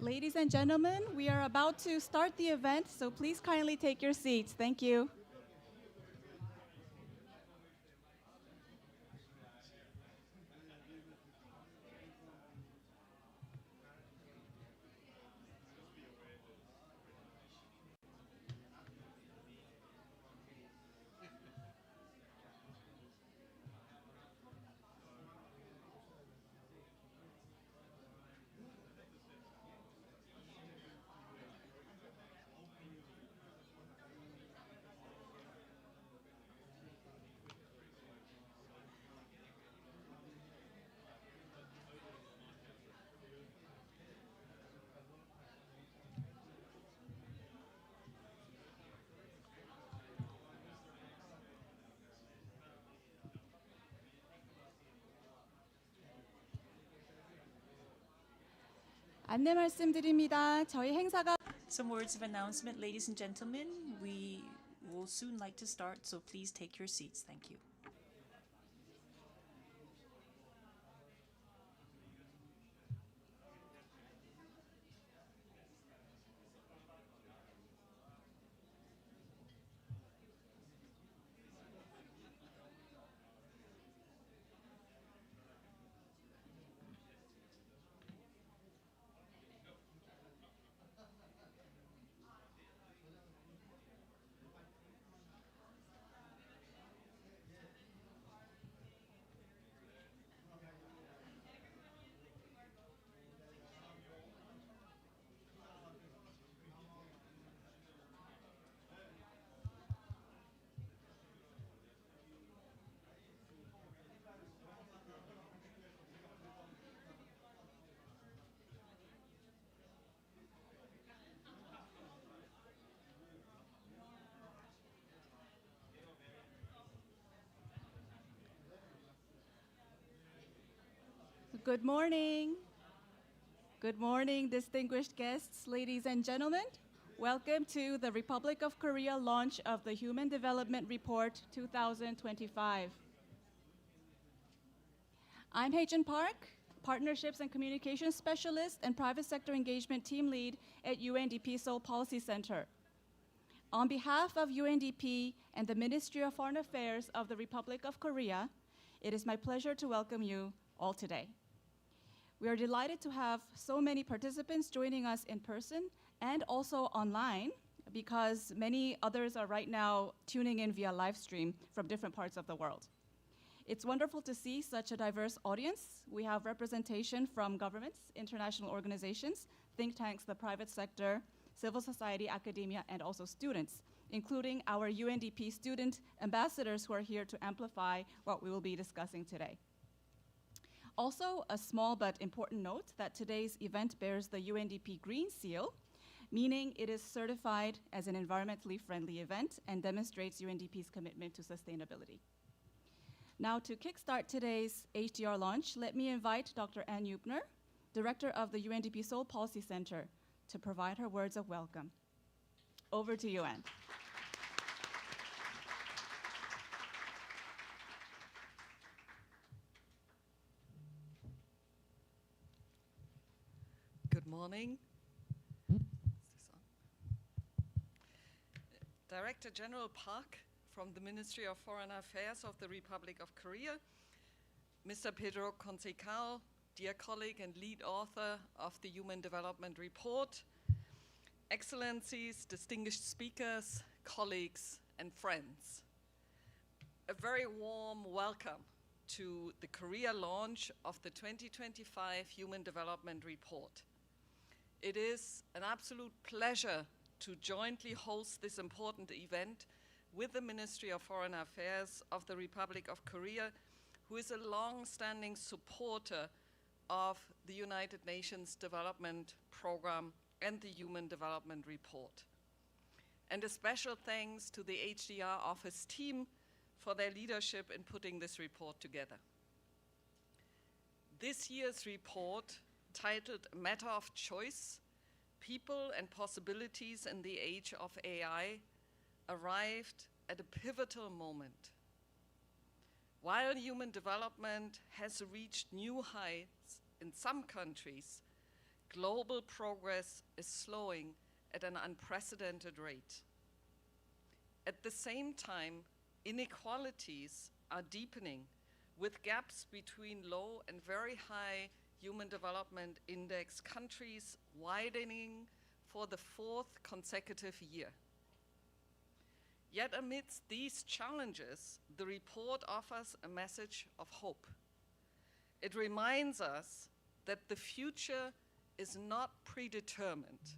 Ladies and gentlemen, we are about to start the event, so please kindly take your seats. Thank you. 안내 말씀드립니다. 저희 행사가 Some words of announcement, ladies and gentlemen. We will soon like to start, so please take your seats. Thank you. Good morning. Good morning, distinguished guests, ladies and gentlemen. Welcome to the Republic of Korea launch of the Human Development Report 2025. I'm Haejin Park, Partnerships and Communications Specialist and Private Sector Engagement Team Lead at UNDP Seoul Policy Center. On behalf of UNDP and the Ministry of Foreign Affairs of the Republic of Korea, it is my pleasure to welcome you all today. We are delighted to have so many participants joining us in person and also online because many others are right now tuning in via live stream from different parts of the world. It's wonderful to see such a diverse audience. We have representation from governments, international organizations, think tanks, the private sector, civil society, academia, and also students, including our UNDP student ambassadors who are here to amplify what we will be discussing today. Also, a small but important note that today's event bears the UNDP Green Seal, meaning it is certified as an environmentally friendly event and demonstrates UNDP's commitment to sustainability. Now, to kickstart today's HDR launch, let me invite Dr. Ann Eubner, Director of the UNDP Seoul Policy Center, to provide her words of welcome. Over to you, Ann. Good morning. Is this on? Director General Park from the Ministry of Foreign Affairs of the Republic of Korea, Mr. Pedro Conceição, dear colleague and lead author of the Human Development Report, Excellencies, distinguished speakers, colleagues, and friends. A very warm welcome to the Korea launch of the 2025 Human Development Report. It is an absolute pleasure to jointly host this important event with the Ministry of Foreign Affairs of the Republic of Korea, who is a long-standing supporter of the United Nations Development Program and the Human Development Report. And a special thanks to the HDR Office team for their leadership in putting this report together. This year's report, titled A Matter of Choice, People and Possibilities in the Age of AI, arrived at a pivotal moment. While human development has reached new heights in some countries, global progress is slowing at an unprecedented rate. At the same time, inequalities are deepening, with gaps between low and very high Human Development Index countries widening for the fourth consecutive year. Yet amidst these challenges, the report offers a message of hope. It reminds us that the future is not predetermined.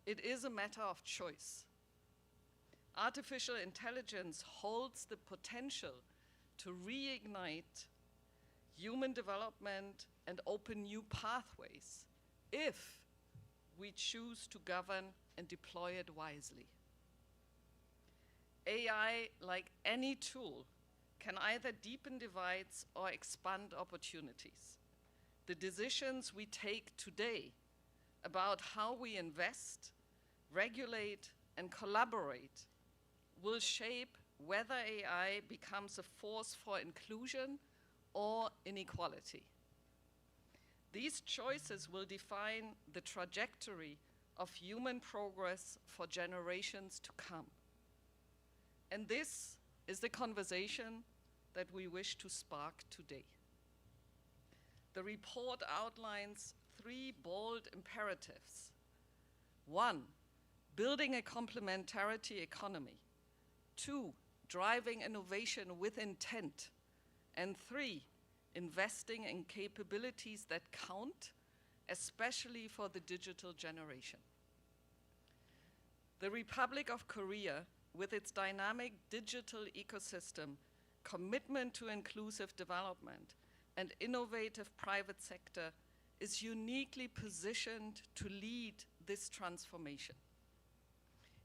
It is a matter of choice. Artificial intelligence holds the potential to reignite human development and open new pathways if we choose to govern and deploy it wisely. AI, like any tool, can either deepen divides or expand opportunities. The decisions we take today about how we invest, regulate, and collaborate will shape whether AI becomes a force for inclusion or inequality. These choices will define the trajectory of human progress for generations to come. And this is the conversation that we wish to spark today. The report outlines 3 bold imperatives. 1, building a complementarity economy. 2, driving innovation with intent. And 3, investing in capabilities that count, especially for the digital generation. The Republic of Korea, with its dynamic digital ecosystem, commitment to inclusive development, and innovative private sector, is uniquely positioned to lead this transformation.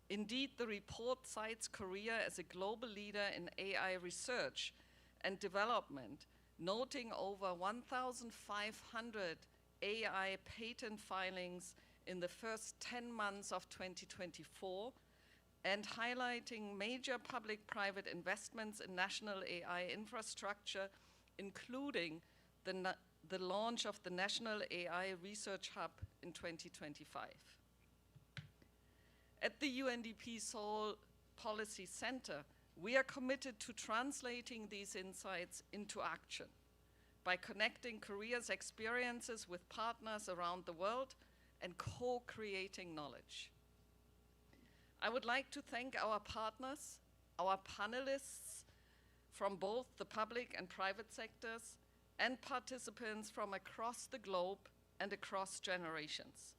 Indeed, the report cites Korea as a global leader in AI research and development, noting over 1,500 AI patent filings in the first 10 months of 2024, and highlighting major public-private investments in national AI infrastructure, including the launch of the National AI Research Hub in 2025. At the UNDP Seoul Policy Center, we are committed to translating these insights into action by connecting Korea's experiences with partners around the world and co-creating knowledge. I would like to thank our partners, our panelists from both the public and private sectors, and participants from across the globe and across generations.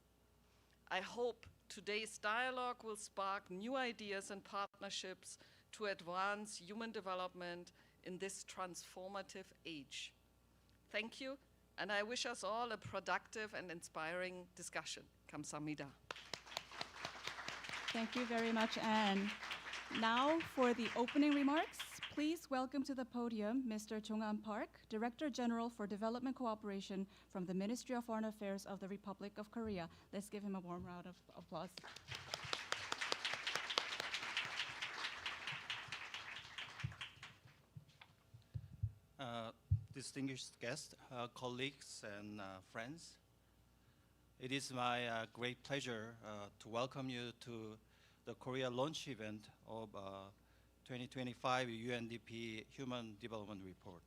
I hope today's dialogue will spark new ideas and partnerships to advance human development in this transformative age. Thank you, and I wish us all a productive and inspiring discussion. 감사합니다. Thank you very much, Anne. Now for the opening remarks, please welcome to the podium Mr. Jong-an Park, Director General for Development Cooperation from the Ministry of Foreign Affairs of the Republic of Korea. Let's give him a warm round of applause. Distinguished guests, colleagues, and friends, it is my great pleasure to welcome you to the Korea launch event of 2025 UNDP Human Development Report.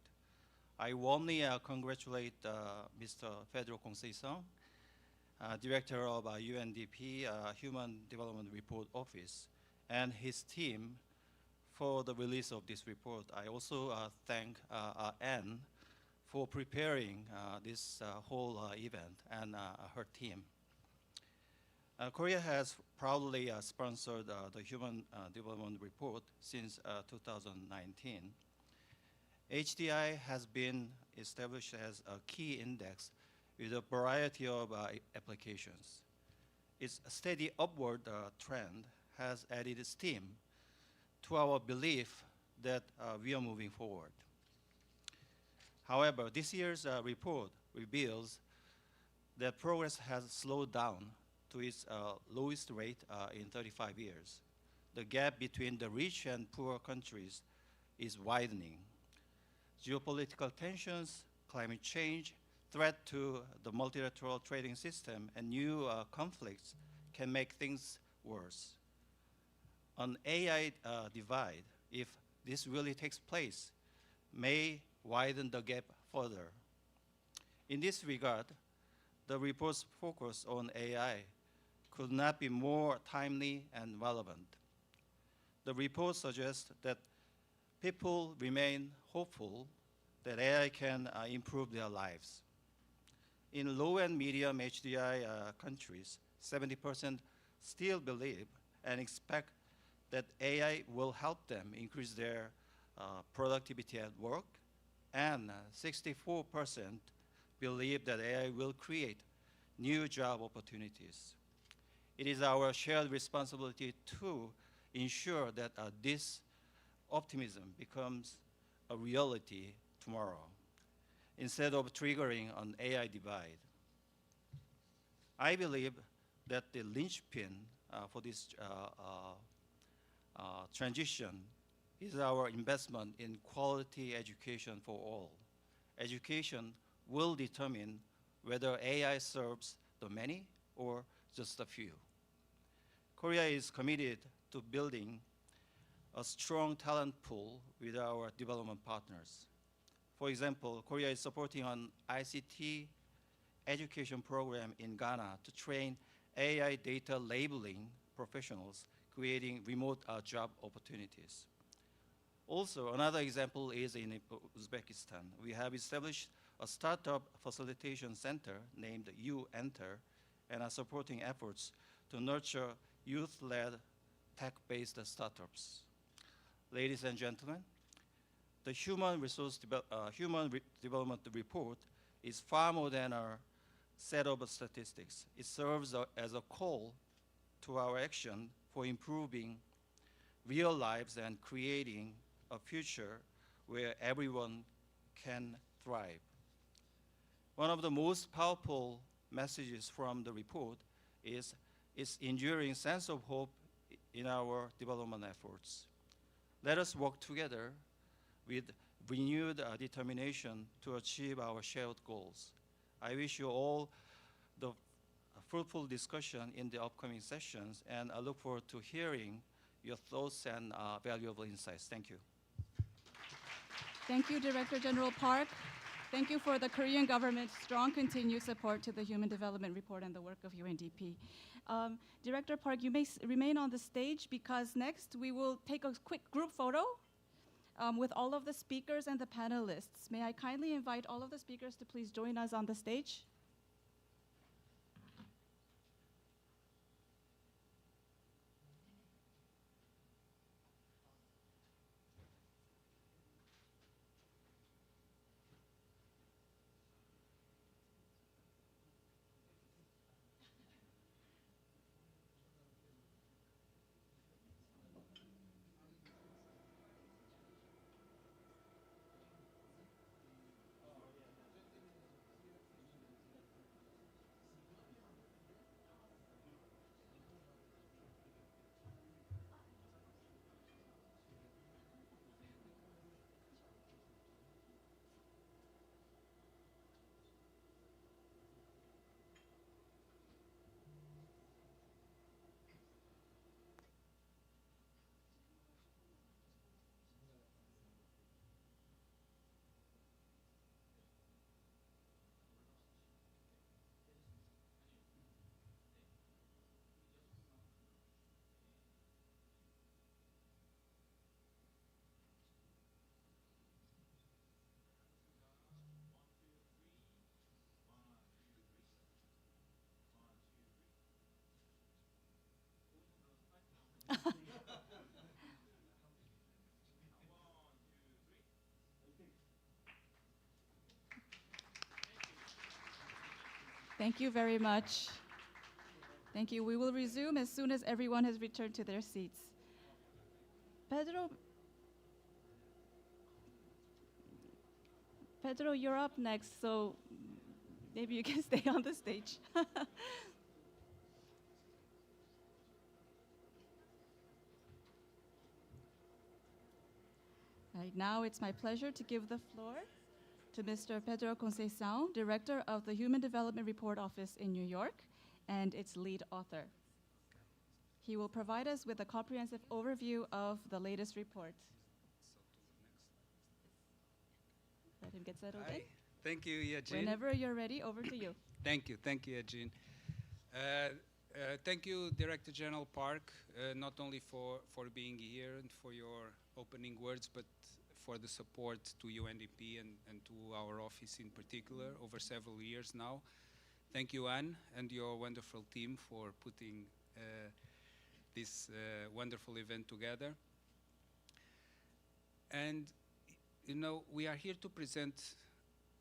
I warmly congratulate Mr. Pedro Conceição, Director of UNDP Human Development Report Office, and his team for the release of this report. I also thank Anne for preparing this whole event and her team. Korea has proudly sponsored the Human Development Report since 2019. HDI has been established as a key index with a variety of applications. Its steady upward trend has added steam to our belief that we are moving forward. However, this year's report reveals that progress has slowed down to its lowest rate in 35 years. The gap between the rich and poor countries is widening. Geopolitical tensions, climate change, threat to the multilateral trading system and new conflicts can make things worse. An AI divide, if this really takes place, may widen the gap further. In this regard, the report's focus on AI could not be more timely and relevant. The report suggests that people remain hopeful that AI can improve their lives. In low and medium HDI countries, 70% still believe and expect that AI will help them increase their productivity at work, and 64% believe that AI will create new job opportunities. It is our shared responsibility to ensure that this optimism becomes a reality tomorrow, instead of triggering an AI divide. I believe that the linchpin for this transition is our investment in quality education for all. Education will determine whether AI serves the many or just a few. Korea is committed to building a strong talent pool with our development partners. For example, Korea is supporting an ICT education program in Ghana to train AI data labeling professionals, creating remote job opportunities. Also, another example is in Uzbekistan. We have established a startup facilitation center named U-Enter and are supporting efforts to nurture youth-led tech-based startups. Ladies and gentlemen, the Human Development Report is far more than a set of statistics. It serves as a call to our action for improving real lives and creating a future where everyone can thrive. One of the most powerful messages from the report is its enduring sense of hope in our development efforts. Let us work together with renewed determination to achieve our shared goals. I wish you all the fruitful discussion in the upcoming sessions, and I look forward to hearing your thoughts and valuable insights. Thank you. Thank you, Director General Park. Thank you for the Korean government's strong continued support to the Human Development Report and the work of UNDP. Director Park, you may remain on the stage because next we will take a quick group photo with all of the speakers and the panelists. May I kindly invite all of the speakers to please join us on the stage? Thank you very much. Thank you. We will resume as soon as everyone has returned to their seats. Pedro, you're up next, so maybe you can stay on the stage. Right now, it's my pleasure to give the floor to Mr. Pedro Conceição, Director of the Human Development Report Office in New York and its lead author. He will provide us with a comprehensive overview of the latest report. Let him get settled in. Hi. Thank you, Yajin. Whenever you're ready, over to you. Thank you, Yajin. Thank you, Director General Park, not only for being here and for your opening words, but for the support to UNDP and to our office in particular over several years now. Thank you, Anne, and your wonderful team for putting this wonderful event together. And, you know, we are here to present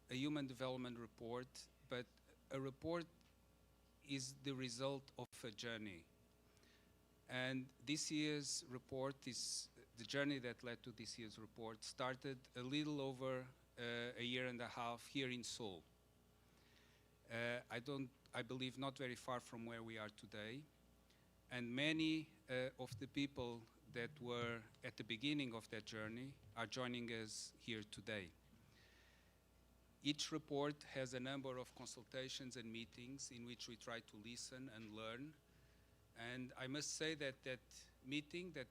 a human development report, but a report is the result of a journey. And this year's report is the journey that led to this year's report started a little over a year and a half here in Seoul. I believe not very far from where we are today. And many of the people that were at the beginning of that journey are joining us here today. Each report has a number of consultations and meetings in which we try to listen and learn. And I must say that that meeting that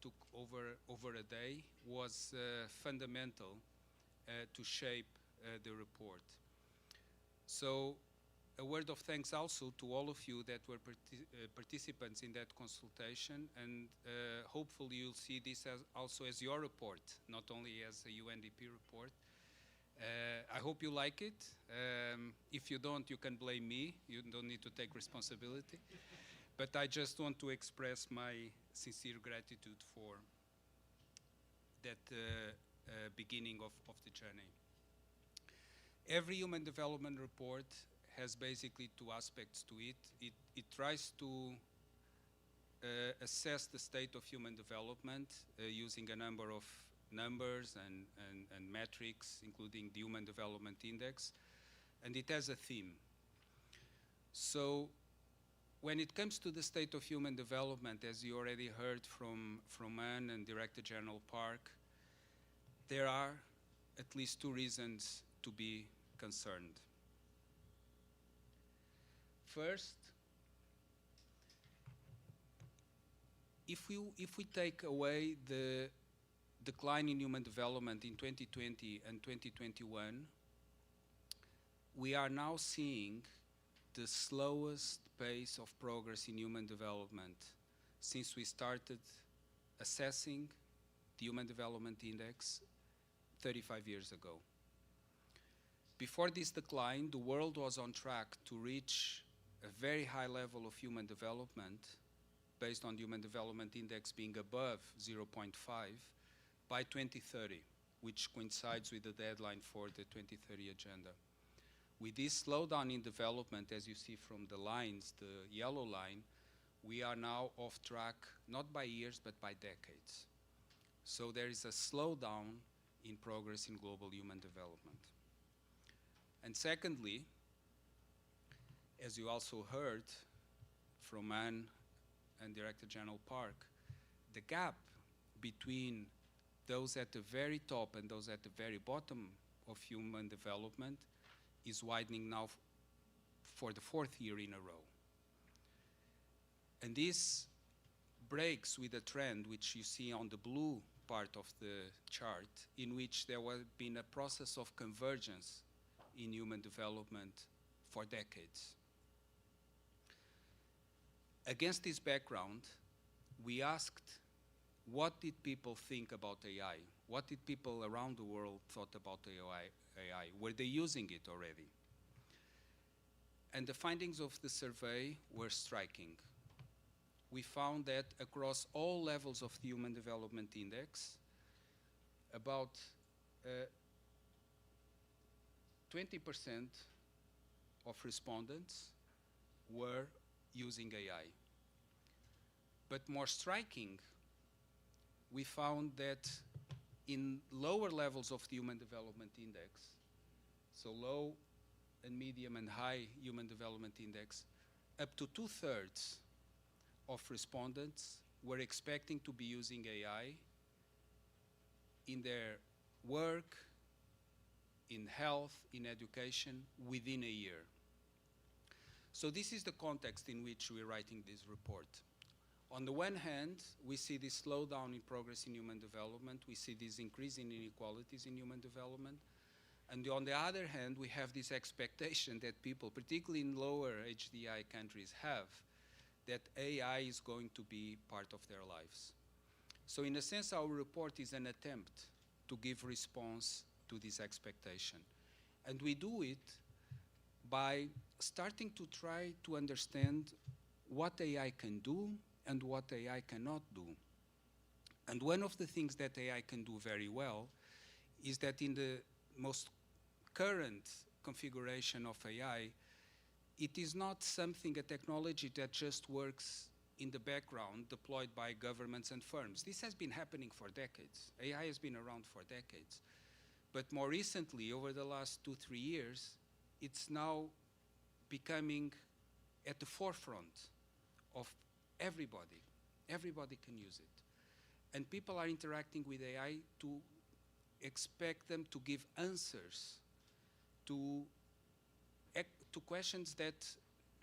took over a day was fundamental to shape the report. So a word of thanks also to all of you that were participants in that consultation, and hopefully you'll see this as also as your report, not only as a UNDP report. I hope you like it. If you don't, you can blame me. You don't need to take responsibility. But I just want to express my sincere gratitude for that beginning of the journey. Every human development report has basically two aspects to it. It tries to assess the state of human development using a number of numbers and metrics, including the Human Development Index, and it has a theme. So when it comes to the state of human development, as you already heard from Anne and Director General Park, there are at least two reasons to be concerned. First, if we take away the decline in human development in 2020 and 2021, we are now seeing the slowest pace of progress in human development since we started assessing the Human Development Index 35 years ago. Before this decline, the world was on track to reach a very high level of human development based on the Human Development Index being above 0.5 by 2030, which coincides with the deadline for the 2030 agenda. With this slowdown in development, as you see from the lines, the yellow line, we are now off track, not by years, but by decades. So there is a slowdown in progress in global human development. And secondly, as you also heard from Anne and Director General Park, the gap between those at the very top and those at the very bottom of human development is widening now for the fourth year in a row. And this breaks with a trend which you see on the blue part of the chart, in which there has been a process of convergence in human development for decades. Against this background, we asked, what did people think about AI? What did people around the world thought about AI? Were they using it already? And the findings of the survey were striking. We found that across all levels of the Human Development Index, about 20% of respondents were using AI. But more striking, we found that in lower levels of the Human Development Index, so low and medium and high Human Development Index, up to 2/3 of respondents were expecting to be using AI in their work, in health, in education, within a year. So this is the context in which we're writing this report. On the one hand, we see this slowdown in progress in human development. We see this increase in inequalities in human development. And on the other hand, we have this expectation that people, particularly in lower HDI countries, have that AI is going to be part of their lives. So in a sense, our report is an attempt to give response to this expectation. And we do it by starting to try to understand what AI can do and what AI cannot do. And one of the things that AI can do very well is that in the most current configuration of AI, it is not something, a technology that just works in the background deployed by governments and firms. This has been happening for decades. AI has been around for decades. But more recently, over the last 2-3 years, it's now becoming at the forefront of everybody. Everybody can use it. And people are interacting with AI to expect them to give answers to questions that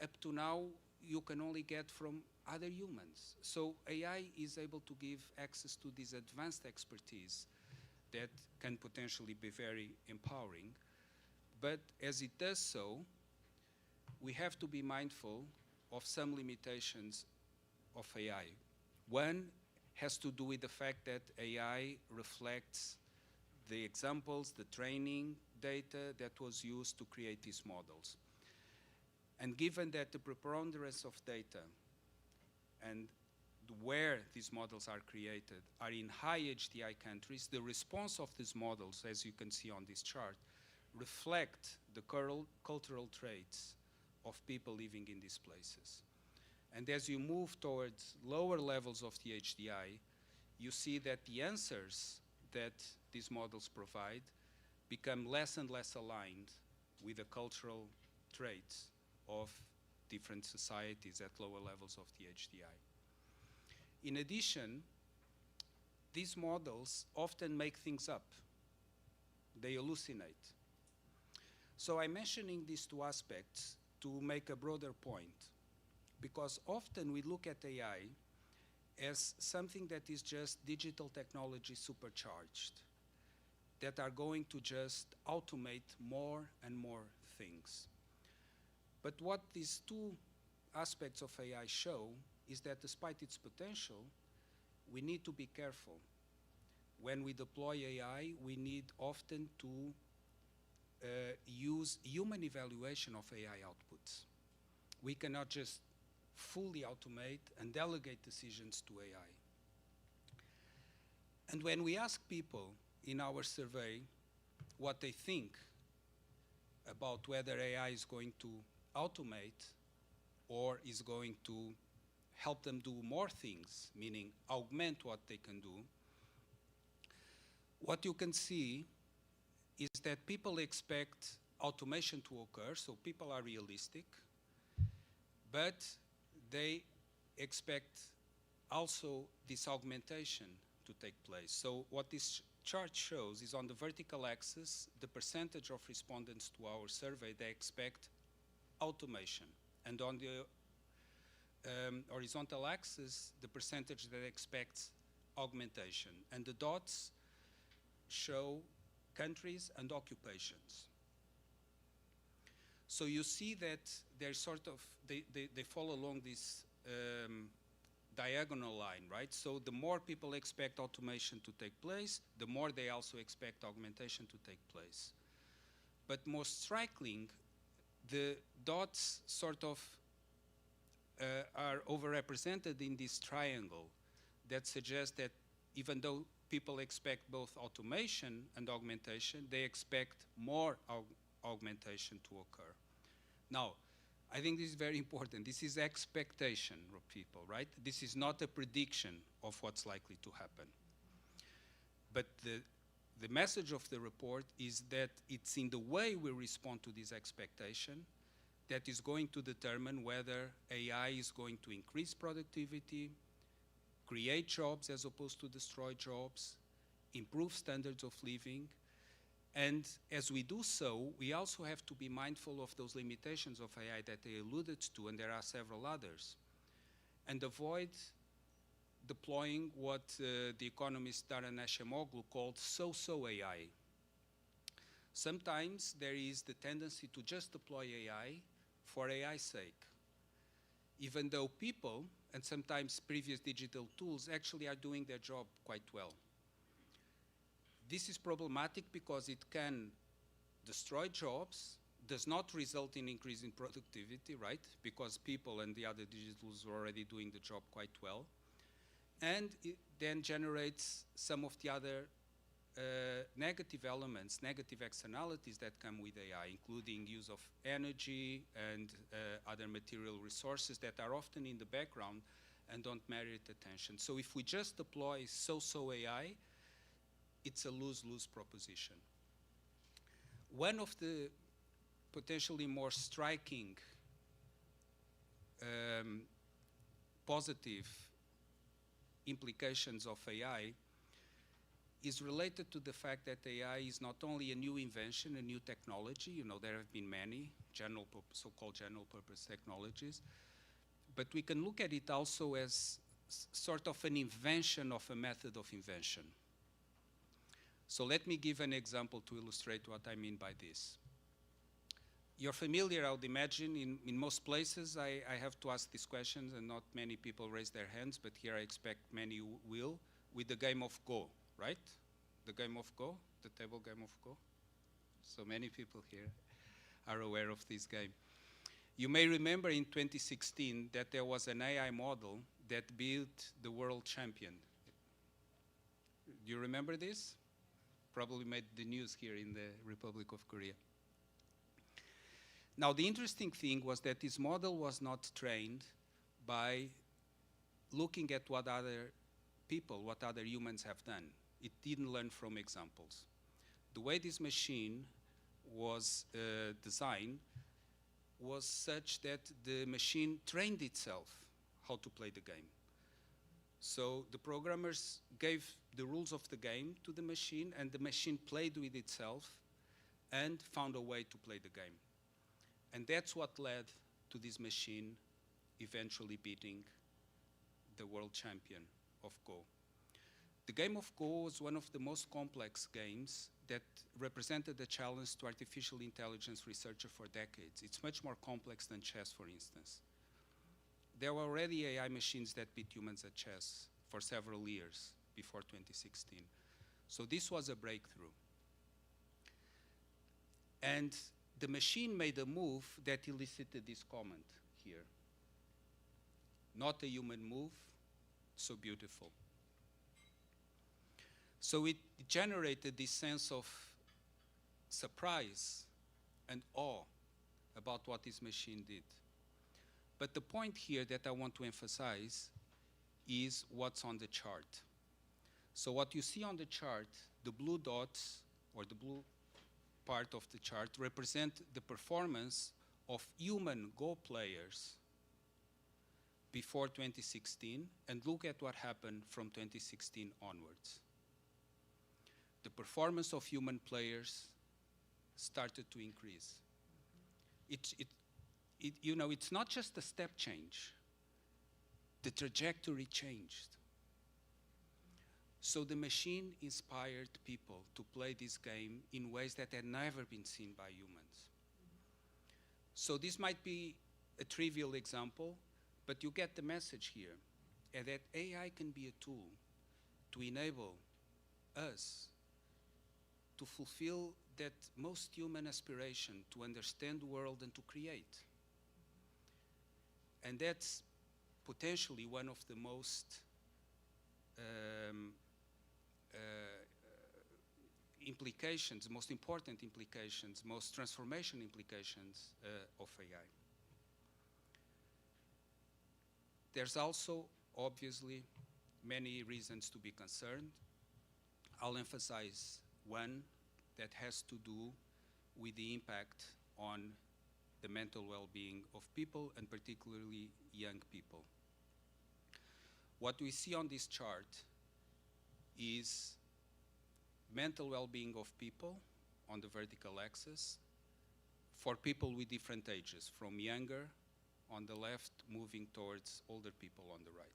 up to now you can only get from other humans. So AI is able to give access to this advanced expertise that can potentially be very empowering. But as it does so, we have to be mindful of some limitations of AI. One has to do with the fact that AI reflects the examples, the training data that was used to create these models. And given that the preponderance of data and where these models are created are in high HDI countries, the response of these models, as you can see on this chart, reflect the cultural traits of people living in these places. And as you move towards lower levels of the HDI, you see that the answers that these models provide become less and less aligned with the cultural traits of different societies at lower levels of the HDI. In addition, these models often make things up. They hallucinate. So I'm mentioning these two aspects to make a broader point, because often we look at AI as something that is just digital technology supercharged, that are going to just automate more and more things. But what these two aspects of AI show is that despite its potential, we need to be careful. When we deploy AI, we need often to use human evaluation of AI outputs. We cannot just fully automate and delegate decisions to AI. And when we ask people in our survey what they think about whether AI is going to automate or is going to help them do more things, meaning augment what they can do, what you can see is that people expect automation to occur, so people are realistic, but they expect also this augmentation to take place. So what this chart shows is on the vertical axis, the percentage of respondents to our survey, they expect automation. And on the horizontal axis, the percentage that expects augmentation. And the dots show countries and occupations. So you see that they're sort of, they follow along this diagonal line, right? So the more people expect automation to take place, the more they also expect augmentation to take place. But most striking, the dots sort of are overrepresented in this triangle that suggests that even though people expect both automation and augmentation, they expect more augmentation to occur. Now, I think this is very important. This is expectation of people, right? This is not a prediction of what's likely to happen. But the message of the report is that it's in the way we respond to this expectation that is going to determine whether AI is going to increase productivity, create jobs as opposed to destroy jobs, improve standards of living, And as we do so, we also have to be mindful of those limitations of AI that I alluded to, and there are several others, and avoid deploying what the economist Daran Acemoglu called so-so AI. Sometimes there is the tendency to just deploy AI for AI's sake, even though people, and sometimes previous digital tools, actually are doing their job quite well. This is problematic because it can destroy jobs, does not result in increase in productivity, right? Because people and the other digitals are already doing the job quite well. And it then generates some of the other negative elements, negative externalities that come with AI, including use of energy and other material resources that are often in the background and don't merit attention. So if we just deploy so-so AI, it's a lose-lose proposition. One of the potentially more striking positive implications of AI is related to the fact that AI is not only a new invention, a new technology, you know, there have been many so-called general purpose technologies, but we can look at it also as sort of an invention of a method of invention. So let me give an example to illustrate what I mean by this. You're familiar, I would imagine, in most places I have to ask these questions and not many people raise their hands, but here I expect many will, with the game of Go, right? The game of Go, the table game of Go. So many people here are aware of this game. You may remember in 2016 that there was an AI model that beat the world champion. Do you remember this? Probably made the news here in the Republic of Korea. Now, the interesting thing was that this model was not trained by looking at what other people, what other humans have done. It didn't learn from examples. The way this machine was designed was such that the machine trained itself how to play the game. So the programmers gave the rules of the game to the machine, and the machine played with itself and found a way to play the game. And that's what led to this machine eventually beating the world champion of Go. The game of Go was one of the most complex games that represented a challenge to artificial intelligence researchers for decades. It's much more complex than chess, for instance. There were already AI machines that beat humans at chess for several years before 2016. So this was a breakthrough. And the machine made a move that elicited this comment here. Not a human move, so beautiful. So it generated this sense of surprise and awe about what this machine did. But the point here that I want to emphasize is what's on the chart. So what you see on the chart, the blue dots, or the blue part of the chart, represent the performance of human Go players before 2016, and look at what happened from 2016 onwards. The performance of human players started to increase. You know, it's not just a step change. The trajectory changed. So the machine inspired people to play this game in ways that had never been seen by humans. So this might be a trivial example, but you get the message here, and that AI can be a tool to enable us to fulfill that most human aspiration to understand the world and to create. And that's potentially one of the most implications, most important implications, most transformation implications of AI. There's also, obviously, many reasons to be concerned. I'll emphasize one that has to do with the impact on the mental well-being of people, and particularly young people. What we see on this chart is mental well-being of people on the vertical axis for people with different ages, from younger on the left moving towards older people on the right.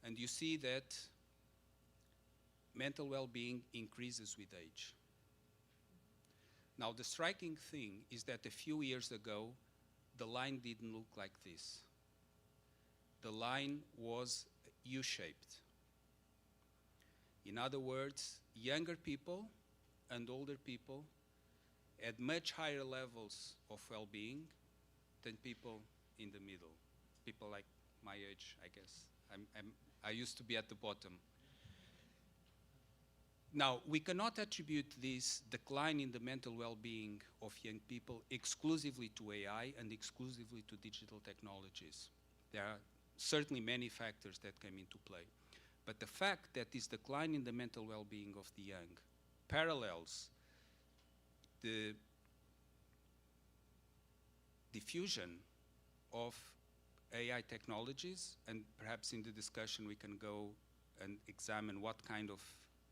And you see that mental well-being increases with age. Now, the striking thing is that a few years ago, the line didn't look like this. The line was U-shaped. In other words, younger people and older people had much higher levels of well-being than people in the middle, people like my age, I guess. I used to be at the bottom. Now, we cannot attribute this decline in the mental well-being of young people exclusively to AI and exclusively to digital technologies. There are certainly many factors that come into play. But the fact that this decline in the mental well-being of the young parallels the diffusion of AI technologies, and perhaps in the discussion we can go and examine what kind of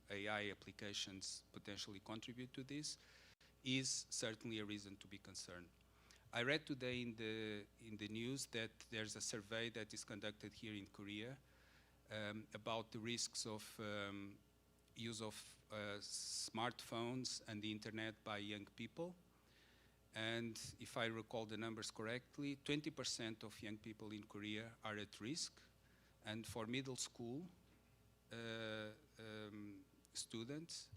AI applications potentially contribute to this, is certainly a reason to be concerned. I read today in the news that there's a survey that is conducted here in Korea about the risks of use of smartphones and the internet by young people. And if I recall the numbers correctly, 20% of young people in Korea are at risk. And for middle school students,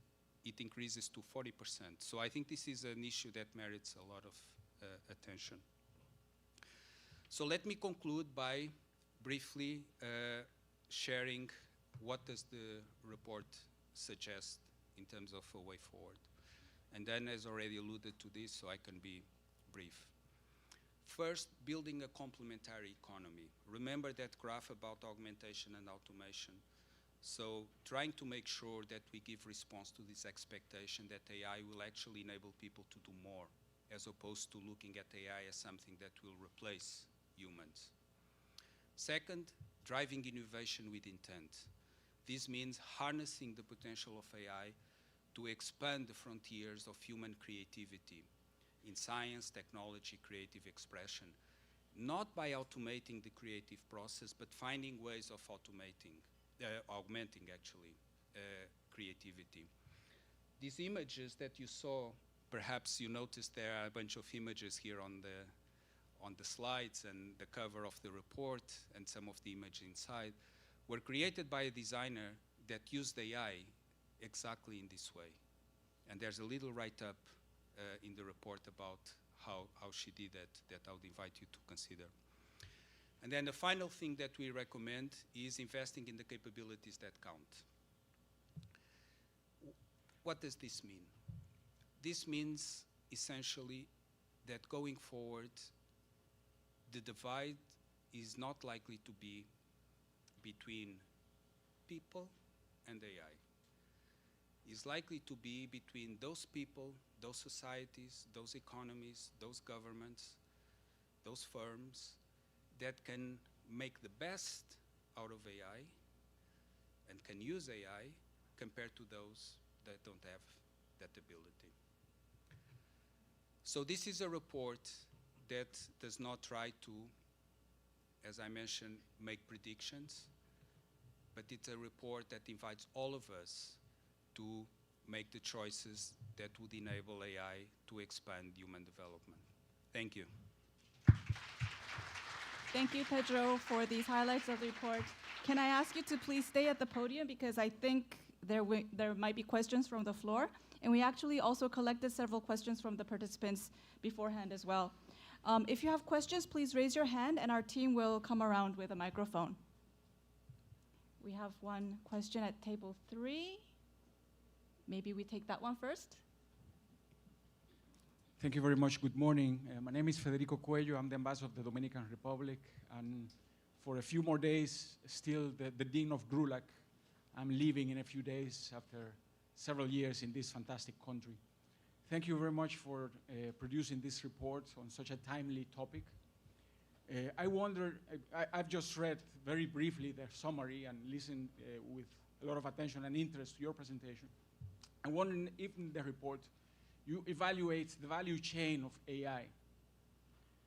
it increases to 40%. So I think this is an issue that merits a lot of attention. So let me conclude by briefly sharing what does the report suggest in terms of a way forward. And then, as already alluded to this, so I can be brief. First, building a complementary economy. Remember that graph about augmentation and automation. So trying to make sure that we give response to this expectation that AI will actually enable people to do more, as opposed to looking at AI as something that will replace humans. Second, driving innovation with intent. This means harnessing the potential of AI to expand the frontiers of human creativity in science, technology, creative expression, not by automating the creative process, but finding ways of augmenting actually creativity. These images that you saw, perhaps you noticed there are a bunch of images here on the slides and the cover of the report and some of the images inside, were created by a designer that used AI exactly in this way. And there's a little write-up in the report about how she did that I would invite you to consider. And then the final thing that we recommend is investing in the capabilities that count. What does this mean? This means essentially that going forward, the divide is not likely to be between people and AI. It's likely to be between those people, those societies, those economies, those governments, those firms that can make the best out of AI and can use AI compared to those that don't have that ability. So this is a report that does not try to, as I mentioned, make predictions, but it's a report that invites all of us to make the choices that would enable AI to expand human development. Thank you. Thank you, Pedro, for these highlights of the report. Can I ask you to please stay at the podium, because I think there might be questions from the floor. And we actually also collected several questions from the participants beforehand as well. If you have questions, please raise your hand and our team will come around with a microphone. We have one question at table 3. Maybe we take that one first. Thank you very much. Good morning. My name is Federico Cuello. I'm the ambassador of the Dominican Republic. And for a few more days, still the Dean of GRULAC. I'm leaving in a few days after several years in this fantastic country. Thank you very much for producing this report on such a timely topic. I wonder, I've just read very briefly the summary and listened with a lot of attention and interest to your presentation. I'm wondering if in the report you evaluate the value chain of AI.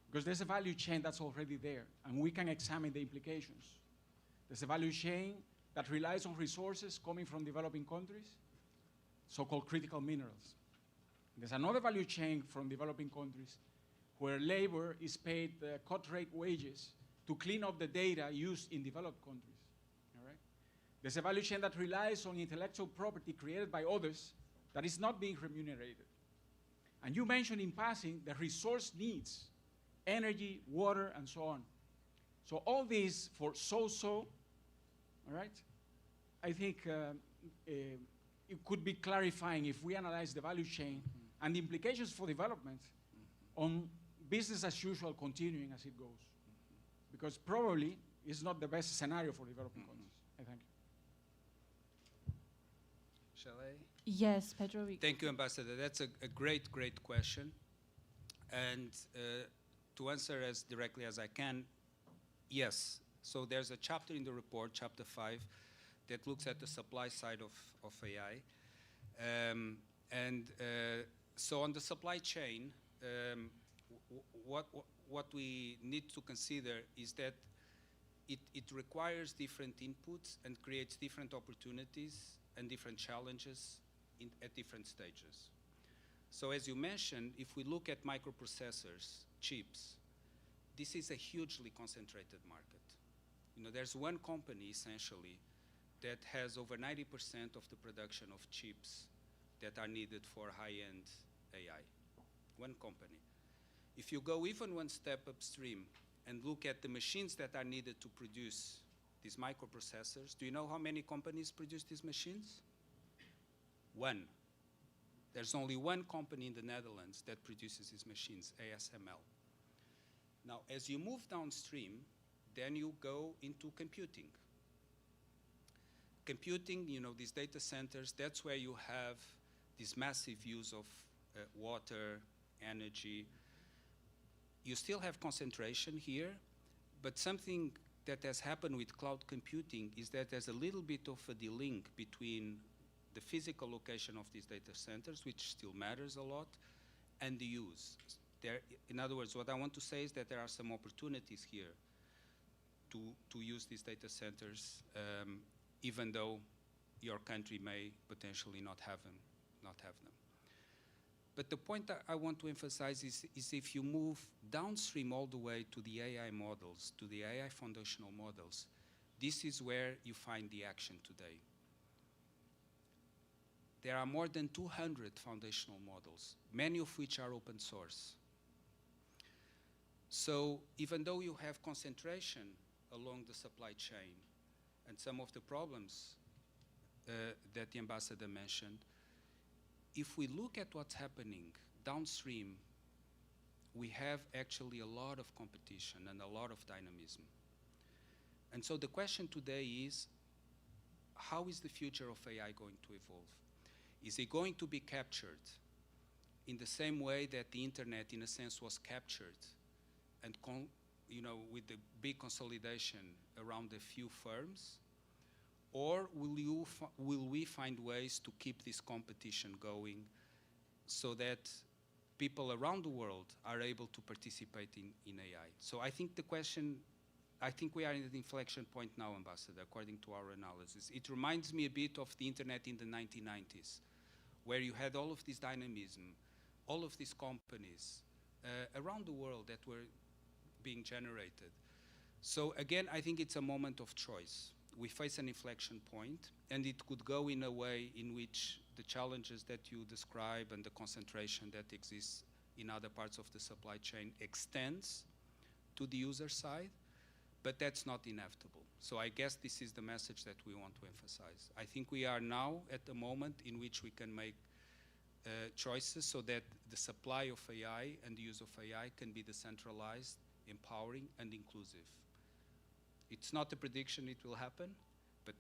Because there's a value chain that's already there, and we can examine the implications. There's a value chain that relies on resources coming from developing countries, so-called critical minerals. There's another value chain from developing countries where labor is paid cut-rate wages to clean up the data used in developed countries. All right? There's a value chain that relies on intellectual property created by others that is not being remunerated. And you mentioned in passing the resource needs, energy, water, and so on. So all these for so-so, all right? I think it could be clarifying if we analyze the value chain and the implications for development on business as usual continuing as it goes. Because probably it's not the best scenario for developing countries. I thank you. Shall I? Yes, Pedro. Thank you, Ambassador. That's a great, great question. And to answer as directly as I can, yes. So there's a chapter in the report, chapter 5, that looks at the supply side of AI. So on the supply chain, what we need to consider is that it requires different inputs and creates different opportunities and different challenges at different stages. So as you mentioned, if we look at microprocessors, chips, this is a hugely concentrated market. You know, there's one company essentially that has over 90% of the production of chips that are needed for high-end AI. One company. If you go even one step upstream and look at the machines that are needed to produce these microprocessors, do you know how many companies produce these machines? One. There's only one company in the Netherlands that produces these machines, ASML. Now, as you move downstream, then you go into computing. Computing, you know, these data centers, that's where you have this massive use of water, energy. You still have concentration here, but something that has happened with cloud computing is that there's a little bit of a delink between the physical location of these data centers, which still matters a lot, and the use. In other words, what I want to say is that there are some opportunities here to use these data centers, even though your country may potentially not have them. But the point that I want to emphasize is if you move downstream all the way to the AI models, to the AI foundational models, this is where you find the action today. There are more than 200 foundational models, many of which are open source. So even though you have concentration along the supply chain and some of the problems that the ambassador mentioned, if we look at what's happening downstream, we have actually a lot of competition and a lot of dynamism. And so the question today is, how is the future of AI going to evolve? Is it going to be captured in the same way that the internet, in a sense, was captured, and with the big consolidation around a few firms? Or will we find ways to keep this competition going so that people around the world are able to participate in AI? So I think we are at the inflection point now, Ambassador, according to our analysis. It reminds me a bit of the internet in the 1990s, where you had all of this dynamism, all of these companies around the world that were being generated. So again, I think it's a moment of choice. We face an inflection point, and it could go in a way in which the challenges that you describe and the concentration that exists in other parts of the supply chain extends to the user side, but that's not inevitable. So I guess this is the message that we want to emphasize. I think we are now at the moment in which we can make choices so that the supply of AI and the use of AI can be decentralized, empowering, and inclusive. It's not a prediction it will happen, but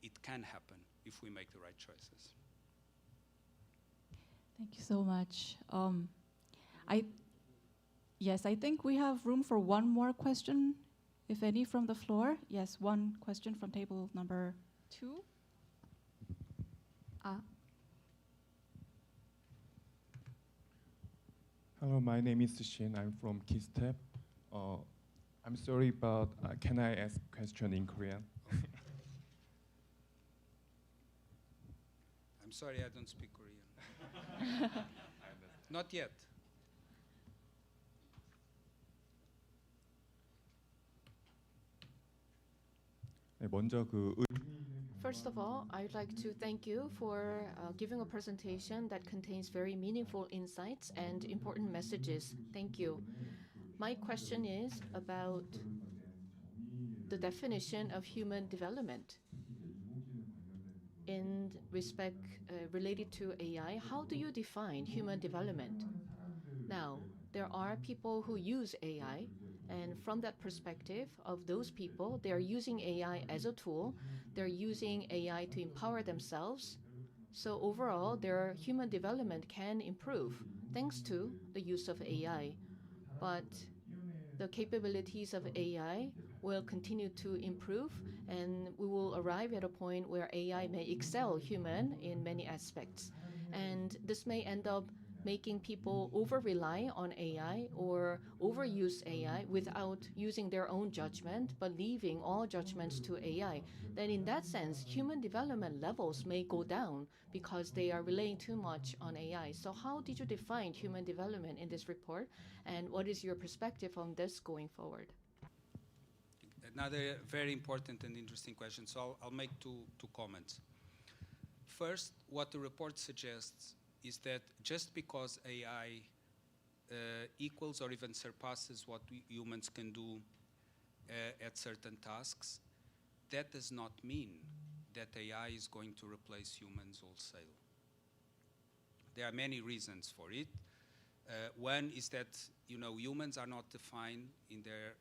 it can happen if we make the right choices. Thank you so much. Yes, I think we have room for one more question, if any, from the floor. Yes, one question from table number 2. Hello, my name is Shin. I'm from KISTEP. I'm sorry, but can I ask question in Korean? I'm sorry, I don't speak Korean. Not yet. 네, 먼저 그 First of all, I'd like to thank you for giving a presentation that contains very meaningful insights and important messages. Thank you. My question is about the definition of human development. In respect related to AI, how do you define human development? Now, there are people who use AI, and from that perspective of those people, they are using AI as a tool. They're using AI to empower themselves. So overall, their human development can improve thanks to the use of AI. But the capabilities of AI will continue to improve, and we will arrive at a point where AI may excel human in many aspects. And this may end up making people over-rely on AI or overuse AI without using their own judgment, but leaving all judgments to AI. Then in that sense, human development levels may go down because they are relying too much on AI. So how did you define human development in this report? And what is your perspective on this going forward? Another very important and interesting question. So I'll make two comments. First, what the report suggests is that just because AI equals or even surpasses what humans can do at certain tasks, that does not mean that AI is going to replace humans wholesale. There are many reasons for it. One is that humans are not defined in their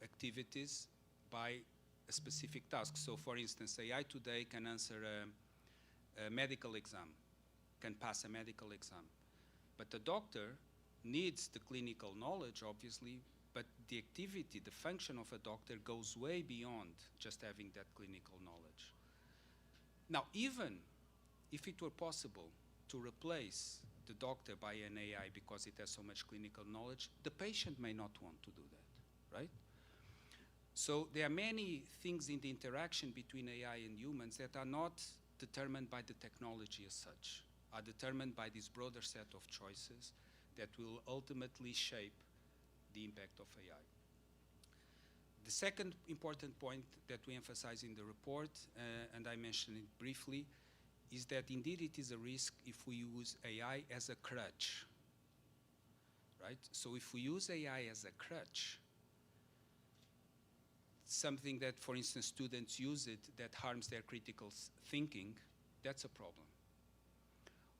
activities by a specific task. So for instance, AI today can answer a medical exam, can pass a medical exam. But the doctor needs the clinical knowledge, obviously, but the activity, the function of a doctor goes way beyond just having that clinical knowledge. Now, even if it were possible to replace the doctor by an AI because it has so much clinical knowledge, the patient may not want to do that, right? So there are many things in the interaction between AI and humans that are not determined by the technology as such, are determined by this broader set of choices that will ultimately shape the impact of AI. The second important point that we emphasize in the report, and I mentioned it briefly, is that indeed it is a risk if we use AI as a crutch, right? So if we use AI as a crutch, something that, for instance, students use it that harms their critical thinking, that's a problem.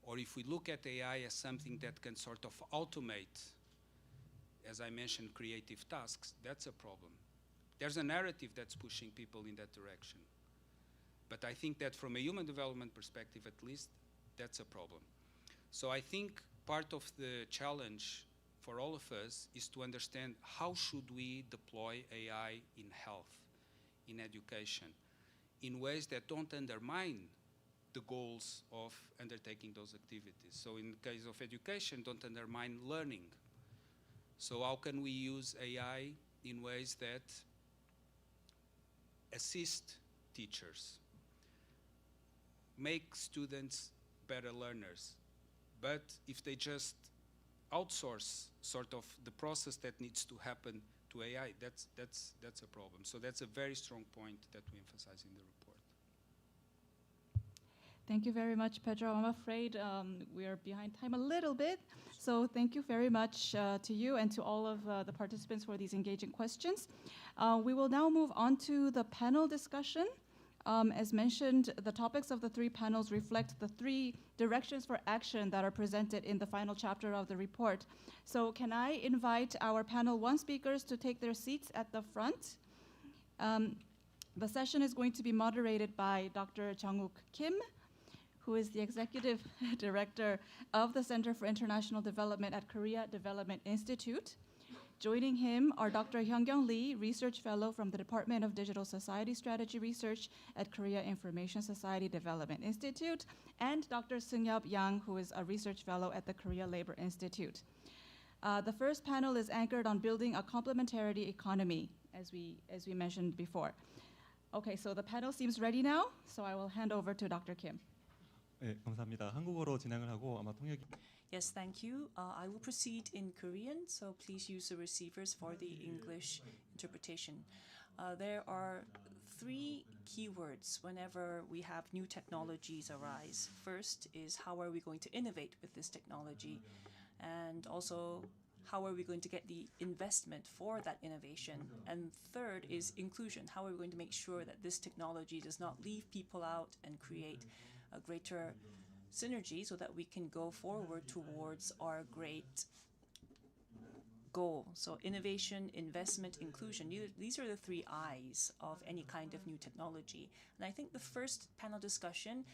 Or if we look at AI as something that can sort of automate, as I mentioned, creative tasks, that's a problem. There's a narrative that's pushing people in that direction. But I think that from a human development perspective, at least, that's a problem. So I think part of the challenge for all of us is to understand how should we deploy AI in health, in education, in ways that don't undermine the goals of undertaking those activities. So in the case of education, don't undermine learning. So how can we use AI in ways that assist teachers, make students better learners? But if they just outsource sort of the process that needs to happen to AI, that's a problem. So that's a very strong point that we emphasize in the report. Thank you very much, Pedro. I'm afraid we are behind time a little bit. So thank you very much to you and to all of the participants for these engaging questions. We will now move on to the panel discussion. As mentioned, the topics of the three panels reflect the three directions for action that are presented in the final chapter of the report. So can I invite our panel one speakers to take their seats at the front? The session is going to be moderated by Dr. Jung-Wook Kim, who is the Executive Director of the Center for International Development at Korea Development Institute. Joining him are Dr. Hyung-Kyung Lee, Research Fellow from the Department of Digital Society Strategy Research at Korea Information Society Development Institute, and Dr. Seung-Yup Yang, who is a Research Fellow at the Korea Labor Institute. The first panel is anchored on building a complementarity economy, as we mentioned before. Okay, so the panel seems ready now, so I will hand over to Dr. Kim. 네, 감사합니다. 한국어로 진행을 하고 아마 통역이 Yes, thank you. I will proceed in Korean, so please use the receivers for the English interpretation. There are three keywords whenever we have new technologies arise. First is how are we going to innovate with this technology, and also how are we going to get the investment for that innovation? And third is inclusion. How are we going to make sure that this technology does not leave people out and create a greater synergy so that we can go forward towards our great goal? So innovation, investment, inclusion, these are the three I's of any kind of new technology. And I think the first panel discussion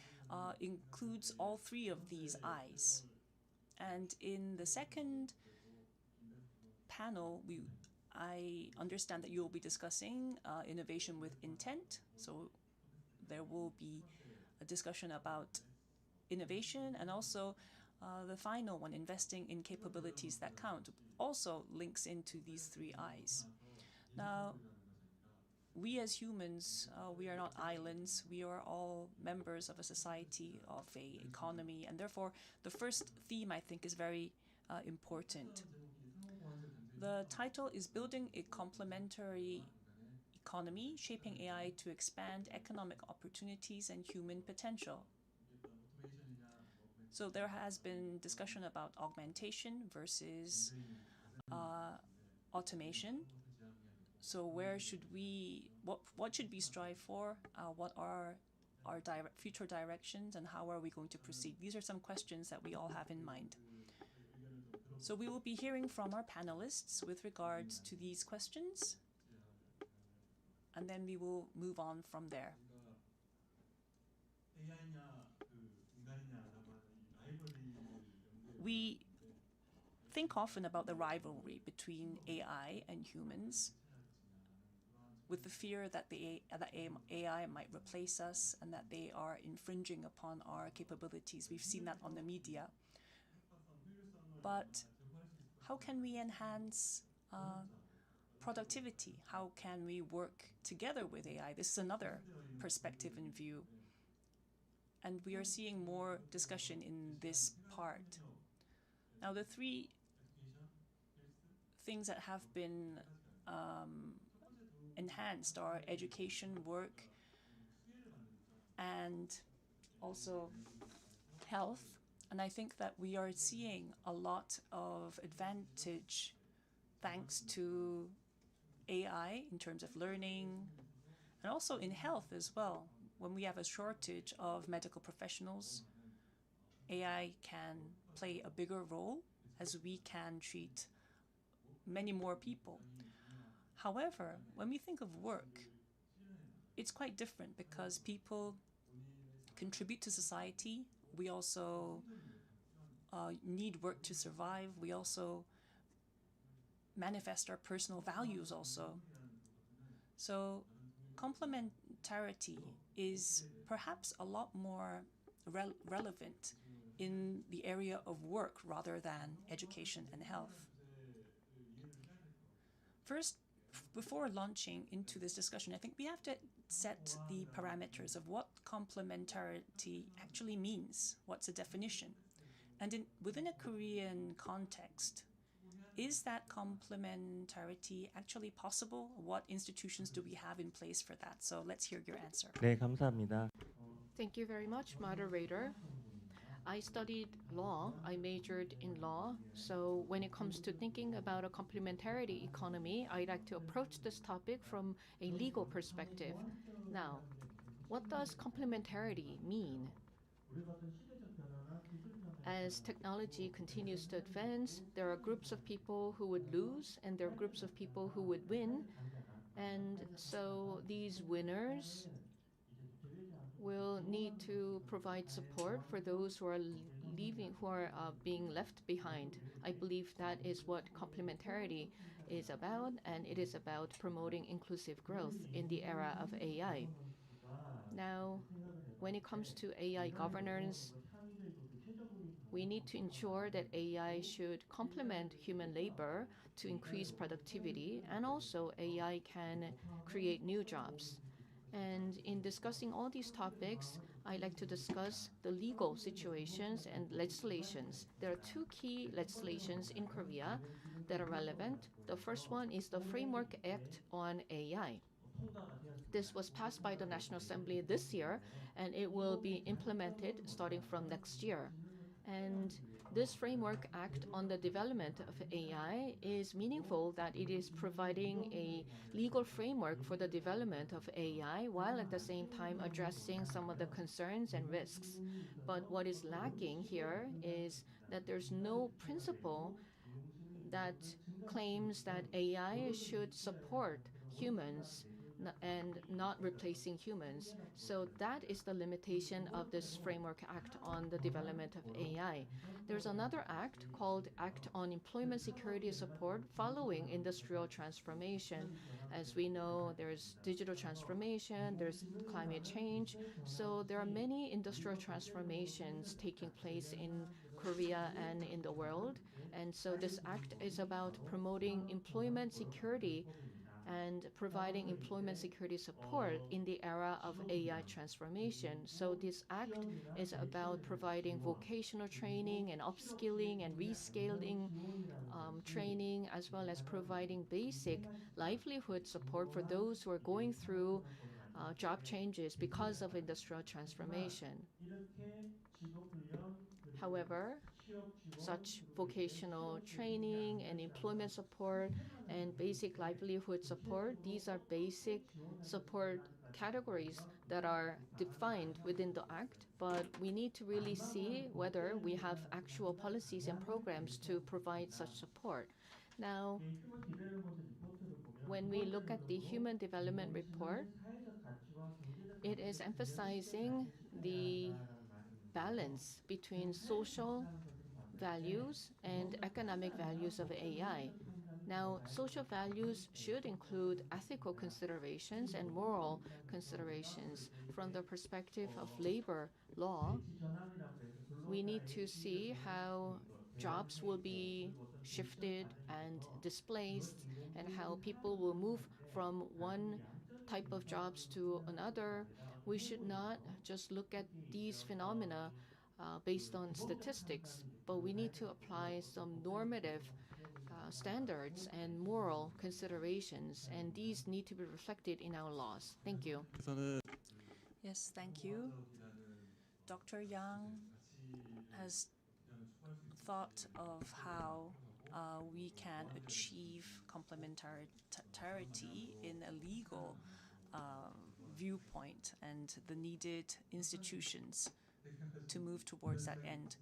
includes all three of these I's. And in the second panel, I understand that you will be discussing innovation with intent. So there will be a discussion about innovation, and also the final one, investing in capabilities that count, also links into these three I's. Now, we as humans, we are not islands. We are all members of a society, of a economy, and therefore the first theme, I think, is very important. The title is Building a Complementary Economy, Shaping AI to Expand Economic Opportunities and Human Potential. So there has been discussion about augmentation versus automation. So where should we, what should we strive for? What are our future directions, and how are we going to proceed? These are some questions that we all have in mind. So we will be hearing from our panelists with regards to these questions, and then we will move on from there. We think often about the rivalry between AI and humans, with the fear that AI might replace us and that they are infringing upon our capabilities. We've seen that on the media. But how can we enhance productivity? How can we work together with AI? This is another perspective and view. And we are seeing more discussion in this part. Now, the three things that have been enhanced are education, work, and also health. And I think that we are seeing a lot of advantage thanks to AI in terms of learning, and also in health as well. When we have a shortage of medical professionals, AI can play a bigger role as we can treat many more people. However, when we think of work, it's quite different because people contribute to society. We also need work to survive. We also manifest our personal values also. So complementarity is perhaps a lot more relevant in the area of work rather than education and health. First, before launching into this discussion, I think we have to set the parameters of what complementarity actually means. What's the definition? And within a Korean context, is that complementarity actually possible? What institutions do we have in place for that? So let's hear your answer. 네, 감사합니다. Thank you very much, moderator. I studied law. I majored in law. So when it comes to thinking about a complementarity economy, I like to approach this topic from a legal perspective. Now, what does complementarity mean? As technology continues to advance, there are groups of people who would lose and there are groups of people who would win. And so these winners will need to provide support for those who are leaving, who are being left behind. I believe that is what complementarity is about, and it is about promoting inclusive growth in the era of AI. Now, when it comes to AI governance, We need to ensure that AI should complement human labor to increase productivity, and also AI can create new jobs. And in discussing all these topics, I like to discuss the legal situations and legislations. There are two key legislations in Korea that are relevant. The first one is the Framework Act on AI. This was passed by the National Assembly this year, and it will be implemented starting from next year. And this Framework Act on the development of AI is meaningful that it is providing a legal framework for the development of AI while at the same time addressing some of the concerns and risks. But what is lacking here is that there's no principle that claims that AI should support humans and not replacing humans. So that is the limitation of this Framework Act on the development of AI. There's another act called Act on Employment Security Support following industrial transformation. As we know, there's digital transformation, there's climate change. So there are many industrial transformations taking place in Korea and in the world. And so this act is about promoting employment security and providing employment security support in the era of AI transformation. So this act is about providing vocational training and upskilling and reskilling training, as well as providing basic livelihood support for those who are going through job changes because of industrial transformation. However, such vocational training and employment support and basic livelihood support, these are basic support categories that are defined within the Act, but we need to really see whether we have actual policies and programs to provide such support. Now, when we look at the Human Development Report, it is emphasizing the balance between social values and economic values of AI. Now, social values should include ethical considerations and moral considerations. From the perspective of labor law, we need to see how jobs will be shifted and displaced, and how people will move from one type of jobs to another. We should not just look at these phenomena based on statistics, but we need to apply some normative standards and moral considerations, and these need to be reflected in our laws. Thank you. Yes, thank you. Dr. Yang has thought of how we can achieve complementarity in a legal viewpoint and the needed institutions to move towards that end.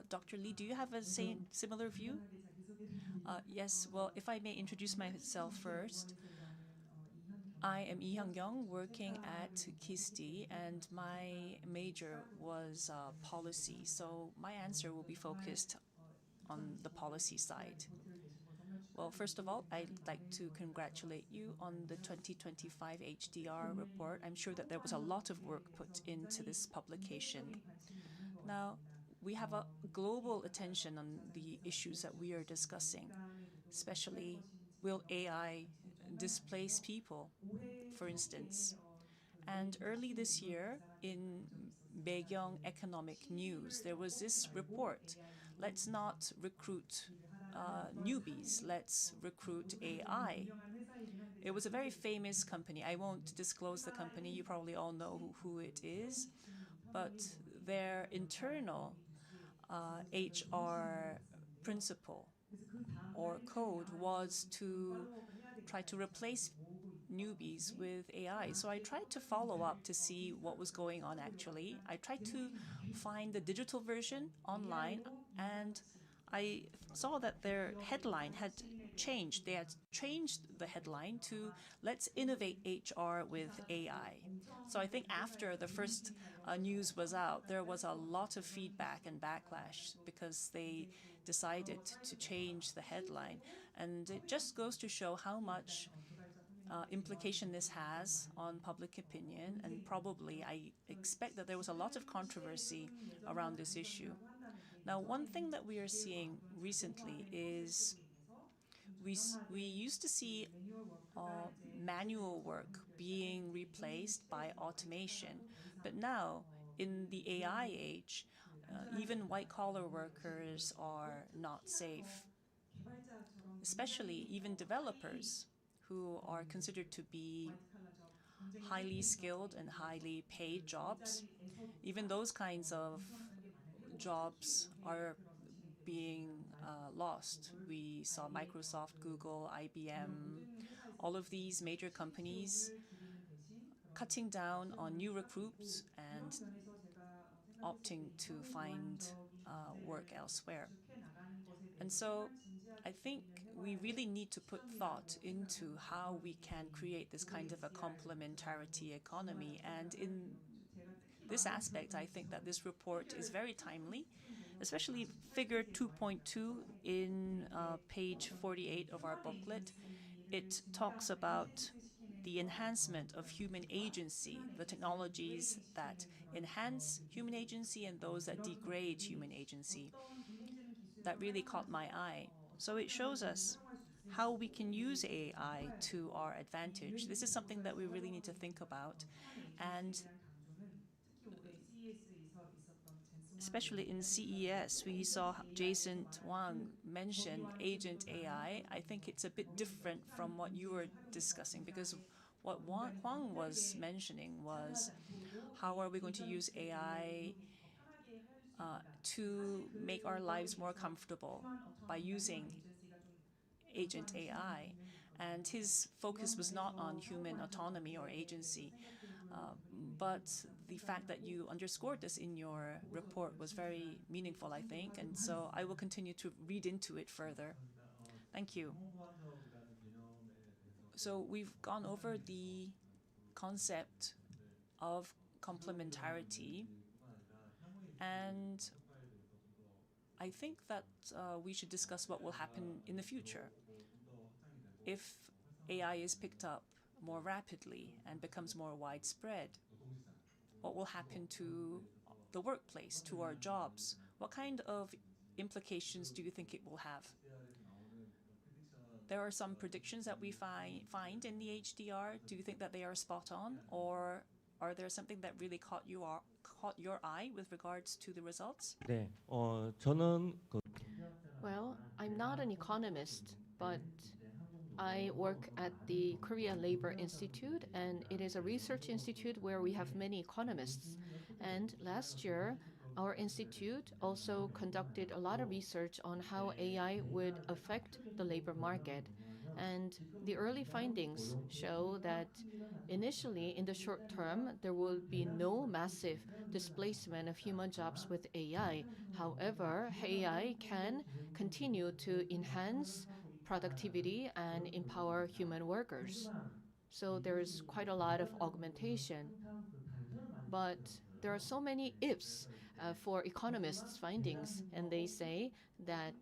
Dr. Lee, do you have a similar view? Yes, well, if I may introduce myself first. I am Lee Hyung-young, working at KISTI, and my major was policy. So my answer will be focused on the policy side. Well, first of all, I'd like to congratulate you on the 2025 HDR report. I'm sure that there was a lot of work put into this publication. Now, we have a global attention on the issues that we are discussing, especially will AI displace people, for instance. And early this year, in Baekhyun Economic News, there was this report, let's not recruit newbies, let's recruit AI. It was a very famous company. I won't disclose the company, you probably all know who it is, but their internal HR principle or code was to try to replace newbies with AI. So I tried to follow up to see what was going on actually. I tried to find the digital version online, and I saw that their headline had changed. They had changed the headline to "Let's innovate HR with AI." So I think after the first news was out, there was a lot of feedback and backlash because they decided to change the headline. And it just goes to show how much implication this has on public opinion, and probably I expect that there was a lot of controversy around this issue. Now, one thing that we are seeing recently is we used to see manual work being replaced by automation, but now in the AI age, even white-collar workers are not safe, especially even developers who are considered to be highly skilled and highly paid jobs. Even those kinds of jobs are being lost. We saw Microsoft, Google, IBM, all of these major companies cutting down on new recruits and opting to find work elsewhere. And so I think we really need to put thought into how we can create this kind of a complementarity economy. And in this aspect, I think that this report is very timely, especially figure 2.2 in page 48 of our booklet. It talks about the enhancement of human agency, the technologies that enhance human agency and those that degrade human agency. That really caught my eye. So it shows us how we can use AI to our advantage. This is something that we really need to think about. And especially in CES, we saw Jason Wang mention Agent AI. I think it's a bit different from what you were discussing, because what Huang was mentioning was how are we going to use AI to make our lives more comfortable by using Agent AI. And his focus was not on human autonomy or agency, but the fact that you underscored this in your report was very meaningful, I think, and so I will continue to read into it further. Thank you. So we've gone over the concept of complementarity, and I think that we should discuss what will happen in the future. If AI is picked up more rapidly and becomes more widespread, what will happen to the workplace, to our jobs? What kind of implications do you think it will have? There are some predictions that we find in the HDR. Do you think that they are spot on, or are there something that really caught your eye with regards to the results? 네, 저는 Well, I'm not an economist, but I work at the Korea Labor Institute, and it is a research institute where we have many economists. And last year, our institute also conducted a lot of research on how AI would affect the labor market. And the early findings show that initially, in the short term, there will be no massive displacement of human jobs with AI. However, AI can continue to enhance productivity and empower human workers. So there is quite a lot of augmentation. But there are so many ifs for economists' findings, and they say that,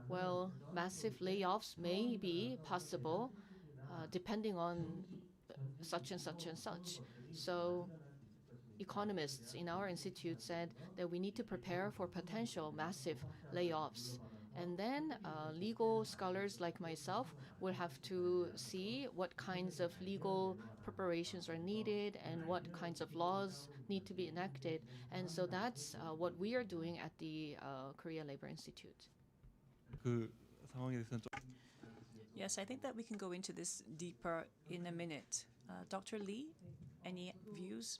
well, massive layoffs may be possible depending on such and such and such. So economists in our institute said that we need to prepare for potential massive layoffs. And then legal scholars like myself will have to see what kinds of legal preparations are needed and what kinds of laws need to be enacted. And so that's what we are doing at the Korea Labor Institute. 그 상황에 대해서는 좀 Yes, I think that we can go into this deeper in a minute. Dr. Lee, any views?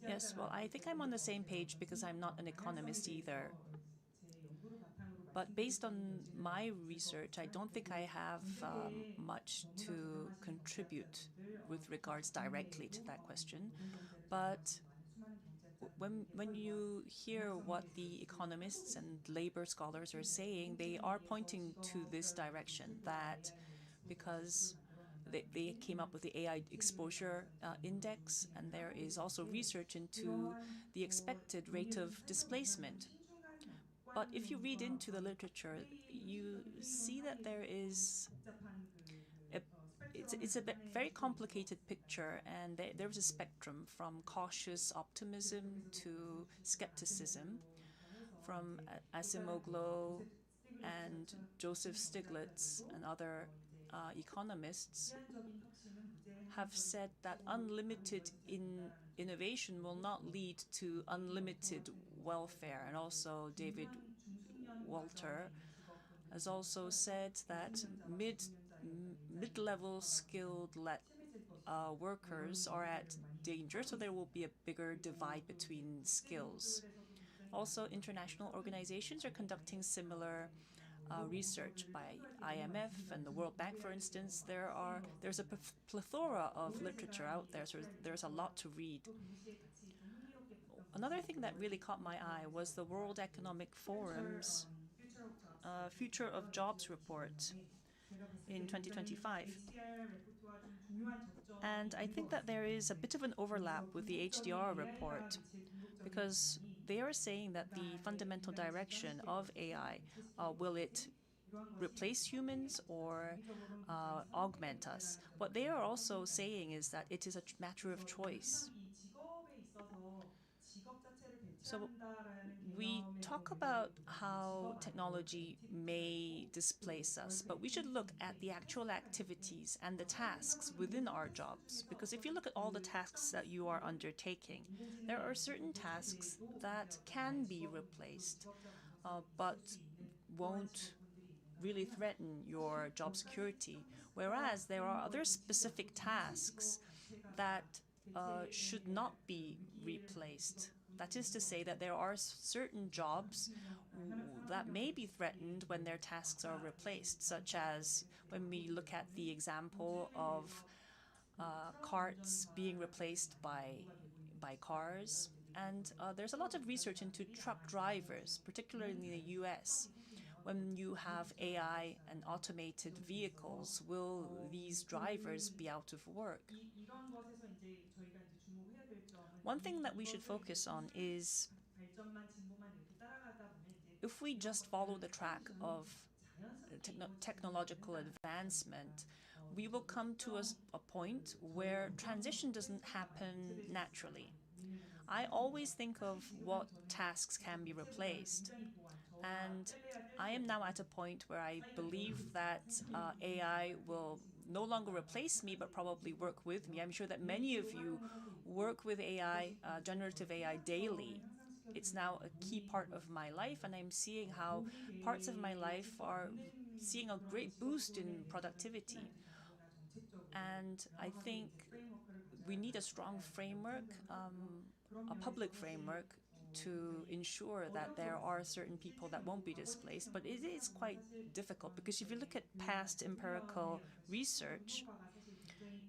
Yes, well, I think I'm on the same page because I'm not an economist either. But based on my research, I don't think I have much to contribute with regards directly to that question. But when you hear what the economists and labor scholars are saying, they are pointing to this direction, that because they came up with the AI exposure index, and there is also research into the expected rate of displacement. But if you read into the literature, you see that there is it's a very complicated picture, and there's a spectrum from cautious optimism to skepticism. From Acemoglu and Joseph Stiglitz and other economists have said that unlimited innovation will not lead to unlimited welfare. And also David Walter has also said that mid-level skilled workers are at danger, so there will be a bigger divide between skills. Also, international organizations are conducting similar research by IMF and the World Bank, for instance. There's a plethora of literature out there, so there's a lot to read. Another thing that really caught my eye was the World Economic Forum's Future of Jobs report in 2025. And I think that there is a bit of an overlap with the HDR report, because they are saying that the fundamental direction of AI, will it replace humans or augment us? What they are also saying is that it is a matter of choice. So we talk about how technology may displace us, but we should look at the actual activities and the tasks within our jobs. Because if you look at all the tasks that you are undertaking, there are certain tasks that can be replaced, but won't really threaten your job security. Whereas there are other specific tasks that should not be replaced. That is to say that there are certain jobs that may be threatened when their tasks are replaced, such as when we look at the example of carts being replaced by cars. And there's a lot of research into truck drivers, particularly in the US. When you have AI and automated vehicles, will these drivers be out of work? One thing that we should focus on is, if we just follow the track of technological advancement, we will come to a point where transition doesn't happen naturally. I always think of what tasks can be replaced. And I am now at a point where I believe that AI will no longer replace me, but probably work with me. I'm sure that many of you work with AI, generative AI, daily. It's now a key part of my life, and I'm seeing how parts of my life are seeing a great boost in productivity. And I think we need a strong framework, a public framework, to ensure that there are certain people that won't be displaced. But it is quite difficult, because if you look at past empirical research,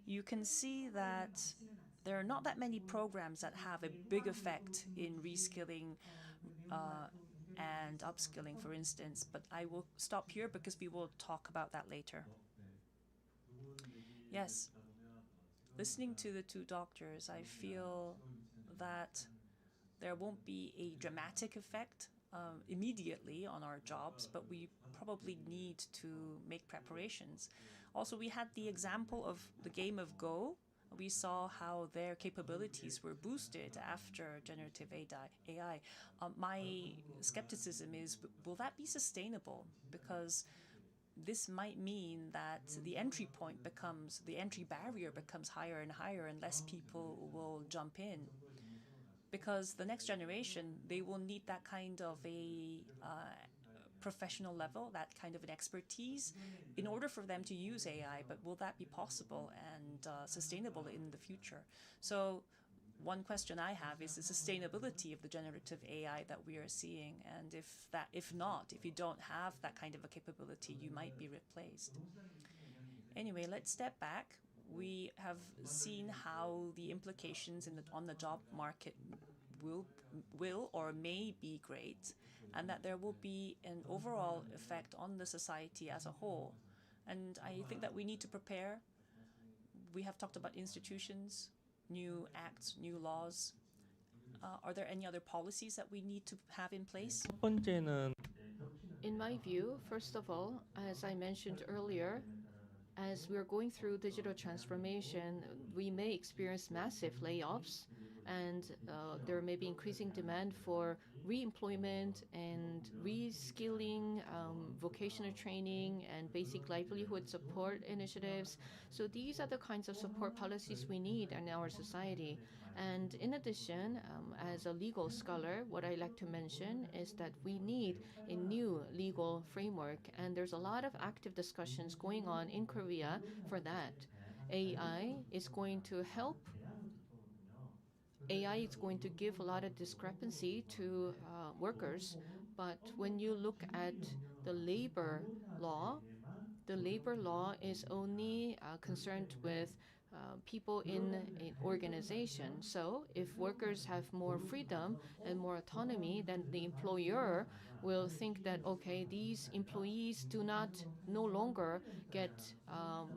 you can see that there are not that many programs that have a big effect in reskilling and upskilling, for instance. But I will stop here because we will talk about that later. Yes, listening to the two doctors, I feel that there won't be a dramatic effect immediately on our jobs, but we probably need to make preparations. Also, we had the example of the game of Go. We saw how their capabilities were boosted after generative AI. My skepticism is, will that be sustainable? Because this might mean that the entry barrier becomes higher and higher, and less people will jump in. Because the next generation, they will need that kind of a professional level, that kind of an expertise, in order for them to use AI. But will that be possible and sustainable in the future? So one question I have is the sustainability of the generative AI that we are seeing. And if you don't have that kind of a capability, you might be replaced. Anyway, let's step back. We have seen how the implications on the job market will or may be great, and that there will be an overall effect on the society as a whole. And I think that we need to prepare. We have talked about institutions, new acts, new laws. Are there any other policies that we need to have in place? 첫 번째는 In my view, first of all, as I mentioned earlier, as we're going through digital transformation, we may experience massive layoffs, and there may be increasing demand for re-employment and reskilling, vocational training, and basic livelihood support initiatives. So these are the kinds of support policies we need in our society. And in addition, as a legal scholar, what I like to mention is that we need a new legal framework, and there's a lot of active discussions going on in Korea for that. AI is going to help. AI is going to give a lot of discrepancy to workers, but when you look at the labor law is only concerned with people in an organization. So if workers have more freedom and more autonomy, then the employer will think that, okay, these employees do not no longer get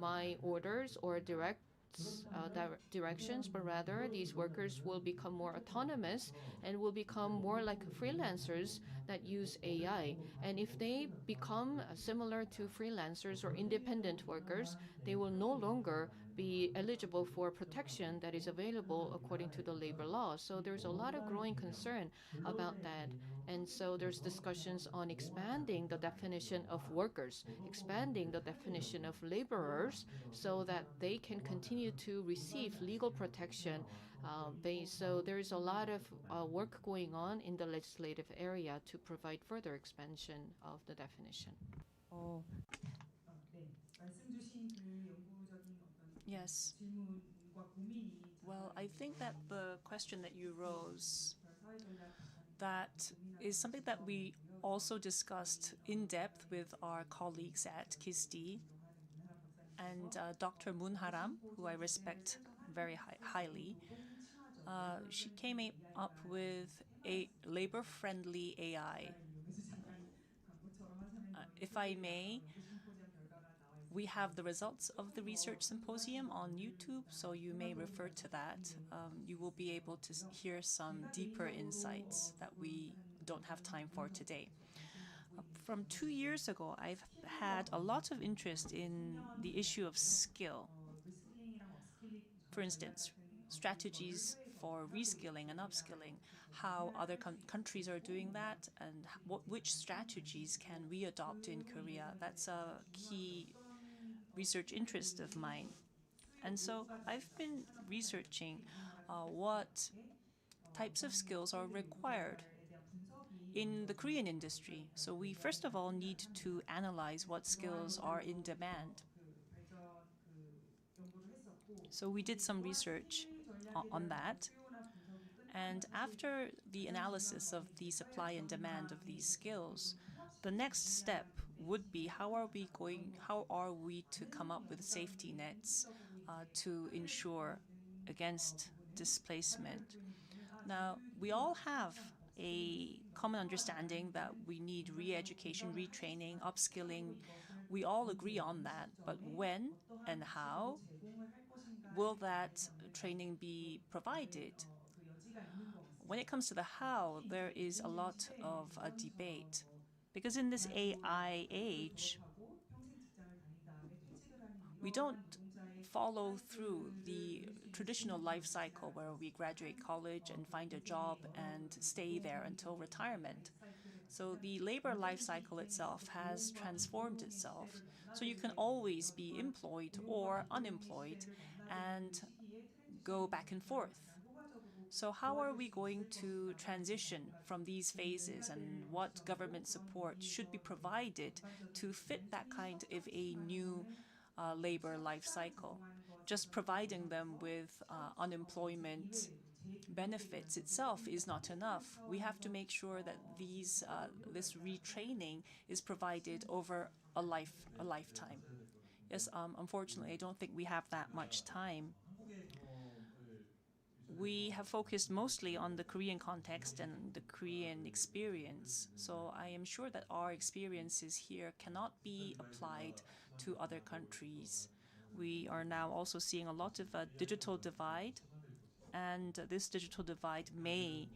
my orders or directions, but rather these workers will become more autonomous and will become more like freelancers that use AI. And if they become similar to freelancers or independent workers, they will no longer be eligible for protection that is available according to the labor law. So there's a lot of growing concern about that. And so there's discussions on expanding the definition of workers, expanding the definition of laborers, so that they can continue to receive legal protection. So there is a lot of work going on in the legislative area to provide further expansion of the definition. Oh, yes. Well, I think that the question that you rose, that is something that we also discussed in depth with our colleagues at KISTI, and Dr. Moon Haram, who I respect very highly. She came up with a labor-friendly AI. If I may, we have the results of the research symposium on YouTube, so you may refer to that. You will be able to hear some deeper insights that we don't have time for today. From 2 years ago, I've had a lot of interest in the issue of skill. For instance, strategies for reskilling and upskilling, how other countries are doing that, and which strategies can we adopt in Korea. That's a key research interest of mine. And so I've been researching what types of skills are required in the Korean industry. So we first of all need to analyze what skills are in demand. So we did some research on that. And after the analysis of the supply and demand of these skills, the next step would be how are we to come up with safety nets to ensure against displacement. Now, we all have a common understanding that we need re-education, retraining, upskilling. We all agree on that, but when and how will that training be provided? When it comes to the how, there is a lot of debate. Because in this AI age, we don't follow through the traditional life cycle where we graduate college and find a job and stay there until retirement. So the labor life cycle itself has transformed itself. So you can always be employed or unemployed and go back and forth. So how are we going to transition from these phases, and what government support should be provided to fit that kind of a new labor life cycle? Just providing them with unemployment benefits itself is not enough. We have to make sure that this retraining is provided over a lifetime. Yes, unfortunately, I don't think we have that much time. We have focused mostly on the Korean context and the Korean experience. So I am sure that our experiences here cannot be applied to other countries. We are now also seeing a lot of digital divide, and this digital divide may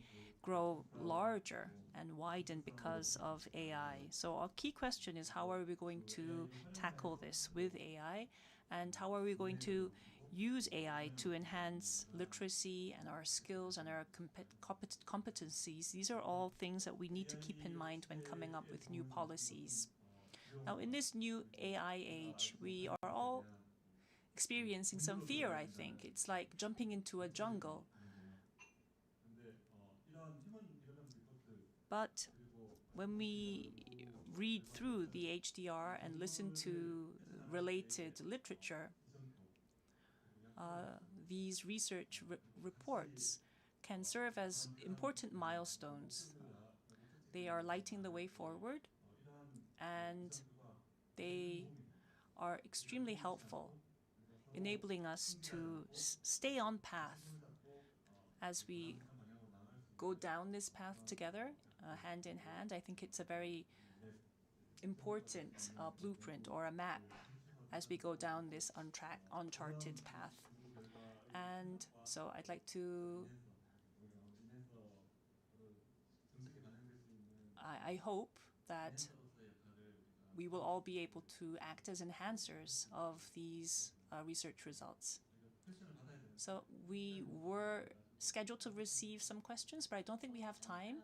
grow larger and widen because of AI. So our key question is how are we going to tackle this with AI, And how are we going to use AI to enhance literacy and our skills and our competencies? These are all things that we need to keep in mind when coming up with new policies. Now, in this new AI age, we are all experiencing some fear, I think. It's like jumping into a jungle. But when we read through the HDR and listen to related literature, these research reports can serve as important milestones. They are lighting the way forward, and they are extremely helpful, enabling us to stay on path as we go down this path together, hand in hand. I think it's a very important blueprint or a map as we go down this uncharted path. And so I'd like to, I hope that we will all be able to act as enhancers of these research results. So we were scheduled to receive some questions, but I don't think we have time.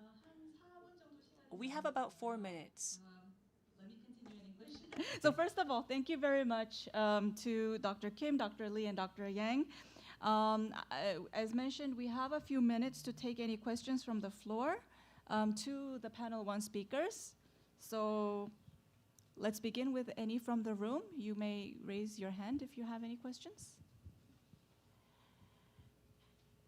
We have about 4 minutes. Let me continue in English. So first of all, thank you very much to Dr. Kim, Dr. Lee, and Dr. Yang. As mentioned, we have a few minutes to take any questions from the floor to the panel one speakers. So let's begin with any from the room. You may raise your hand if you have any questions.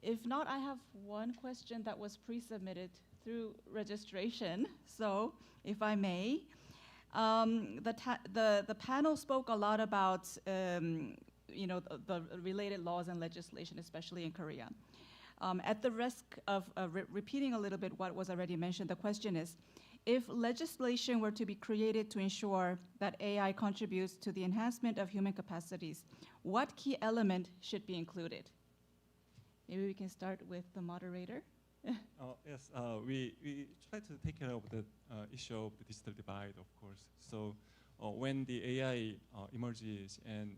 If not, I have one question that was pre-submitted through registration. So if I may, the panel spoke a lot about the related laws and legislation, especially in Korea. At the risk of repeating a little bit what was already mentioned, the question is, if legislation were to be created to ensure that AI contributes to the enhancement of human capacities, what key element should be included? Maybe we can start with the moderator. Yes, we try to take care of the issue of the digital divide, of course. So when the AI emerges and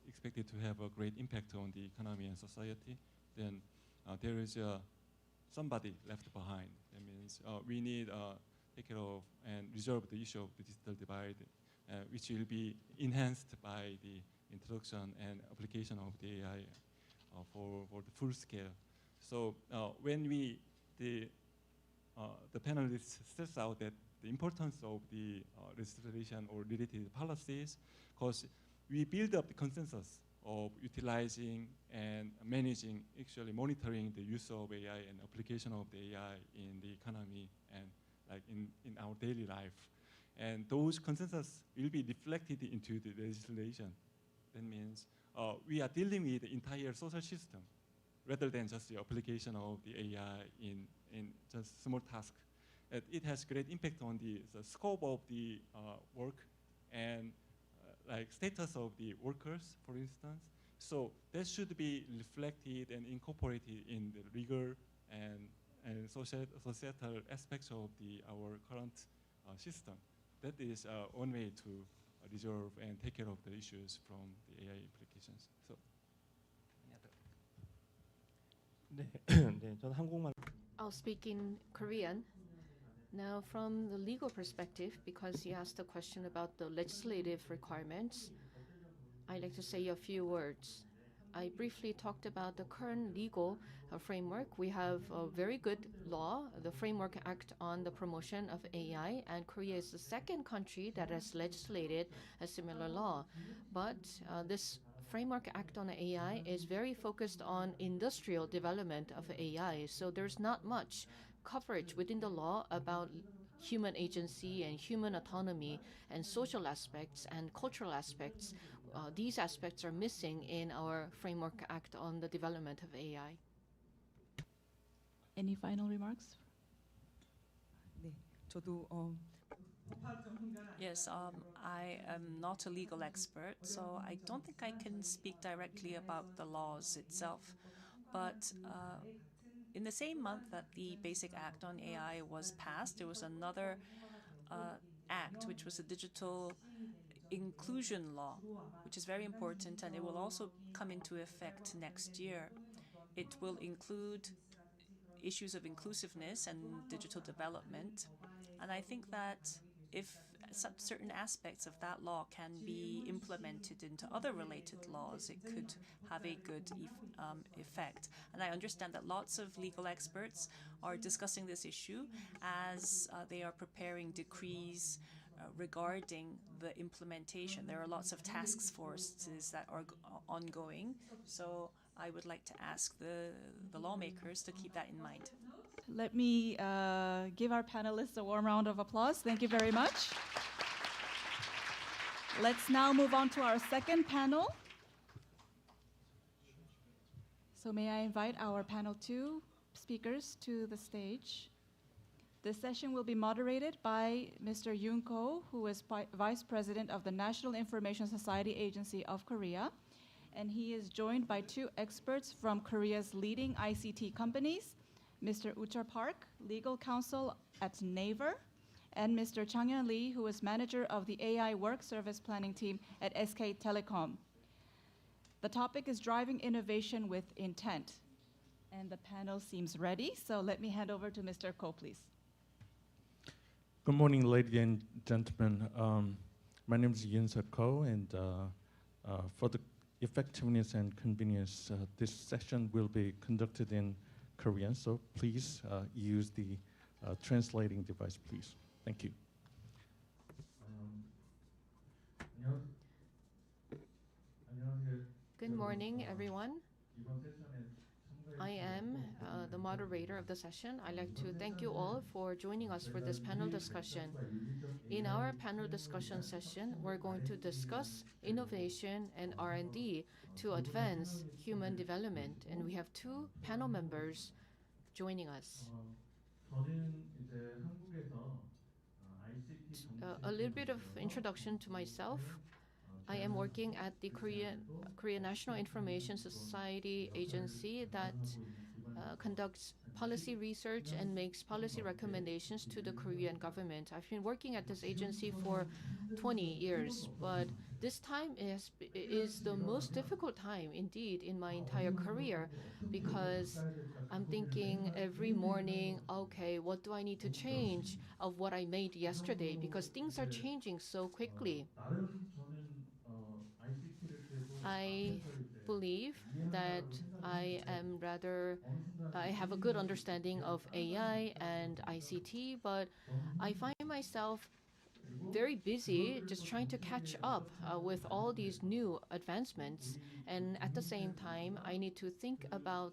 expected to have a great impact on the economy and society, then there is somebody left behind. That means we need take care of and resolve the issue of the digital divide, which will be enhanced by the introduction and application of the AI for the full scale. So when the panelists stress out that the importance of the legislation or related policies, because we build up the consensus of utilizing and managing, actually monitoring the use of AI and application of the AI in the economy and like in our daily life. And those consensus will be reflected into the legislation. That means we are dealing with the entire social system rather than just the application of the AI in just small tasks. It has great impact on the scope of the work and like status of the workers, for instance. So that should be reflected and incorporated in the legal and societal aspects of our current system. That is one way to resolve and take care of the issues from the AI implications. So. I'll speak in Korean. Now, from the legal perspective, because you asked a question about the legislative requirements, I'd like to say a few words. I briefly talked about the current legal framework. We have a very good law, the Framework Act on the Promotion of AI, and Korea is the second country that has legislated a similar law. But this Framework Act on AI is very focused on industrial development of AI, so there's not much coverage within the law about human agency and human autonomy and social aspects and cultural aspects. These aspects are missing in our Framework Act on the development of AI. Any final remarks? 네, 저도 Yes, I am not a legal expert, so I don't think I can speak directly about the laws itself. But in the same month that the Basic Act on AI was passed, there was another act, which was a Digital inclusion law, which is very important, and it will also come into effect next year. It will include issues of inclusiveness and digital development. And I think that if certain aspects of that law can be implemented into other related laws, it could have a good effect. And I understand that lots of legal experts are discussing this issue as they are preparing decrees regarding the implementation. There are lots of task forces that are ongoing. So I would like to ask the lawmakers to keep that in mind. Let me give our panelists a warm round of applause. Thank you very much. Let's now move on to our second panel. So may I invite our panel 2 speakers to the stage. This session will be moderated by Mr. Yoon Ko, who is Vice President of the National Information Society Agency of Korea. And he is joined by 2 experts from Korea's leading ICT companies, Mr. Uchar Park, Legal Counsel at Naver, and Mr. Chang-hyun Lee, who is Manager of the AI Work Service Planning Team at SK Telecom. The topic is driving innovation with intent. And the panel seems ready, so let me hand over to Mr. Ko, please. Good morning, ladies and gentlemen. My name is Yoon Ko, and for the effectiveness and convenience, this session will be conducted in Korean, so please use the translating device, please. Thank you. Good morning, everyone. I am the moderator of the session. I'd like to thank you all for joining us for this panel discussion. In our panel discussion session, we're going to discuss innovation and R&D to advance human development, and we have 2 panel members joining us. A little bit of introduction to myself. I am working at the Korea National Information Society Agency that conducts policy research and makes policy recommendations to the Korean government. I've been working at this agency for 20 years, but this time is the most difficult time indeed in my entire career, because I'm thinking every morning, okay, what do I need to change of what I made yesterday, because things are changing so quickly. I believe that I have a good understanding of AI and ICT, but I find myself very busy just trying to catch up with all these new advancements. And at the same time, I need to think about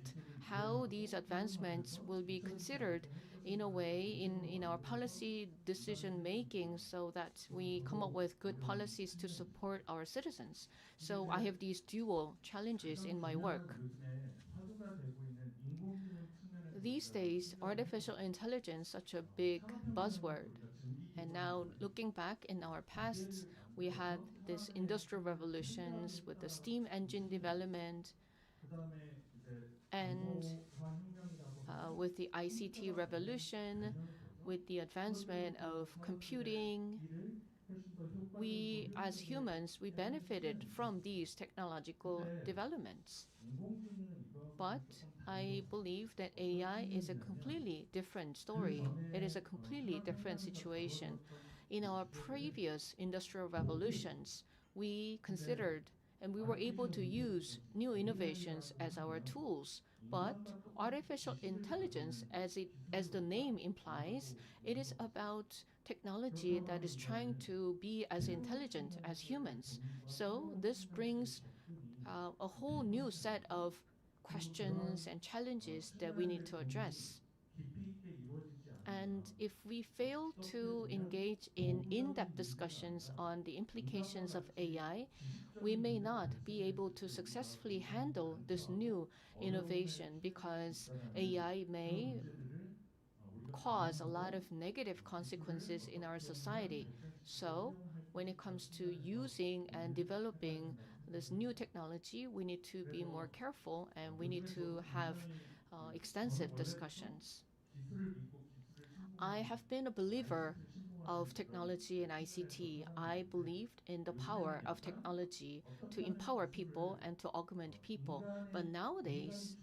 how these advancements will be considered in a way in our policy decision making, so that we come up with good policies to support our citizens. So I have these dual challenges in my work. These days, artificial intelligence is such a big buzzword. And now, looking back in our pasts, we had this industrial revolutions with the steam engine development, and with the ICT revolution, with the advancement of computing, we as humans, we benefited from these technological developments. But I believe that AI is a completely different story. It is a completely different situation. In our previous industrial revolutions, we considered and we were able to use new innovations as our tools. But artificial intelligence, as the name implies, it is about technology that is trying to be as intelligent as humans. So this brings a whole new set of questions and challenges that we need to address. And if we fail to engage in in-depth discussions on the implications of AI, we may not be able to successfully handle this new innovation, because AI may cause a lot of negative consequences in our society. So when it comes to using and developing this new technology, we need to be more careful, and we need to have extensive discussions. I have been a believer of technology and ICT. I believed in the power of technology to empower people and to augment people. But nowadays,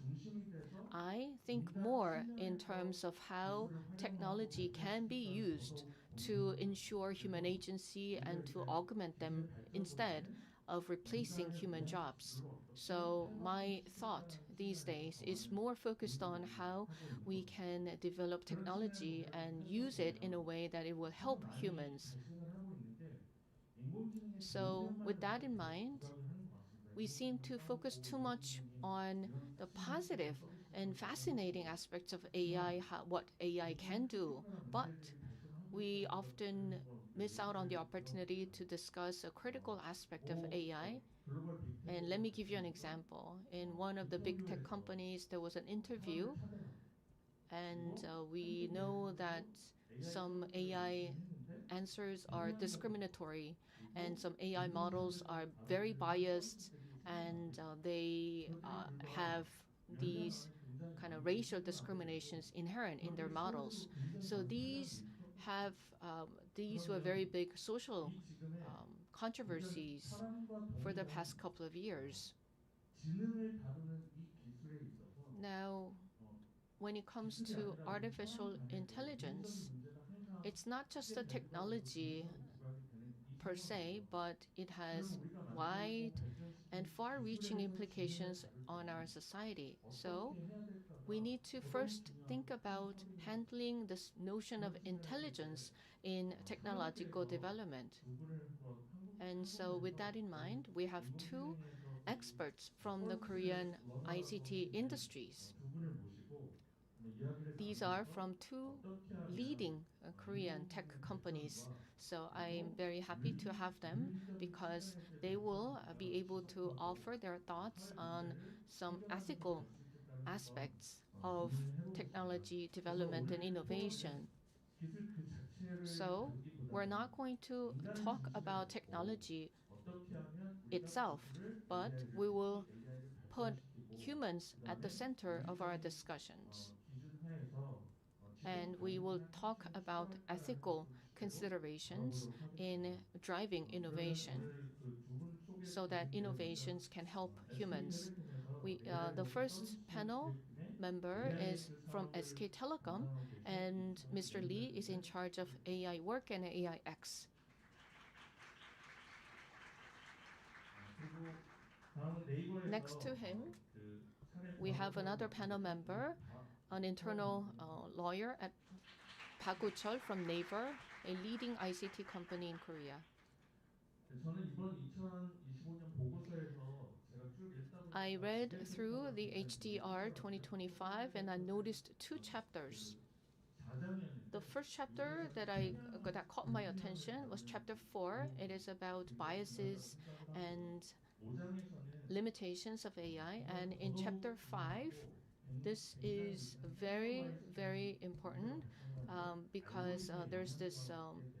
I think more in terms of how technology can be used to ensure human agency and to augment them instead of replacing human jobs. So my thought these days is more focused on how we can develop technology and use it in a way that it will help humans. So with that in mind, we seem to focus too much on the positive and fascinating aspects of AI, what AI can do, but we often miss out on the opportunity to discuss a critical aspect of AI. And let me give you an example. In one of the big tech companies, there was an interview, and we know that some AI answers are discriminatory, and some AI models are very biased, and they have these kind of racial discriminations inherent in their models. So these were very big social controversies for the past couple of years. Now, when it comes to artificial intelligence, it's not just a technology per se, but it has wide and far-reaching implications on our society. So we need to first think about handling this notion of intelligence in technological development. And so with that in mind, we have two experts from the Korean ICT industries. These are from two leading Korean tech companies. So I'm very happy to have them because they will be able to offer their thoughts on some ethical aspects of technology development and innovation. So we're not going to talk about technology itself, but we will put humans at the center of our discussions. And we will talk about ethical considerations in driving innovation so that innovations can help humans. The first panel member is from SK Telecom, and Mr. Lee is in charge of AI work and AIX. Next to him, we have another panel member, an internal lawyer at Park Woo-chul from Naver, a leading ICT company in Korea. I read through the HDR 2025 and I noticed two chapters. The first chapter that caught my attention was chapter 4. It is about biases and limitations of AI. And in chapter 5, this is very, very important because there's this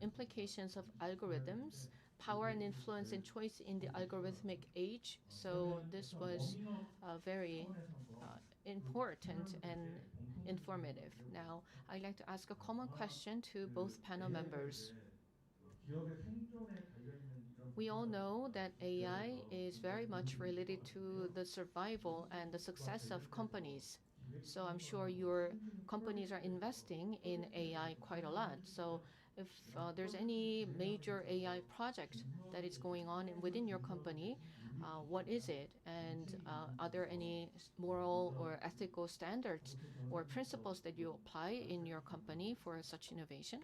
implications of algorithms, power and influence and choice in the algorithmic age. So this was very important and informative. Now, I'd like to ask a common question to both panel members. We all know that AI is very much related to the survival and the success of companies. So I'm sure your companies are investing in AI quite a lot. So if there's any major AI project that is going on within your company, what is it? And are there any moral or ethical standards or principles that you apply in your company for such innovation?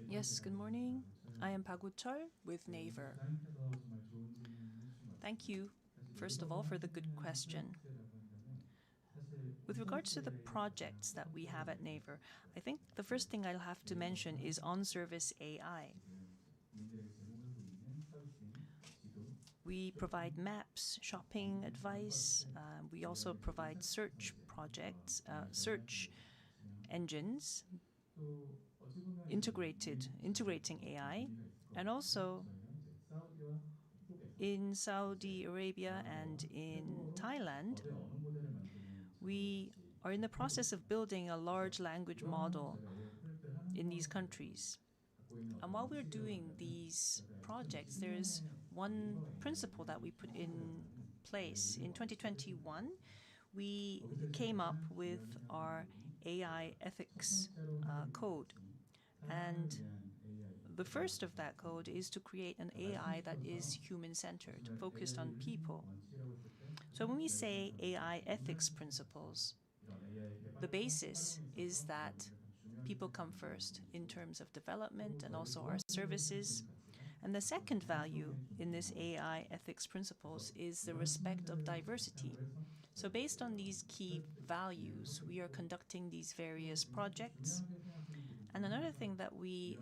Yes, good morning. I am Park Woo-chul with Naver. Thank you, first of all, for the good question. With regards to the projects that we have at Naver, I think the first thing I'll have to mention is on-service AI. We provide maps, shopping advice. We also provide search projects, search engines, integrating AI, and also In Saudi Arabia and in Thailand, we are in the process of building a large language model in these countries. And while we're doing these projects, there's one principle that we put in place. In 2021, we came up with our AI ethics code. And the first of that code is to create an AI that is human-centered, focused on people. So when we say AI ethics principles, the basis is that people come first in terms of development and also our services. And the second value in this AI ethics principles is the respect of diversity. So based on these key values, we are conducting these various projects. And another thing that we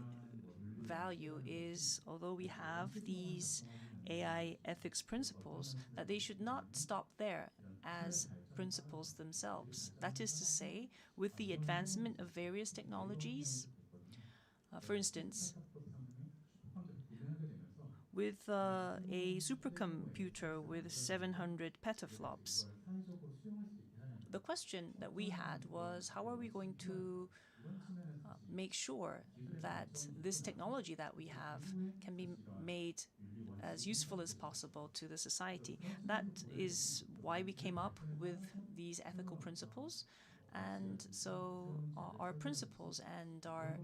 value is, although we have these AI ethics principles, that they should not stop there as principles themselves. That is to say, with the advancement of various technologies, for instance, with a supercomputer with 700 petaflops, the question that we had was, how are we going to make sure that this technology that we have can be made as useful as possible to the society? That is why we came up with these ethical principles. And so our principles and our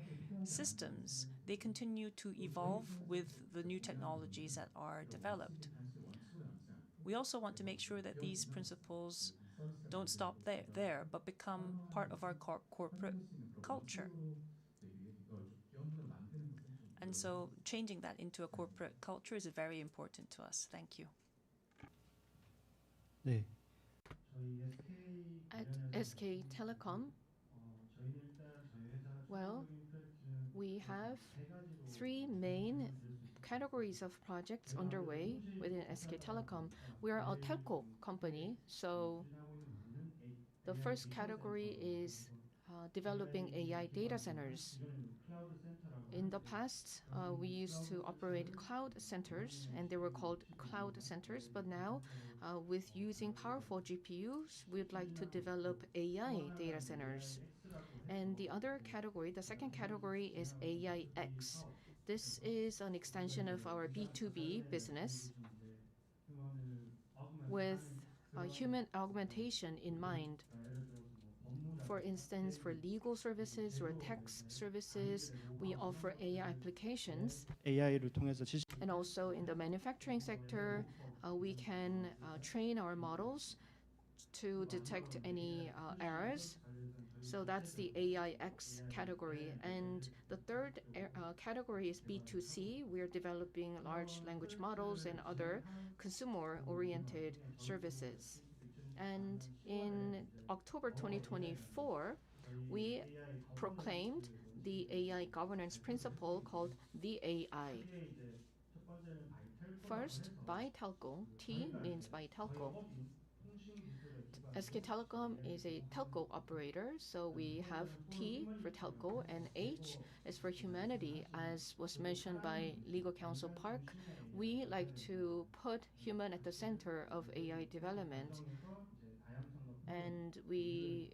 systems, they continue to evolve with the new technologies that are developed. We also want to make sure that these principles don't stop there, but become part of our corporate culture. And so changing that into a corporate culture is very important to us. Thank you. 네. At SK Telecom, well, we have three main categories of projects underway within SK Telecom. We are a telco company, so the first category is developing AI data centers. In the past, we used to operate cloud centers, and they were called cloud centers, but now, with using powerful GPUs, we'd like to develop AI data centers. And the other category, the second category, is AIX. This is an extension of our B2B business with human augmentation in mind. For instance, for legal services or tax services, we offer AI applications. AI를 통해서 And also in the manufacturing sector, we can train our models to detect any errors. So that's the AIX category. And the third category is B2C. We're developing large language models and other consumer-oriented services. And in October 2024, we proclaimed the AI governance principle called the AI. First, by telco. T means by telco. SK Telecom is a telco operator, so we have T for telco, and H is for humanity. As was mentioned by Legal Counsel Park, we like to put human at the center of AI development. And we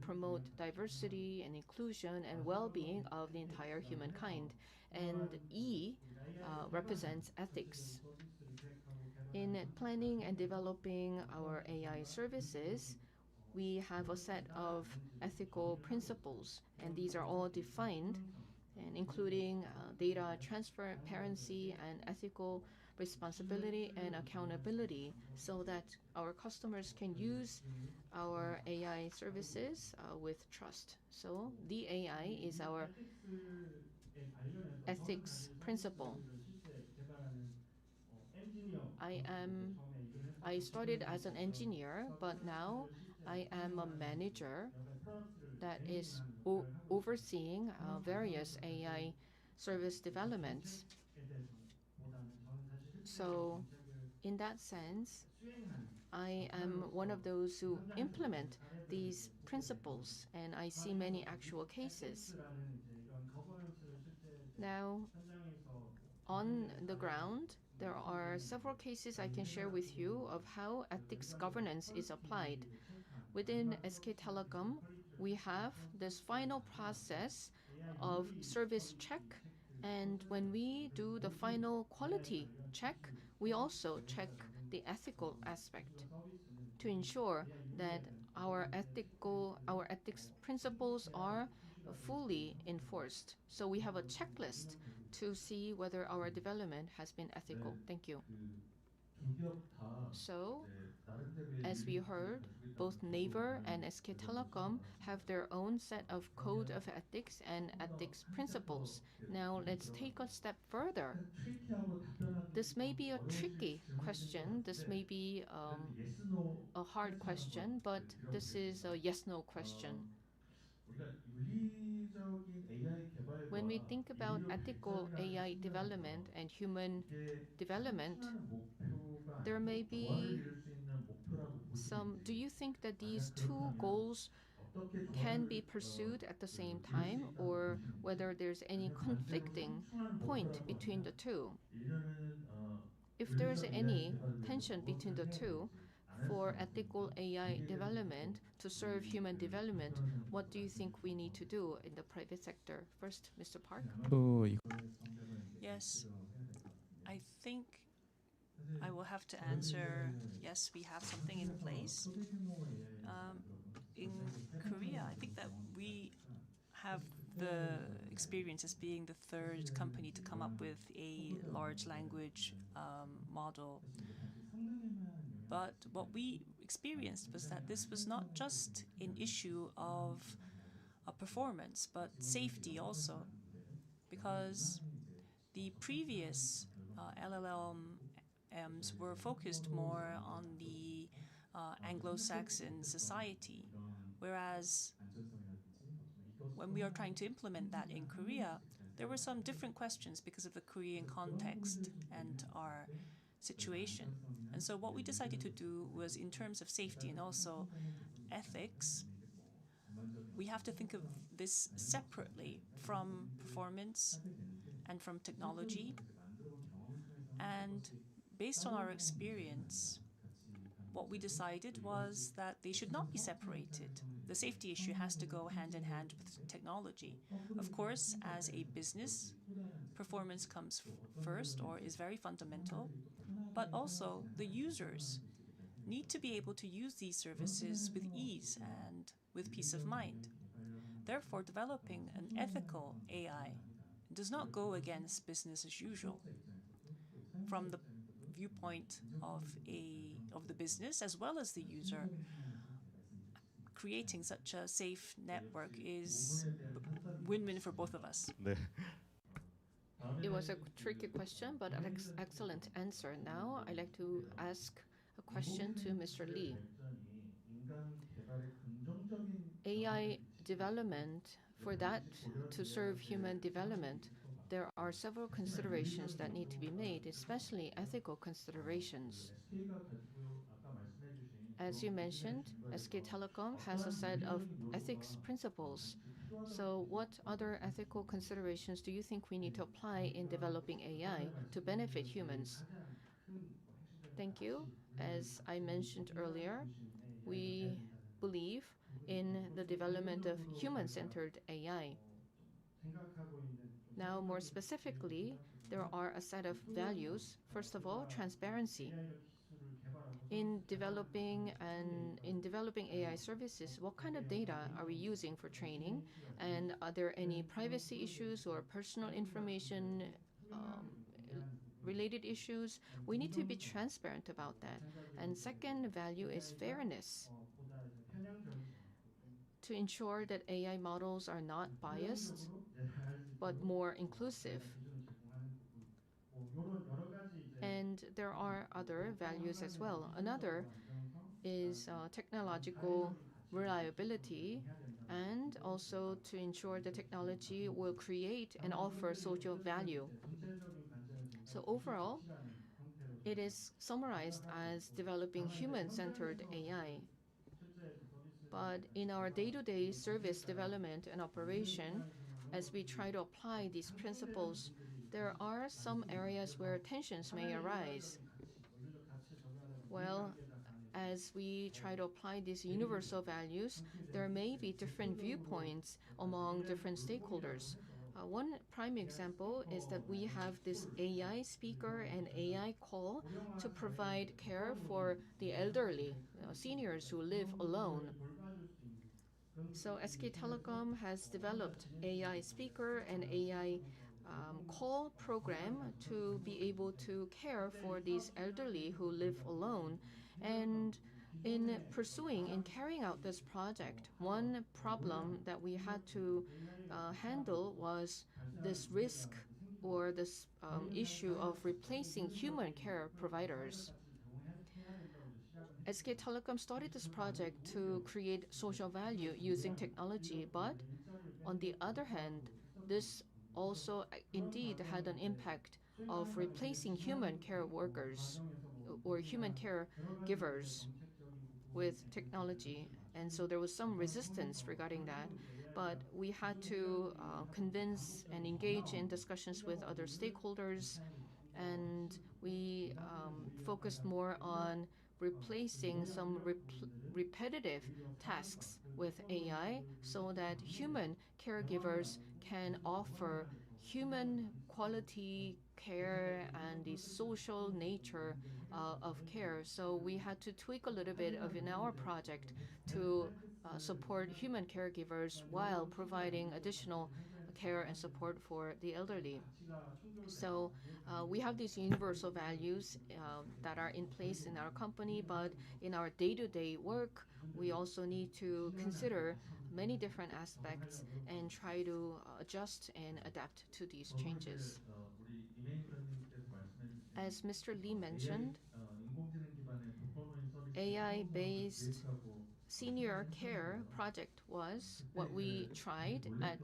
promote diversity and inclusion and well-being of the entire humankind. And E represents ethics. In planning and developing our AI services, we have a set of ethical principles, and these are all defined, and including data transparency and ethical responsibility and accountability, so that our customers can use our AI services with trust. So the AI is our ethics principle. I started as an engineer, but now I am a manager that is overseeing various AI service developments. So in that sense, I am one of those who implement these principles, and I see many actual cases. Now, on the ground, there are several cases I can share with you of how ethics governance is applied. Within SK Telecom, we have this final process of service check, and when we do the final quality check, we also check the ethical aspect to ensure that our ethics principles are fully enforced. So we have a checklist to see whether our development has been ethical. Thank you. So, as we heard, both Naver and SK Telecom have their own set of code of ethics and ethics principles. Now, let's take a step further. This may be a tricky question. This may be a hard question, but this is a yes-no question. When we think about ethical AI development and human development, there may be some. Do you think that these two goals can be pursued at the same time, or whether there's any conflicting point between the two? If there's any tension between the two, for ethical AI development to serve human development, what do you think we need to do in the private sector? First, Mr. Park. Yes, I think I will have to answer yes, we have something in place. In Korea, I think that we have the experience as being the third company to come up with a large language model. But what we experienced was that this was not just an issue of performance, but safety also, because the previous LLMs were focused more on the Anglo-Saxon society, whereas when we are trying to implement that in Korea, there were some different questions because of the Korean context and our situation. And so what we decided to do was, in terms of safety and also ethics, we have to think of this separately from performance and from technology. And based on our experience, what we decided was that they should not be separated. The safety issue has to go hand in hand with technology. Of course, as a business, performance comes first or is very fundamental, but also the users need to be able to use these services with ease and with peace of mind. Therefore, developing an ethical AI does not go against business as usual. From the viewpoint of the business as well as the user, creating such a safe network is win-win for both of us. It was a tricky question, but an excellent answer. Now, I'd like to ask a question to Mr. Lee. AI development, for that to serve human development, there are several considerations that need to be made, especially ethical considerations. As you mentioned, SK Telecom has a set of ethics principles. So what other ethical considerations do you think we need to apply in developing AI to benefit humans? Thank you. As I mentioned earlier, we believe in the development of human-centered AI. Now, more specifically, there are a set of values. First of all, transparency. In developing AI services, what kind of data are we using for training? And are there any privacy issues or personal information related issues? We need to be transparent about that. And second value is fairness. To ensure that AI models are not biased, but more inclusive. And there are other values as well. Another is technological reliability, and also to ensure the technology will create and offer social value. So overall, it is summarized as developing human-centered AI. But in our day-to-day service development and operation, as we try to apply these principles, there are some areas where tensions may arise. Well, as we try to apply these universal values, there may be different viewpoints among different stakeholders. One prime example is that we have this AI speaker and AI call to provide care for the elderly, seniors who live alone. So SK Telecom has developed AI speaker and AI call program to be able to care for these elderly who live alone. And in carrying out this project, one problem that we had to handle was this risk or this issue of replacing human care providers. SK Telecom started this project to create social value using technology, but on the other hand, this also indeed had an impact of replacing human care workers or human care givers with technology. And so there was some resistance regarding that, but we had to convince and engage in discussions with other stakeholders, and we focused more on replacing some repetitive tasks with AI so that human caregivers can offer human quality care and the social nature of care. So we had to tweak a little bit of in our project to support human caregivers while providing additional care and support for the elderly. So we have these universal values that are in place in our company, but in our day-to-day work, we also need to consider many different aspects and try to adjust and adapt to these changes. As Mr. Lee mentioned, AI-based senior care project was what we tried at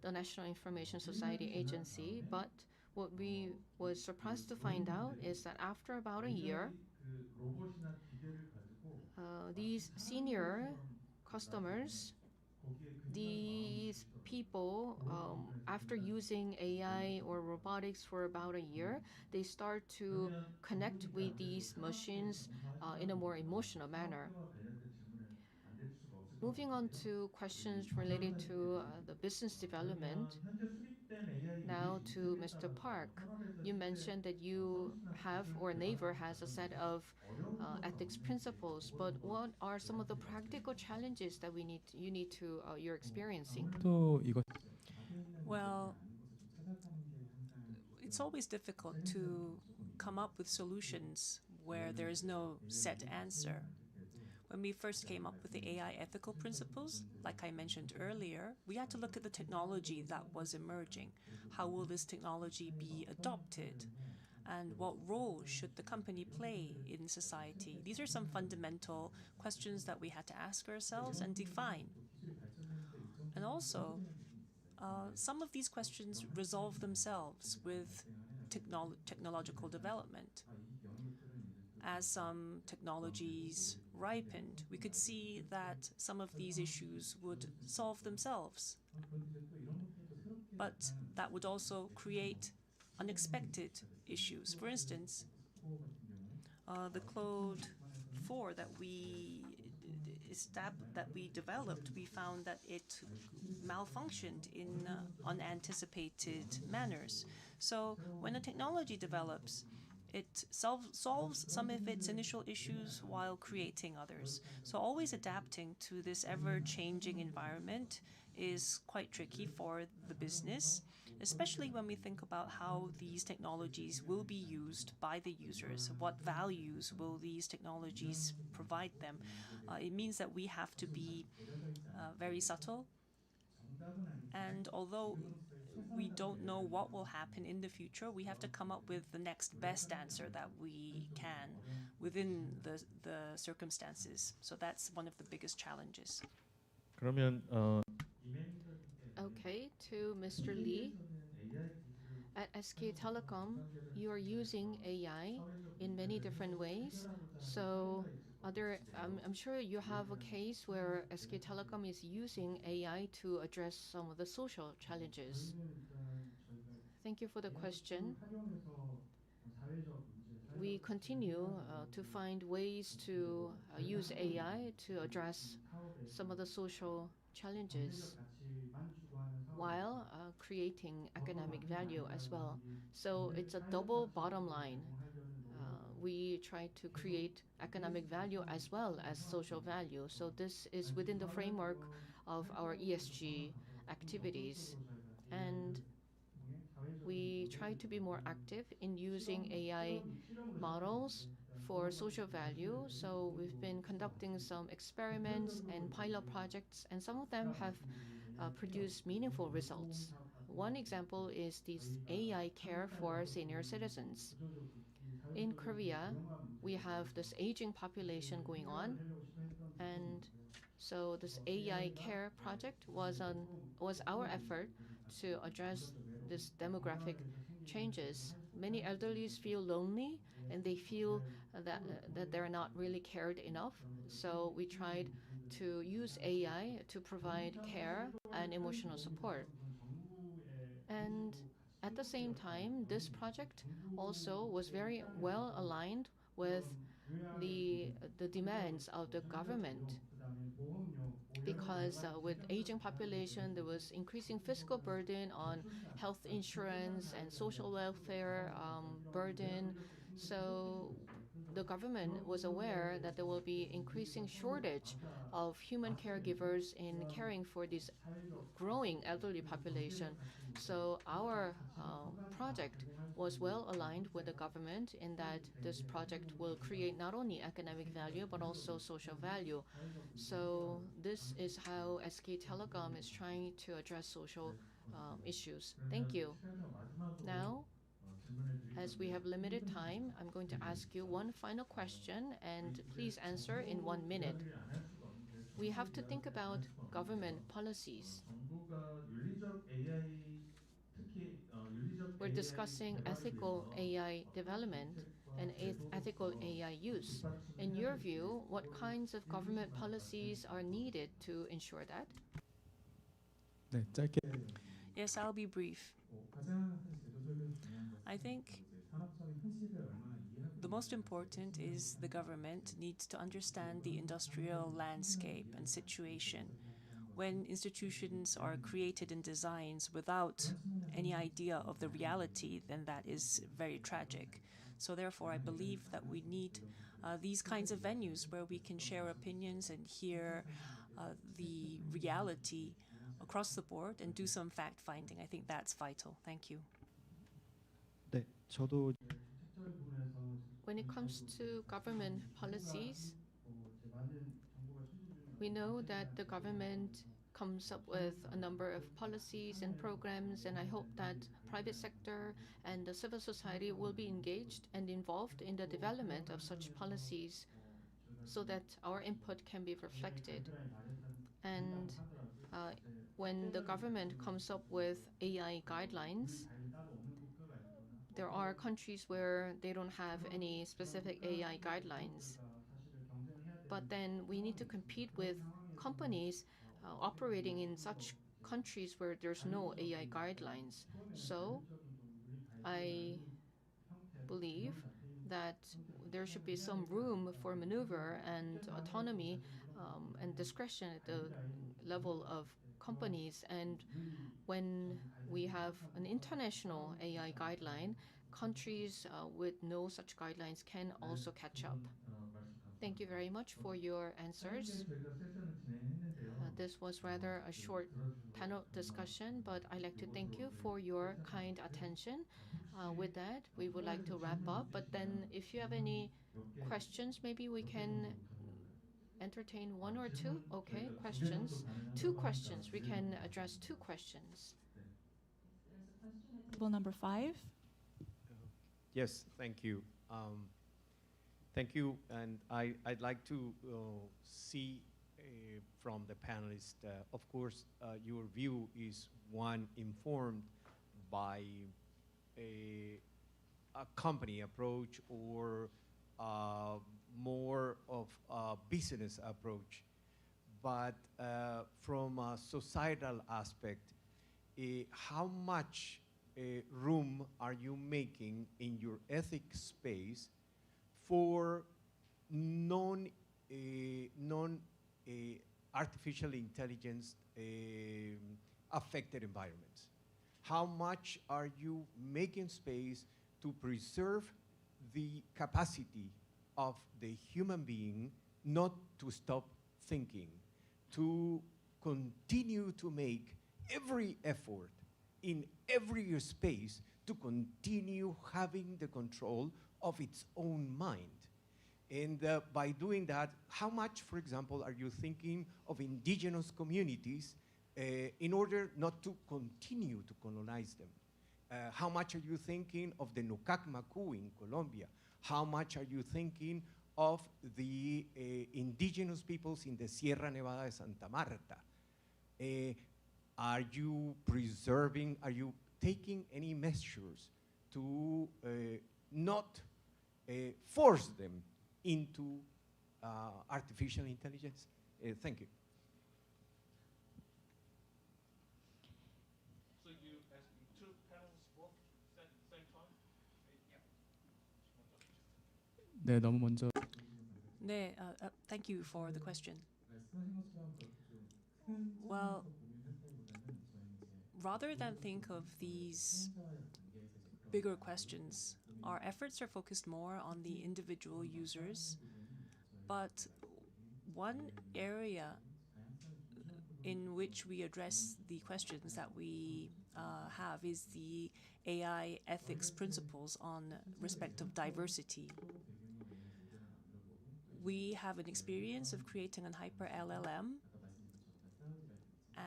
the National Information Society Agency, but what we was surprised to find out is that after about a year, these senior customers, these people, after using AI or robotics for about a year, they start to connect with these machines in a more emotional manner. Moving on to questions related to the business development. Now to Mr. Park, you mentioned that you have or Naver has a set of ethics principles, but what are some of the practical challenges that you're experiencing? Well, it's always difficult to come up with solutions where there is no set answer. When we first came up with the AI ethical principles, like I mentioned earlier, we had to look at the technology that was emerging. How will this technology be adopted? And what role should the company play in society? These are some fundamental questions that we had to ask ourselves and define. And also, some of these questions resolve themselves with technological development. As some technologies ripened, we could see that some of these issues would solve themselves. But that would also create unexpected issues. For instance, the Claude 4 that we developed, we found that it malfunctioned in unanticipated manners. So when a technology develops, it solves some of its initial issues while creating others. So always adapting to this ever-changing environment is quite tricky for the business, especially when we think about how these technologies will be used by the users. What values will these technologies provide them? It means that we have to be very subtle. And although we don't know what will happen in the future, we have to come up with the next best answer that we can within the circumstances. So that's one of the biggest challenges. Okay, to Mr. Lee. At SK Telecom, you are using AI in many different ways. So I'm sure you have a case where SK Telecom is using AI to address some of the social challenges. Thank you for the question. We continue to find ways to use AI to address some of the social challenges while creating economic value as well. So it's a double bottom line. We try to create economic value as well as social value. So this is within the framework of our ESG activities. And we try to be more active in using AI models for social value. So we've been conducting some experiments and pilot projects, and some of them have produced meaningful results. One example is this AI care for senior citizens. In Korea, we have this aging population going on, and so this AI care project was our effort to address this demographic changes. Many elderlies feel lonely and they feel that they're not really cared enough. So we tried to use AI to provide care and emotional support. And at the same time, this project also was very well aligned with the demands of the government, because with aging population, there was increasing fiscal burden on health insurance and social welfare burden. So the government was aware that there will be increasing shortage of human caregivers in caring for this growing elderly population. So our project was well aligned with the government in that this project will create not only economic value but also social value. So this is how SK Telecom is trying to address social issues. Thank you. Now, as we have limited time, I'm going to ask you one final question, and please answer in 1 minute. We have to think about government policies. We're discussing ethical AI development and ethical AI use. In your view, what kinds of government policies are needed to ensure that? 네, 짧게. Yes, I'll be brief. I think the most important is the government needs to understand the industrial landscape and situation. When institutions are created and designed without any idea of the reality, then that is very tragic. So therefore, I believe that we need these kinds of venues where we can share opinions and hear the reality across the board and do some fact-finding. I think that's vital. Thank you. 네, 저도 When it comes to government policies, we know that the government comes up with a number of policies and programs, and I hope that private sector and the civil society will be engaged and involved in the development of such policies so that our input can be reflected. And when the government comes up with AI guidelines, there are countries where they don't have any specific AI guidelines. But then we need to compete with companies operating in such countries where there's no AI guidelines. So I believe that there should be some room for maneuver and autonomy and discretion at the level of companies. And when we have an international AI guideline, countries with no such guidelines can also catch up. Thank you very much for your answers. This was rather a short panel discussion, but I'd like to thank you for your kind attention. With that, we would like to wrap up. But then if you have any questions, maybe we can entertain one or two. Okay, questions. 2 questions. We can address 2 questions. Table number 5. Yes, thank you. Thank you, and I'd like to see from the panelists, of course, your view is one informed by a company approach or more of a business approach. But from a societal aspect, how much room are you making in your ethics space for non artificial intelligence affected environments? How much are you making space to preserve the capacity of the human being not to stop thinking, to continue to make every effort in every space to continue having the control of its own mind? And by doing that, how much, for example, are you thinking of indigenous communities in order not to continue to colonize them? How much are you thinking of the Nucac Macu in Colombia? How much are you thinking of the indigenous peoples in the Sierra Nevada de Santa Marta? Are you preserving, are you taking any measures to not force them into artificial intelligence? Thank you. So you asking two panels both same time? 네, 너무 먼저 Thank you for the question. Well, rather than think of these bigger questions, our efforts are focused more on the individual users. But one area in which we address the questions that we have is the AI ethics principles on respect of diversity. We have an experience of creating an hyper LLM,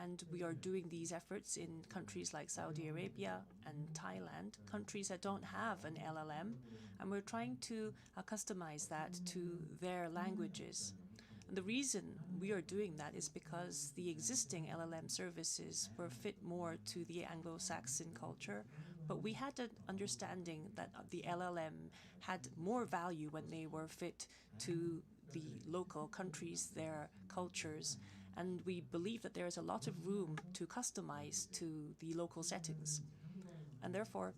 and we are doing these efforts in countries like Saudi Arabia and Thailand, countries that don't have an LLM, and we're trying to customize that to their languages. And the reason we are doing that is because the existing LLM services were fit more to the Anglo-Saxon culture, but we had an understanding that the LLM had more value when they were fit to the local countries, their cultures, and we believe that there is a lot of room to customize to the local settings. And therefore,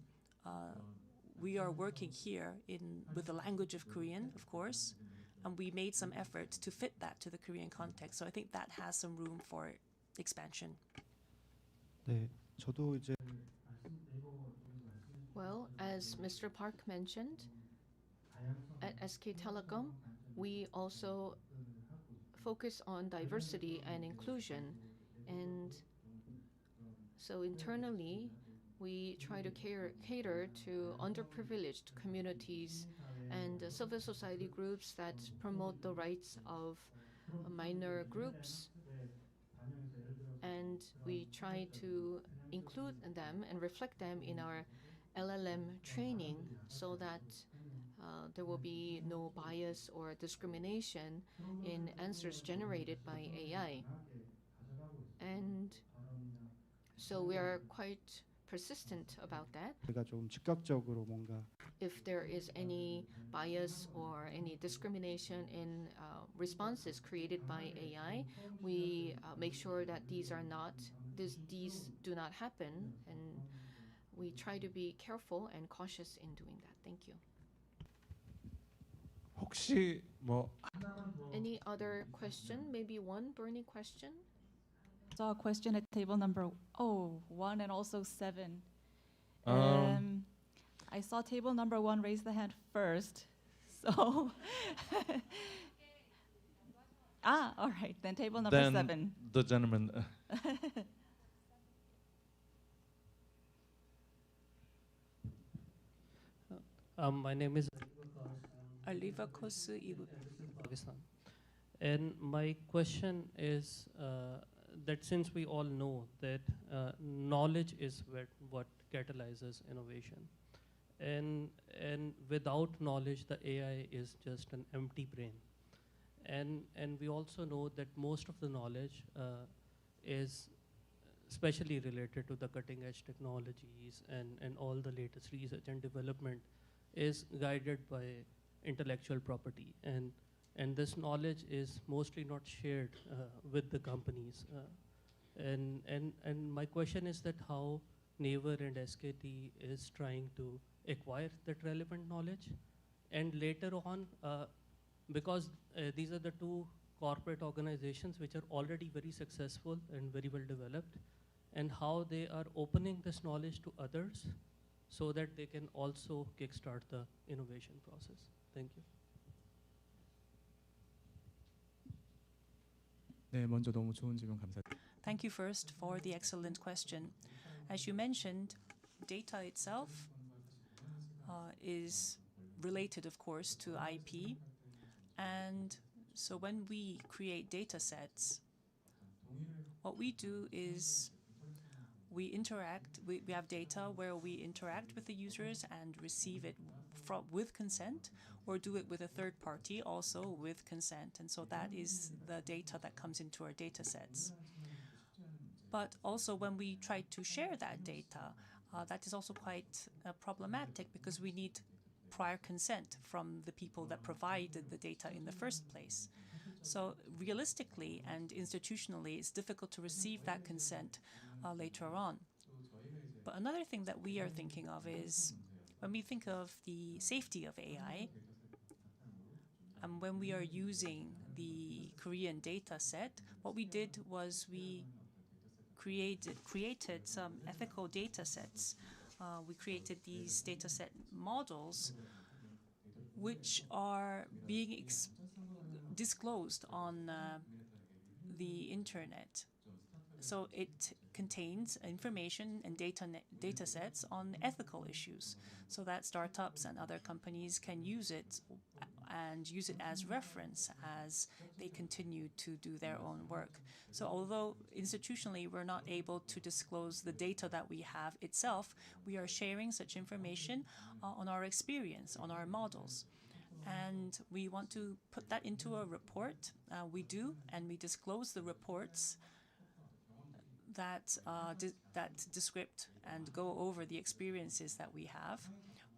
we are working here with the language of Korean, of course, and we made some effort to fit that to the Korean context. So I think that has some room for expansion. 네, 저도 이제 Well, as Mr. Park mentioned, at SK Telecom, we also focus on diversity and inclusion. And so internally, we try to cater to underprivileged communities and civil society groups that promote the rights of minor groups. And we try to include them and reflect them in our LLM training so that there will be no bias or discrimination in answers generated by AI. And so we are quite persistent about that. 제가 좀 즉각적으로 뭔가 If there is any bias or any discrimination in responses created by AI, we make sure that these do not happen, and we try to be careful and cautious in doing that. Thank you. 혹시 뭐 Any other question? Maybe one burning question? Saw a question at table number 1 and also 7. I saw table number 1 raise the hand first, so all right, then table number then 7. the gentleman. My name is Aliva Kosu Ibu. Pakistan, and my question is that since we all know that knowledge is what catalyzes innovation, and without knowledge the AI is just an empty brain, and we also know that most of the knowledge is especially related to the cutting edge technologies and all the latest research and development is guided by intellectual property, and this knowledge is mostly not shared with the companies. And my question is that how Naver and SKT is trying to acquire that relevant knowledge. And later on, because these are the two corporate organizations which are already very successful and very well developed, and how they are opening this knowledge to others so that they can also kickstart the innovation process. Thank you. 네, 먼저 너무 좋은 질문 감사드립니다. Thank you first for the excellent question. As you mentioned, data itself is related, of course, to IP. And so when we create data sets, what we do is we interact, we have data where we interact with the users and receive it with consent, or do it with a third party also with consent. And so that is the data that comes into our data sets. But also when we try to share that data, that is also quite problematic because we need prior consent from the people that provided the data in the first place. So realistically and institutionally, it's difficult to receive that consent later on. But another thing that we are thinking of is when we think of the safety of AI, and when we are using the Korean data set, what we did was we created some ethical data sets. We created these data set models which are being disclosed on the internet. So it contains information and data sets on ethical issues so that startups and other companies can use it and use it as reference as they continue to do their own work. So although institutionally we're not able to disclose the data that we have itself, we are sharing such information on our experience, on our models. And we want to put that into a report. We do, and we disclose the reports that descript and go over the experiences that we have.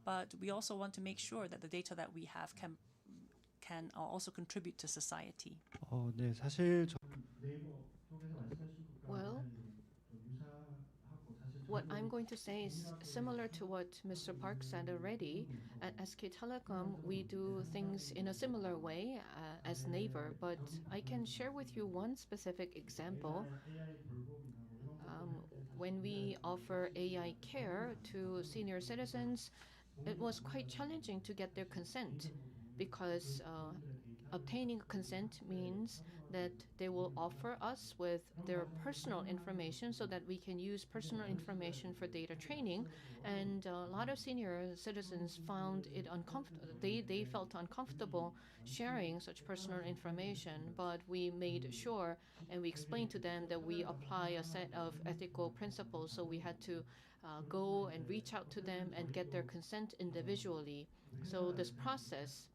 But we also want to make sure that the data that we have can also contribute to society. 네, 사실 Well, what I'm going to say is similar to what Mr. Park said already. At SK Telecom, we do things in a similar way as Naver, but I can share with you one specific example. When we offer AI care to senior citizens, it was quite challenging to get their consent because obtaining consent means that they will offer us with their personal information so that we can use personal information for data training. And a lot of senior citizens found it uncomfortable. They felt uncomfortable sharing such personal information, but we made sure and we explained to them that we apply a set of ethical principles. So we had to go and reach out to them and get their consent individually. So this process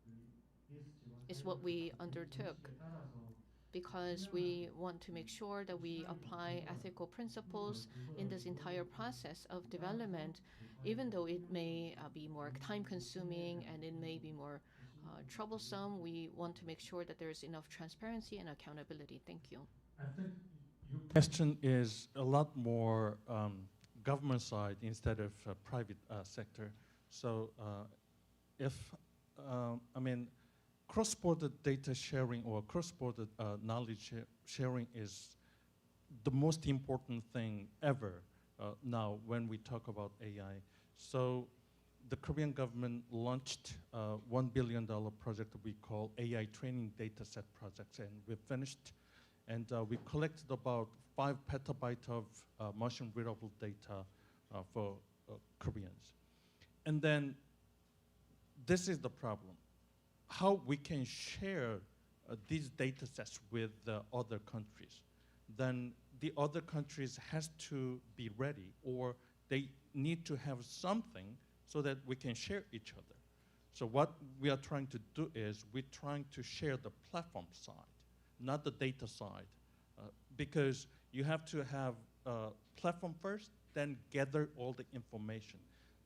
is what we undertook because we want to make sure that we apply ethical principles in this entire process of development, even though it may be more time-consuming and it may be more troublesome. We want to make sure that there is enough transparency and accountability. Thank you. I think your question is a lot more government side instead of private sector. So cross-border data sharing or cross-border knowledge sharing is the most important thing ever now when we talk about AI. So the Korean government launched a $1 billion project we call AI Training Dataset Project, and we finished. And we collected about 5 petabytes of machine-readable data for Koreans. And then this is the problem. How we can share these data sets with other countries. Then the other countries has to be ready, or they need to have something so that we can share each other. So what we are trying to do is we're trying to share the platform side, not the data side, because you have to have a platform first, then gather all the information.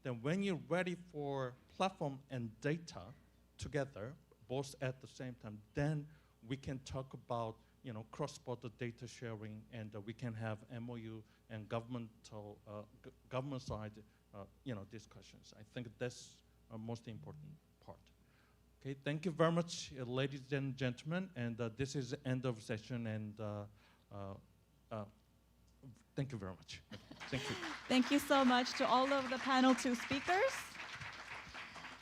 Then when you're ready for platform and data together, both at the same time, then we can talk about cross-border data sharing, and we can have MOU and governmental, government side, discussions. I think that's a most important part. Okay, thank you very much, ladies and gentlemen, and this is the end of session, and thank you very much. Thank you. Thank you so much to all of the panel 2 speakers.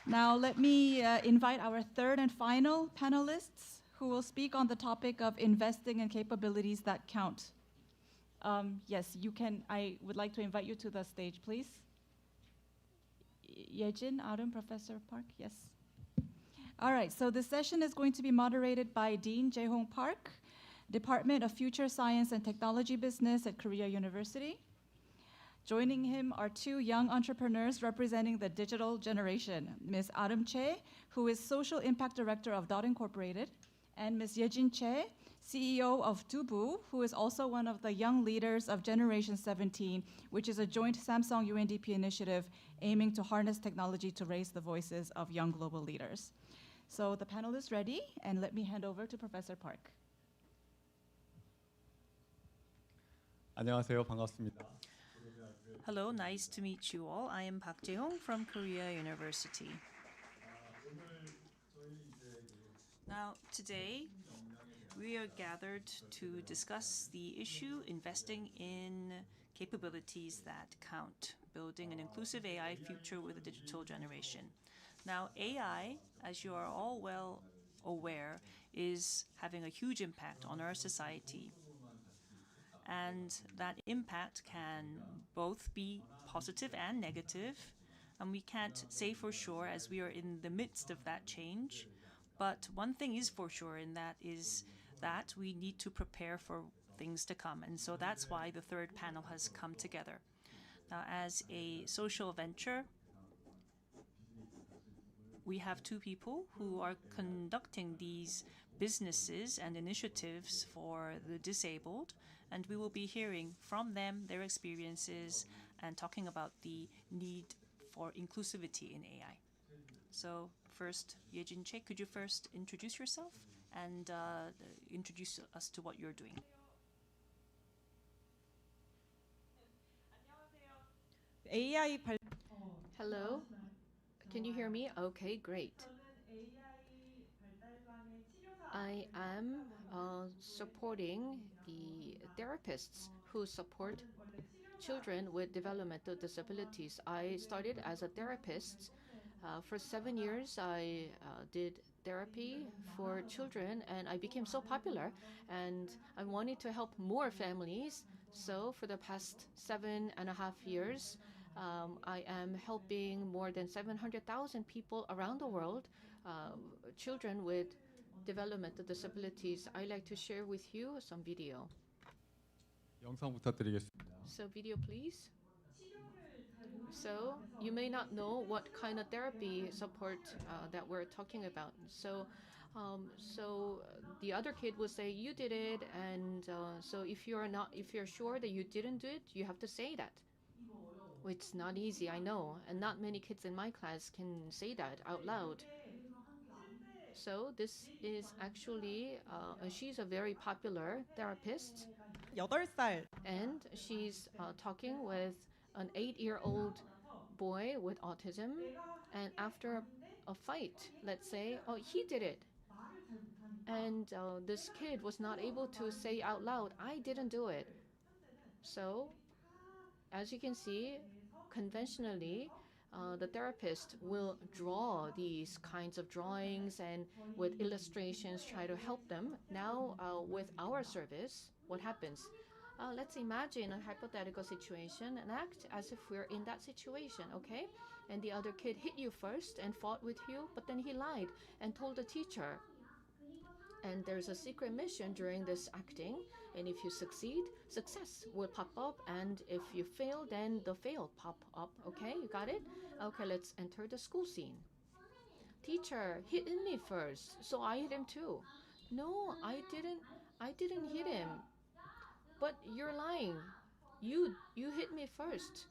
Now let me invite our third and final panelists who will speak on the topic of investing in capabilities that count. Yes, you can. I would like to invite you to the stage, please. Yejin, Arun, Professor Park, yes. All right, so the session is going to be moderated by Dean Jae-Hong Park, Department of Future Science and Technology Business at Korea University. Joining him are 2 young entrepreneurs representing the digital generation, Ms. Arum Che, who is Social Impact Director of Dot Incorporated, and Ms. Yejin Che, CEO of Dubu, who is also one of the young leaders of Generation 17, which is a joint Samsung UNDP initiative aiming to harness technology to raise the voices of young global leaders. So the panel is ready, and let me hand over to Professor Park. 안녕하세요. 반갑습니다. Hello, nice to meet you all. I am Park Jae-hong from Korea University. Now, today, we are gathered to discuss the issue investing in capabilities that count, building an inclusive AI future with a digital generation. Now, AI, as you are all well aware, is having a huge impact on our society. And that impact can both be positive and negative, and we can't say for sure as we are in the midst of that change. But one thing is for sure, and that is that we need to prepare for things to come. And so that's why the third panel has come together. Now, as a social venture, we have 2 people who are conducting these businesses and initiatives for the disabled, and we will be hearing from them their experiences and talking about the need for inclusivity in AI. So first, Yejin Che, could you first introduce yourself and introduce us to what you're doing? Hello, can you hear me? Okay, great. I am supporting the therapists who support children with developmental disabilities. I started as a therapist. For 7 years, I did therapy for children, and I became so popular, and I wanted to help more families. So for the past 7.5 years, I am helping more than 700,000 people around the world, children with developmental disabilities. I'd like to share with you some video. 영상 부탁드리겠습니다. So video, please. So you may not know what kind of therapy support that we're talking about. So the other kid will say you did it, and so if you're sure that you didn't do it, you have to say that. It's not easy, I know, and not many kids in my class can say that out loud. So this is actually, she's a very popular therapist. 8살. And she's talking with an 8-year-old boy with autism. And after a fight, let's say, oh, he did it. And this kid was not able to say out loud, I didn't do it. So, as you can see, conventionally, the therapist will draw these kinds of drawings and with illustrations try to help them. Now, with our service, what happens? Let's imagine a hypothetical situation and act as if we're in that situation, okay? And the other kid hit you first and fought with you, but then he lied and told the teacher. And there's a secret mission during this acting, and if you succeed, success will pop up, and if you fail, then the fail pop up, okay? You got it? Okay, let's enter the school scene. Teacher hit me first, so I hit him too. No, I didn't hit him. But you're lying. You hit me first.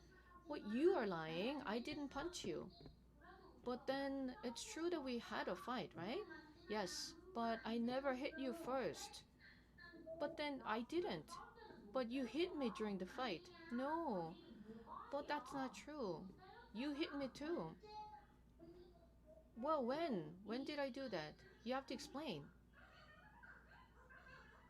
What, you are lying? I didn't punch you. But then it's true that we had a fight, right? Yes, but I never hit you first. But then I didn't. But you hit me during the fight. No, but that's not true. You hit me too. Well, when? When did I do that? You have to explain.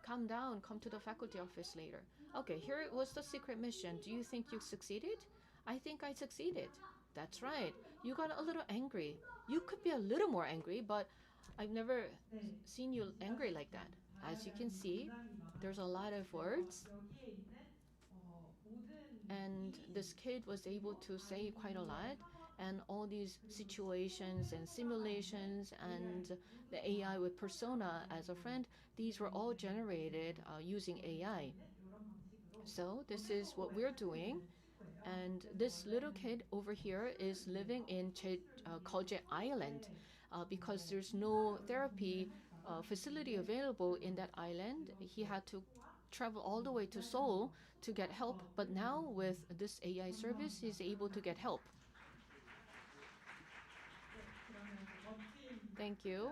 Calm down, come to the faculty office later. Okay, here was the secret mission. Do you think you succeeded? I think I succeeded. That's right. You got a little angry. You could be a little more angry, but I've never seen you angry like that. As you can see, there's a lot of words. And this kid was able to say quite a lot. And all these situations and simulations and the AI with persona as a friend, these were all generated using AI. So this is what we're doing. And this little kid over here is living in Jeju Island because there's no therapy facility available in that island. He had to travel all the way to Seoul to get help. But now with this AI service, he's able to get help. Thank you.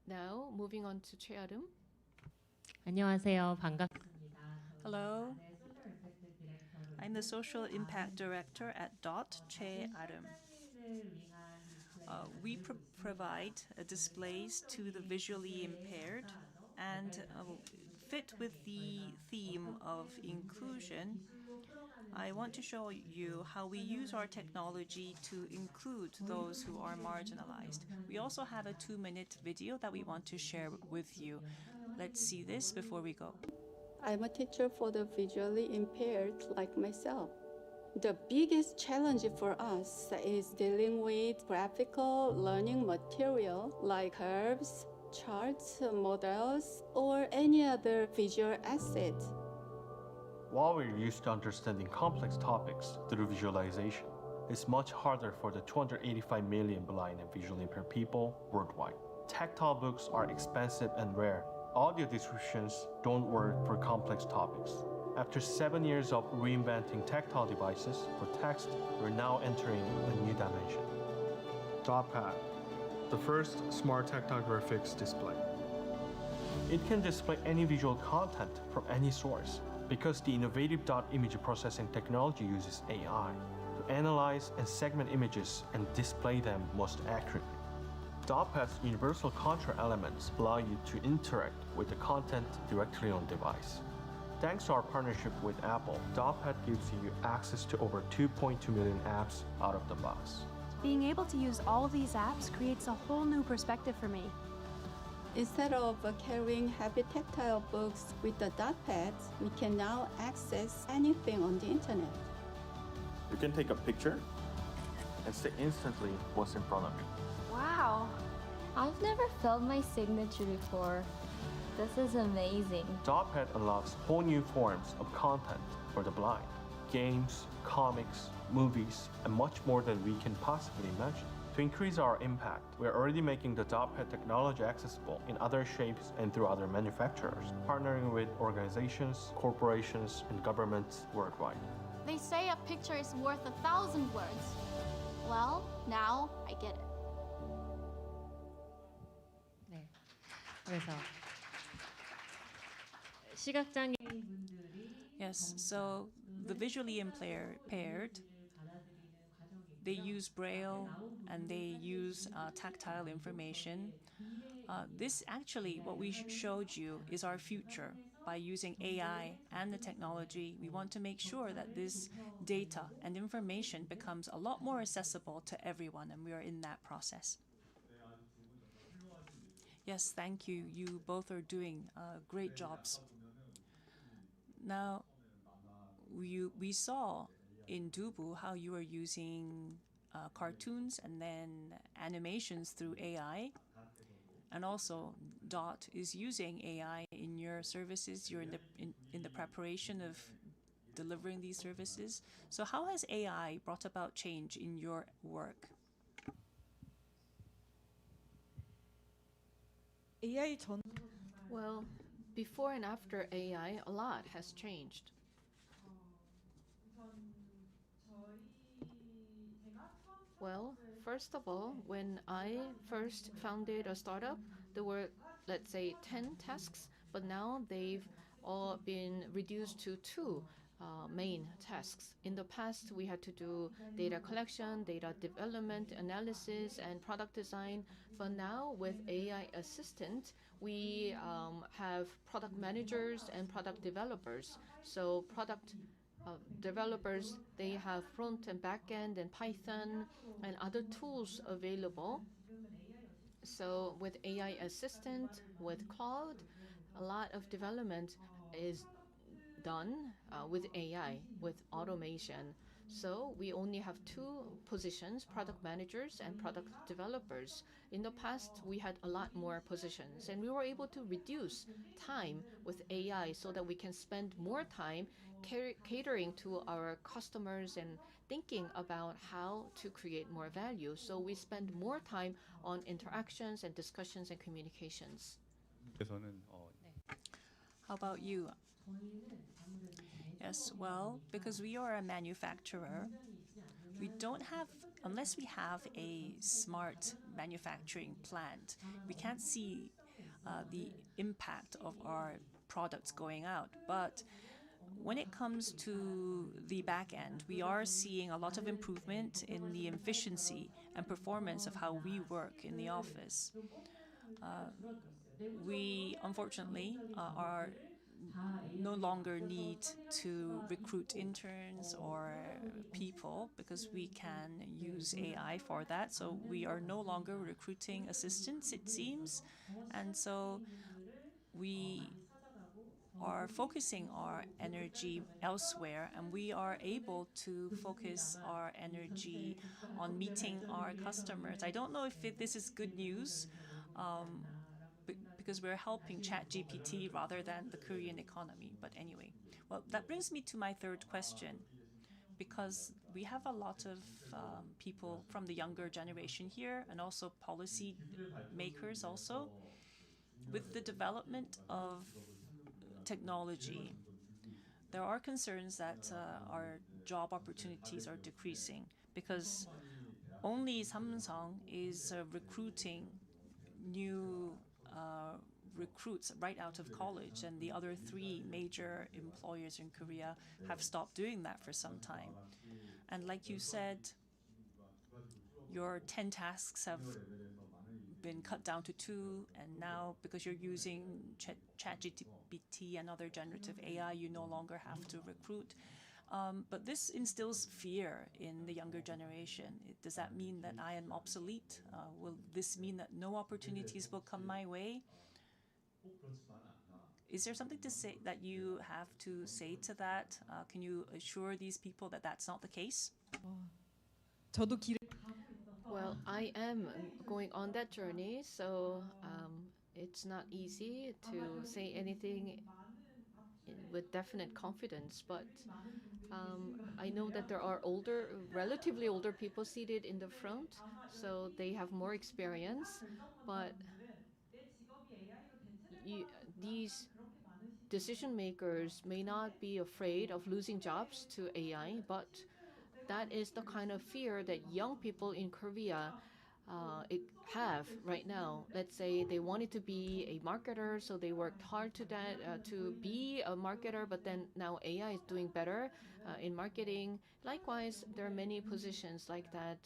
Now, moving on to Chearum. 안녕하세요. 반갑습니다. Hello. I'm the Social Impact Director at DOT, Che Arum. We provide displays to the visually impaired and fit with the theme of inclusion. I want to show you how we use our technology to include those who are marginalized. We also have a 2-minute video that we want to share with you. Let's see this before we go. I'm a teacher for the visually impaired like myself. The biggest challenge for us is dealing with graphical learning material like curves, charts, models, or any other visual asset. While we're used to understanding complex topics through visualization, it's much harder for the 285 million blind and visually impaired people worldwide. Tactile books are expensive and rare. Audio descriptions don't work for complex topics. After 7 years of reinventing tactile devices for text, we're now entering a new dimension. DotPad, the first smart tactile graphics display. It can display any visual content from any source, because the innovative dot image processing technology uses AI to analyze and segment images and display them most accurately. DotPad's universal control elements allow you to interact with the content directly on device. Thanks to our partnership with Apple, DotPad gives you access to over 2.2 million apps out of the box. Being able to use all these apps creates a whole new perspective for me. Instead of carrying heavy tactile books with the DotPad, we can now access anything on the internet. You can take a picture and see instantly what's in front of you. Wow. I've never felt my signature before. This is amazing. DotPad unlocks whole new forms of content for the blind. Games, comics, movies, and much more than we can possibly imagine. To increase our impact, we're already making the DotPad technology accessible in other shapes and through other manufacturers, partnering with organizations, corporations, and governments worldwide. They say a picture is worth 1,000 words. Well, now I get it. 네. 그래서 시각장애인분들이 Yes, so the visually impaired, they use Braille and they use tactile information. This actually, what we showed you, is our future. By using AI and the technology, we want to make sure that this data and information becomes a lot more accessible to everyone, and we are in that process. Yes, thank you. You both are doing great jobs. Now, we saw in Dubu how you are using cartoons and then animations through AI. And also, DOT is using AI in your services. You're in the preparation of delivering these services. So how has AI brought about change in your work? Well, before and after AI, a lot has changed. Well, first of all, when I first founded a startup, there were let's say, 10 tasks, but now they've all been reduced to 2 main tasks. In the past, we had to do data collection, data development, analysis, and product design. But now, with AI assistant, we have product managers and product developers. So product developers, they have front and back end and Python and other tools available. So with AI assistant, with cloud, a lot of development is done with AI, with automation. So we only have 2 positions, product managers and product developers. In the past, we had a lot more positions, and we were able to reduce time with AI so that we can spend more time catering to our customers and thinking about how to create more value. So we spend more time on interactions and discussions and communications. How about you? Yes, well, because we are a manufacturer, we don't have, unless we have a smart manufacturing plant, we can't see the impact of our products going out. But when it comes to the back end, we are seeing a lot of improvement in the efficiency and performance of how we work in the office. We unfortunately are no longer need to recruit interns or people because we can use AI for that. So we are no longer recruiting assistants, it seems. And so we are focusing our energy elsewhere, and we are able to focus our energy on meeting our customers. I don't know if this is good news, because we're helping ChatGPT rather than the Korean economy. But anyway, well, that brings me to my third question, because we have a lot of people from the younger generation here and also policy makers also. With the development of technology, there are concerns that our job opportunities are decreasing because only Samsung is recruiting new recruits right out of college, and the other 3 major employers in Korea have stopped doing that for some time. And like you said, your 10 tasks have been cut down to 2, and now because you're using ChatGPT and other generative AI, you no longer have to recruit. But this instills fear in the younger generation. Does that mean that I am obsolete? Will this mean that no opportunities will come my way? Is there something to say that you have to say to that? Can you assure these people that that's not the case? Well, I am going on that journey, so it's not easy to say anything with definite confidence, but I know that there are relatively older people seated in the front, so they have more experience, but these decision makers may not be afraid of losing jobs to AI, but that is the kind of fear that young people in Korea have right now. Let's say they wanted to be a marketer, so they worked hard to be a marketer, but then now AI is doing better in marketing. Likewise, there are many positions like that.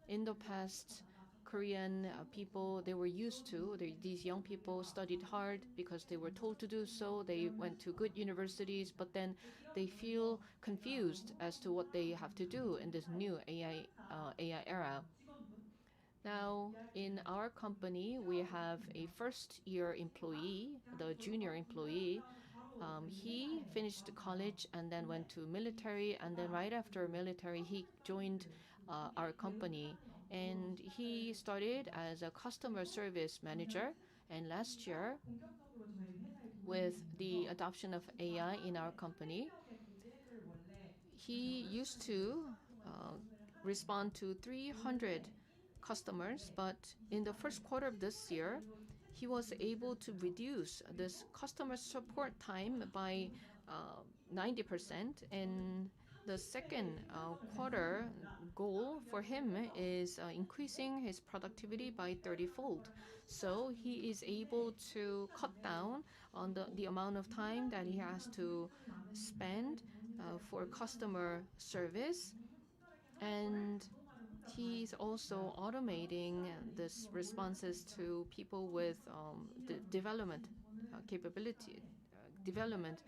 In the past, Korean people, they were used to, these young people studied hard because they were told to do so. They went to good universities, but then they feel confused as to what they have to do in this new AI era. Now, in our company, we have a first-year employee, the junior employee. He finished college and then went to military, and then right after military, he joined our company. And he started as a customer service manager. And last year, with the adoption of AI in our company, he used to respond to 300 customers, but in the first quarter of this year, he was able to reduce this customer support time by 90%, and The second quarter goal for him is increasing his productivity by 30-fold. So he is able to cut down on the amount of time that he has to spend for customer service. And he's also automating this responses to people with the development development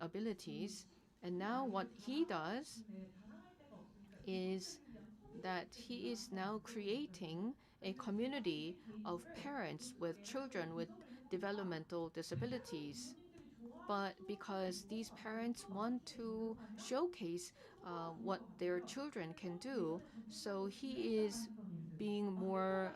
abilities. And now what he does is that he is now creating a community of parents with children with developmental disabilities. But because these parents want to showcase what their children can do, so he is being more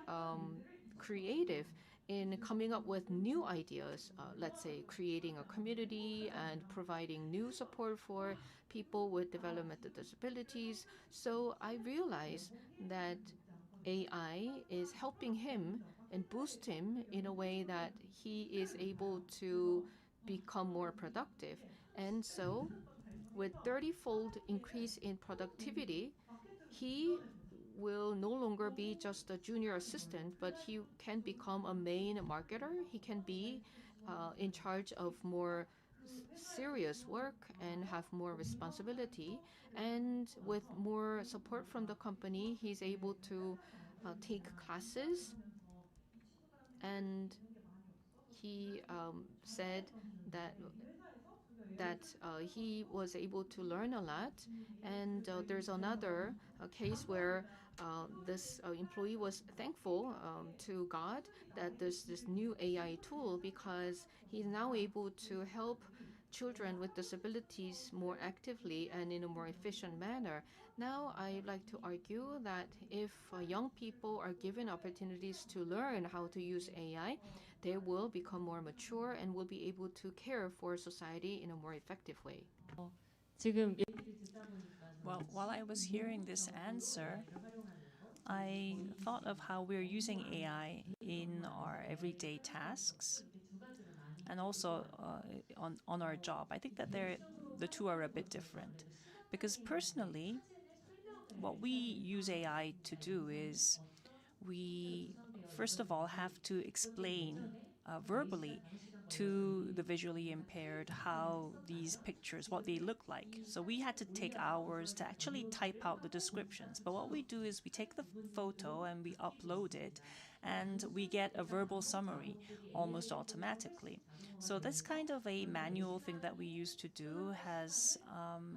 creative in coming up with new ideas, let's say creating a community and providing new support for people with developmental disabilities. So I realize that AI is helping him and boost him in a way that he is able to become more productive. And so with 30-fold increase in productivity, he will no longer be just a junior assistant, but he can become a main marketer. He can be in charge of more serious work and have more responsibility. And with more support from the company, he's able to take classes. And he said that he was able to learn a lot. And there's another case where this employee was thankful to God that there's this new AI tool, because he's now able to help children with disabilities more actively and in a more efficient manner. Now, I'd like to argue that if young people are given opportunities to learn how to use AI, they will become more mature and will be able to care for society in a more effective way. Well, while I was hearing this answer, I thought of how we're using AI in our everyday tasks and also on our job. I think that the two are a bit different, because personally, what we use AI to do is we, first of all, have to explain verbally to the visually impaired how these pictures, what they look like. So we had to take hours to actually type out the descriptions. But what we do is we take the photo and we upload it, and we get a verbal summary almost automatically. So this kind of a manual thing that we used to do has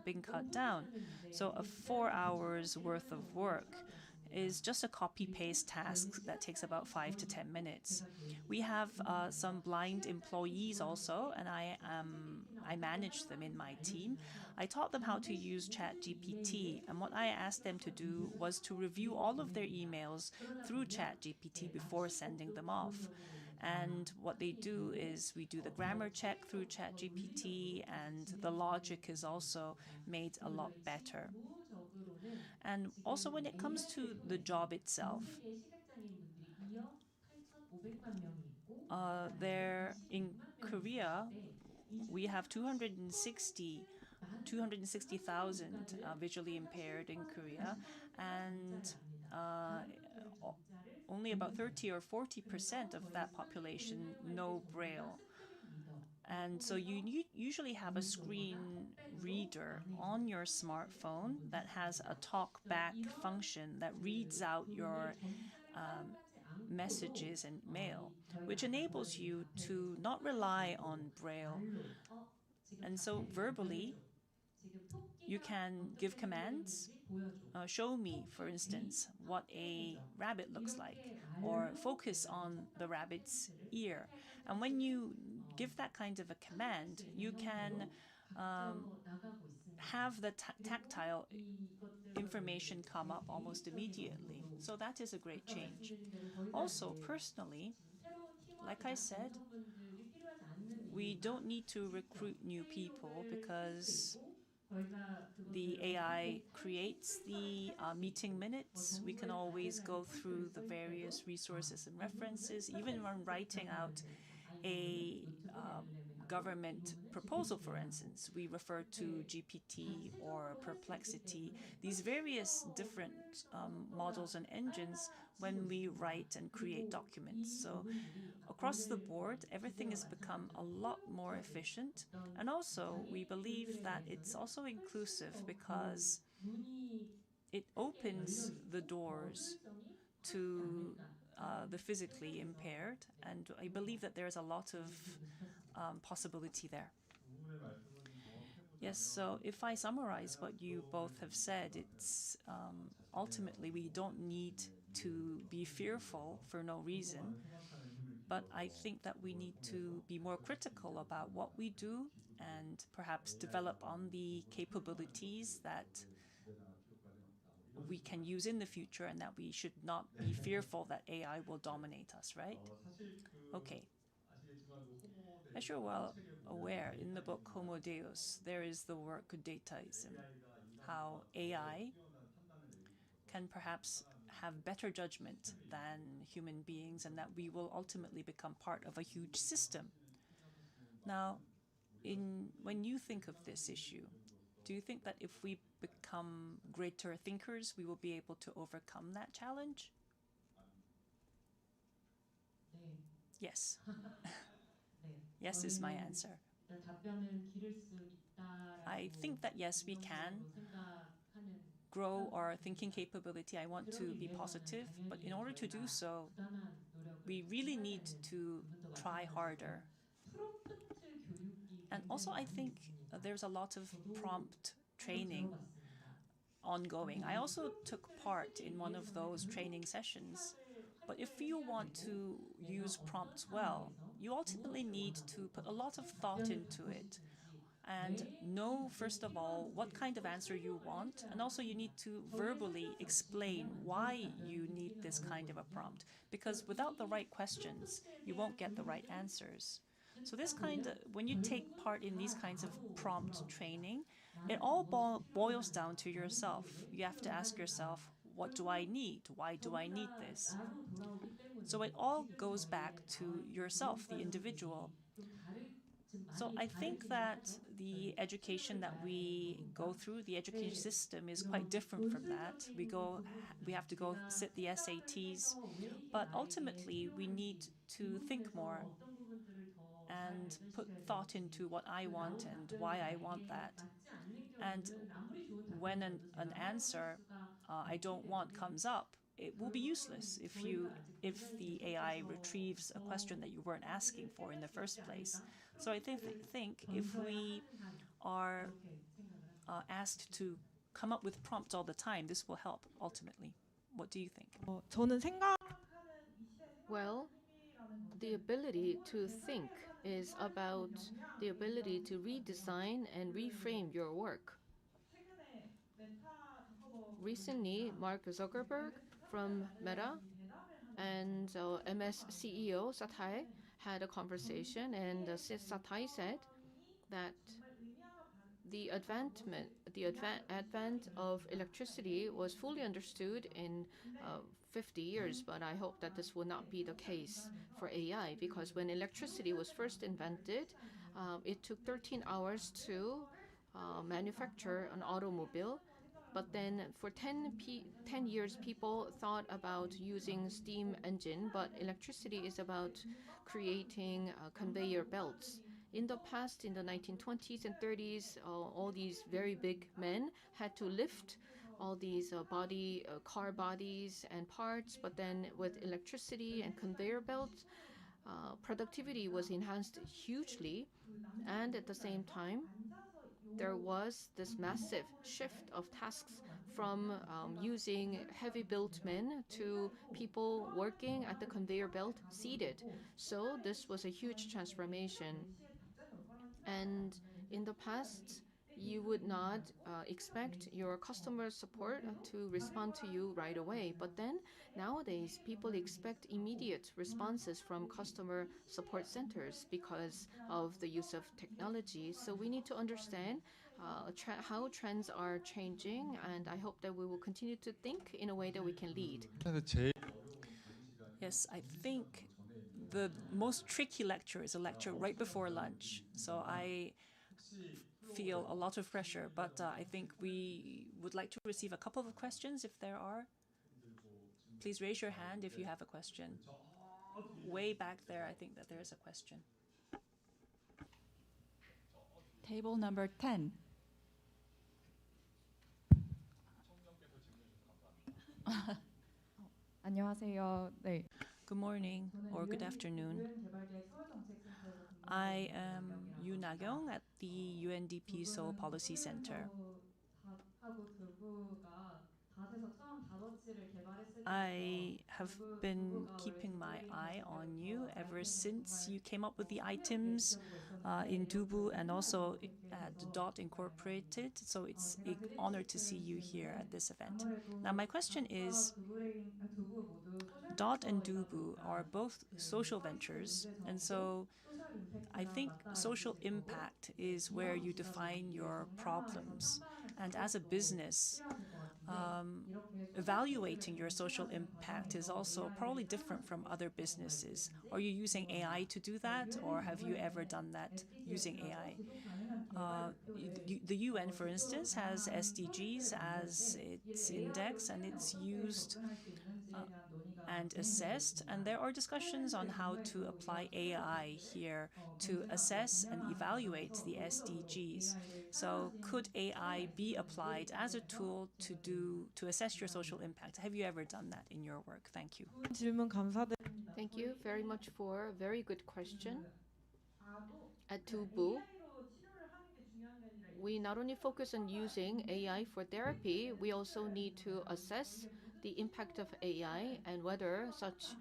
been cut down. So a 4 hours worth of work is just a copy-paste task that takes about 5 to 10 minutes. We have some blind employees also, and I manage them in my team. I taught them how to use ChatGPT, and what I asked them to do was to review all of their emails through ChatGPT before sending them off. And what they do is we do the grammar check through ChatGPT, and the logic is also made a lot better. And also when it comes to the job itself, there in Korea, we have 260,000 visually impaired in Korea, and only about 30 or 40% of that population know Braille. And so you usually have a screen reader on your smartphone that has a talk-back function that reads out your messages and mail, which enables you to not rely on Braille. And so verbally, you can give commands. Show me, for instance, what a rabbit looks like, or focus on the rabbit's ear. And when you give that kind of a command, you can have the tactile information come up almost immediately. So that is a great change. Also, personally, like I said, we don't need to recruit new people because the AI creates the meeting minutes. We can always go through the various resources and references, even when writing out a government proposal, for instance. We refer to GPT or Perplexity, these various different models and engines when we write and create documents. So across the board, everything has become a lot more efficient. And also, we believe that it's also inclusive because it opens the doors to the physically impaired, and I believe that there's a lot of possibility there. Yes, so if I summarize what you both have said, it's ultimately we don't need to be fearful for no reason, but I think that we need to be more critical about what we do and perhaps develop on the capabilities that we can use in the future, and that we should not be fearful that AI will dominate us, right? Okay. As you're well aware, in the book Homo Deus, there is the work dataism, how AI can perhaps have better judgment than human beings, and that we will ultimately become part of a huge system. Now, when you think of this issue, do you think that if we become greater thinkers, we will be able to overcome that challenge? Yes. Yes is my answer. I think that yes, we can grow our thinking capability. I want to be positive, but in order to do so, we really need to try harder. And also, I think there's a lot of prompt training ongoing. I also took part in one of those training sessions. But if you want to use prompts well, you ultimately need to put a lot of thought into it and know, first of all, what kind of answer you want. And also you need to verbally explain why you need this kind of a prompt. Because without the right questions, you won't get the right answers. So this when you take part in these kinds of prompt training, it all boils down to yourself. You have to ask yourself, what do I need? Why do I need this? So it all goes back to yourself, the individual. So I think that the education that we go through, the education system is quite different from that. We have to go sit the SATs, but ultimately we need to think more and put thought into what I want and why I want that. And when an answer I don't want comes up, it will be useless if the AI retrieves a question that you weren't asking for in the first place. So I think if we are asked to come up with prompts all the time, this will help ultimately. What do you think? Well, the ability to think is about the ability to redesign and reframe your work. Recently, Mark Zuckerberg from Meta and MS CEO Satya had a conversation, and Satya said that the advent of electricity was fully understood in 50 years, but I hope that this will not be the case for AI, because when electricity was first invented, it took 13 hours to manufacture an automobile. But then for 10 years, people thought about using steam engine, but electricity is about creating conveyor belts. In the past, in the 1920s and 30s, all these very big men had to lift all these car bodies and parts, but then with electricity and conveyor belts, productivity was enhanced hugely, and at the same time, there was this massive shift of tasks from using heavy-built men to people working at the conveyor belt seated. So this was a huge transformation. And in the past, you would not expect your customer support to respond to you right away. But then nowadays, people expect immediate responses from customer support centers because of the use of technology. So we need to understand how trends are changing, and I hope that we will continue to think in a way that we can lead. Yes, I think the most tricky lecture is a lecture right before lunch. So I feel a lot of pressure, but I think we would like to receive a couple of questions if there are. Please raise your hand if you have a question. Way back there, I think that there is a question. Table number 10. 안녕하세요. 네. Good morning or good afternoon. I am Yoon Na-kyung at the UNDP Seoul Policy Center. I have been keeping my eye on you ever since you came up with the items in Dubu and also at DOT Incorporated. So it's an honor to see you here at this event. Now my question is, DOT and Dubu are both social ventures, and so I think social impact is where you define your problems. And as a business, evaluating your social impact is also probably different from other businesses. Are you using AI to do that, or have you ever done that using AI? The UN, for instance, has SDGs as its index, and it's used and assessed, and there are discussions on how to apply AI here to assess and evaluate the SDGs. So could AI be applied as a tool to assess your social impact? Have you ever done that in your work? Thank you. Thank you very much for a very good question. At Dubu, we not only focus on using AI for therapy, we also need to assess the impact of AI and whether such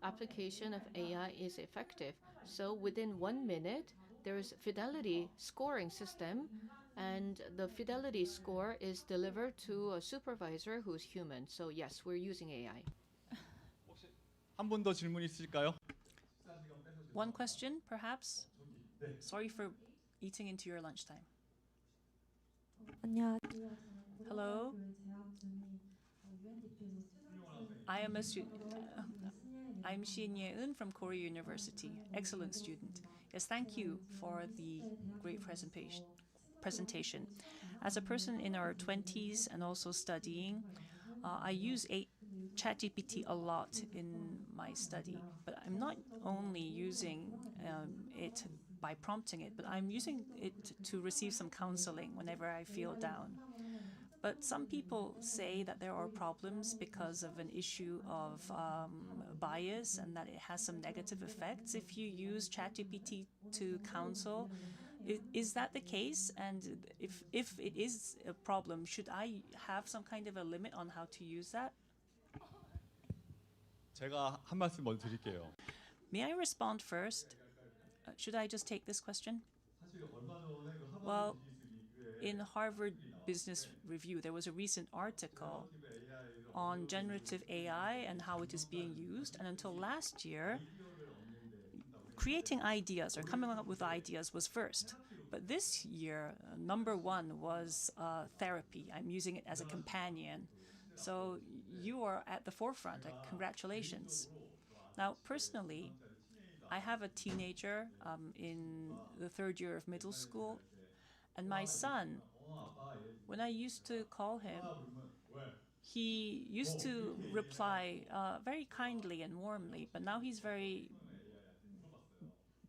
application of AI is effective. So within 1 minute, there is fidelity scoring system, and the fidelity score is delivered to a supervisor who's human. So yes, we're using AI. 한 분 더 질문 있을까요? One question, perhaps? Sorry for eating into your lunchtime. Hello. I am a student. I'm Shin Ye-eun from Korea University. Excellent student. Yes, thank you for the great presentation. As a person in our 20s and also studying, I use ChatGPT a lot in my study, but I'm not only using it by prompting it, but I'm using it to receive some counseling whenever I feel down. But some people say that there are problems because of an issue of bias and that it has some negative effects if you use ChatGPT to counsel. Is that the case? And if it is a problem, should I have some kind of a limit on how to use that? 제가 한 말씀 먼저 드릴게요. May I respond first? Should I just take this question? Well, in Harvard Business Review, there was a recent article on generative AI and how it is being used. And until last year, creating ideas or coming up with ideas was first. But this year, number one was therapy. I'm using it as a companion. So you are at the forefront. Congratulations. Now, personally, I have a teenager in the 3rd year of middle school. And my son, when I used to call him, he used to reply very kindly and warmly, but now he's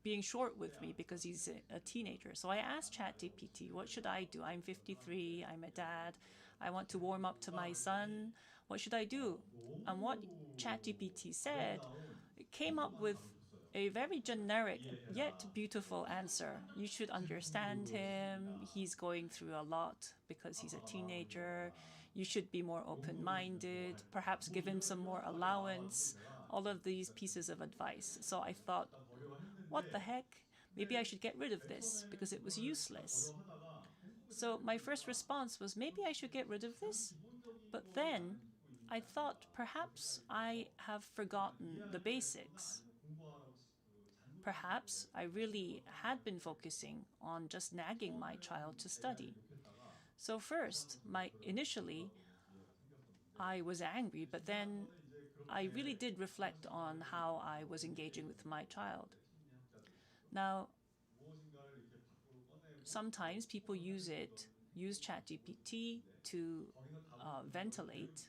being short with me because he's a teenager. So I asked ChatGPT, what should I do? I'm 53, I'm a dad, I want to warm up to my son. What should I do? And what ChatGPT said, it came up with a very generic yet beautiful answer. You should understand him. He's going through a lot because he's a teenager. You should be more open-minded, perhaps give him some more allowance, all of these pieces of advice. So I thought, what the heck? Maybe I should get rid of this because it was useless. So my first response was, maybe I should get rid of this. But then I thought, perhaps I have forgotten the basics. Perhaps I really had been focusing on just nagging my child to study. So first, initially, I was angry, but then I really did reflect on how I was engaging with my child. Now, sometimes people use ChatGPT to ventilate,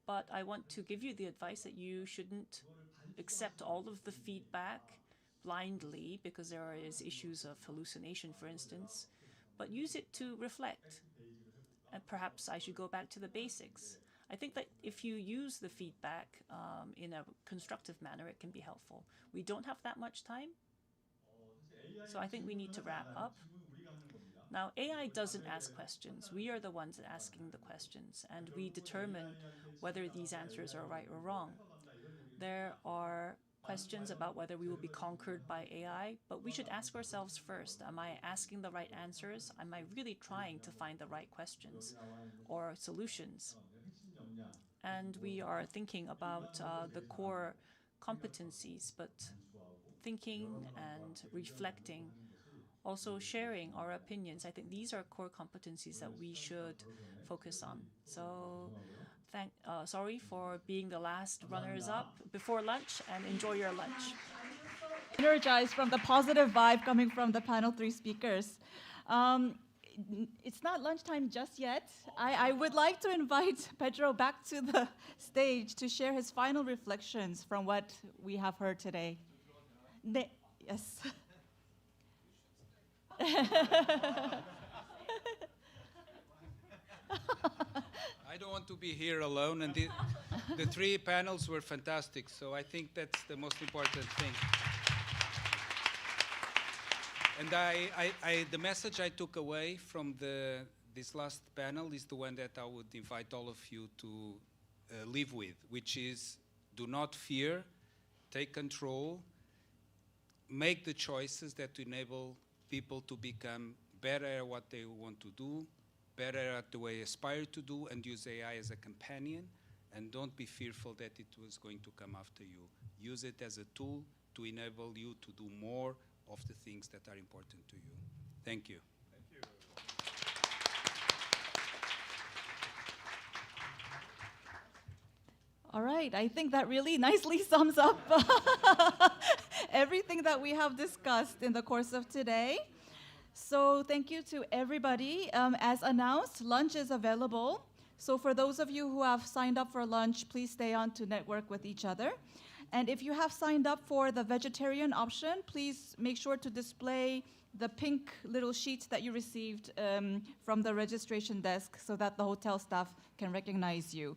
but I want to give you the advice that you shouldn't accept all of the feedback blindly, because there is issues of hallucination, for instance, but use it to reflect. And perhaps I should go back to the basics. I think that if you use the feedback in a constructive manner, it can be helpful. We don't have that much time, so I think we need to wrap up. Now, AI doesn't ask questions. We are the ones asking the questions, and we determine whether these answers are right or wrong. There are questions about whether we will be conquered by AI, but we should ask ourselves first, am I asking the right answers? Am I really trying to find the right questions or solutions? And we are thinking about the core competencies, but thinking and reflecting, also sharing our opinions. I think these are core competencies that we should focus on. So sorry for being the last runners-up before lunch, and enjoy your lunch. Energized from the positive vibe coming from the panel 3 speakers. It's not lunchtime just yet. I would like to invite Pedro back to the stage to share his final reflections from what we have heard today. Yes. I don't want to be here alone, and the 3 panels were fantastic, so I think that's the most important thing. And the message I took away from this last panel is the one that I would invite all of you to live with, which is do not fear, take control, make the choices that enable people to become better at what they want to do, better at the way they aspire to do, and use AI as a companion, and don't be fearful that it was going to come after you. Use it as a tool to enable you to do more of the things that are important to you. Thank you. Thank you. All right, I think that really nicely sums up everything that we have discussed in the course of today. So thank you to everybody. As announced, lunch is available. So for those of you who have signed up for lunch, please stay on to network with each other. And if you have signed up for the vegetarian option, please make sure to display the pink little sheets that you received from the registration desk so that the hotel staff can recognize you.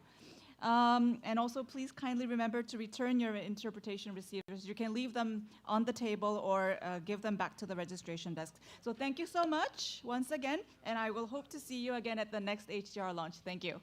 And also, please kindly remember to return your interpretation receivers. You can leave them on the table or give them back to the registration desk. So thank you so much once again, and I will hope to see you again at the next HDR launch. Thank you.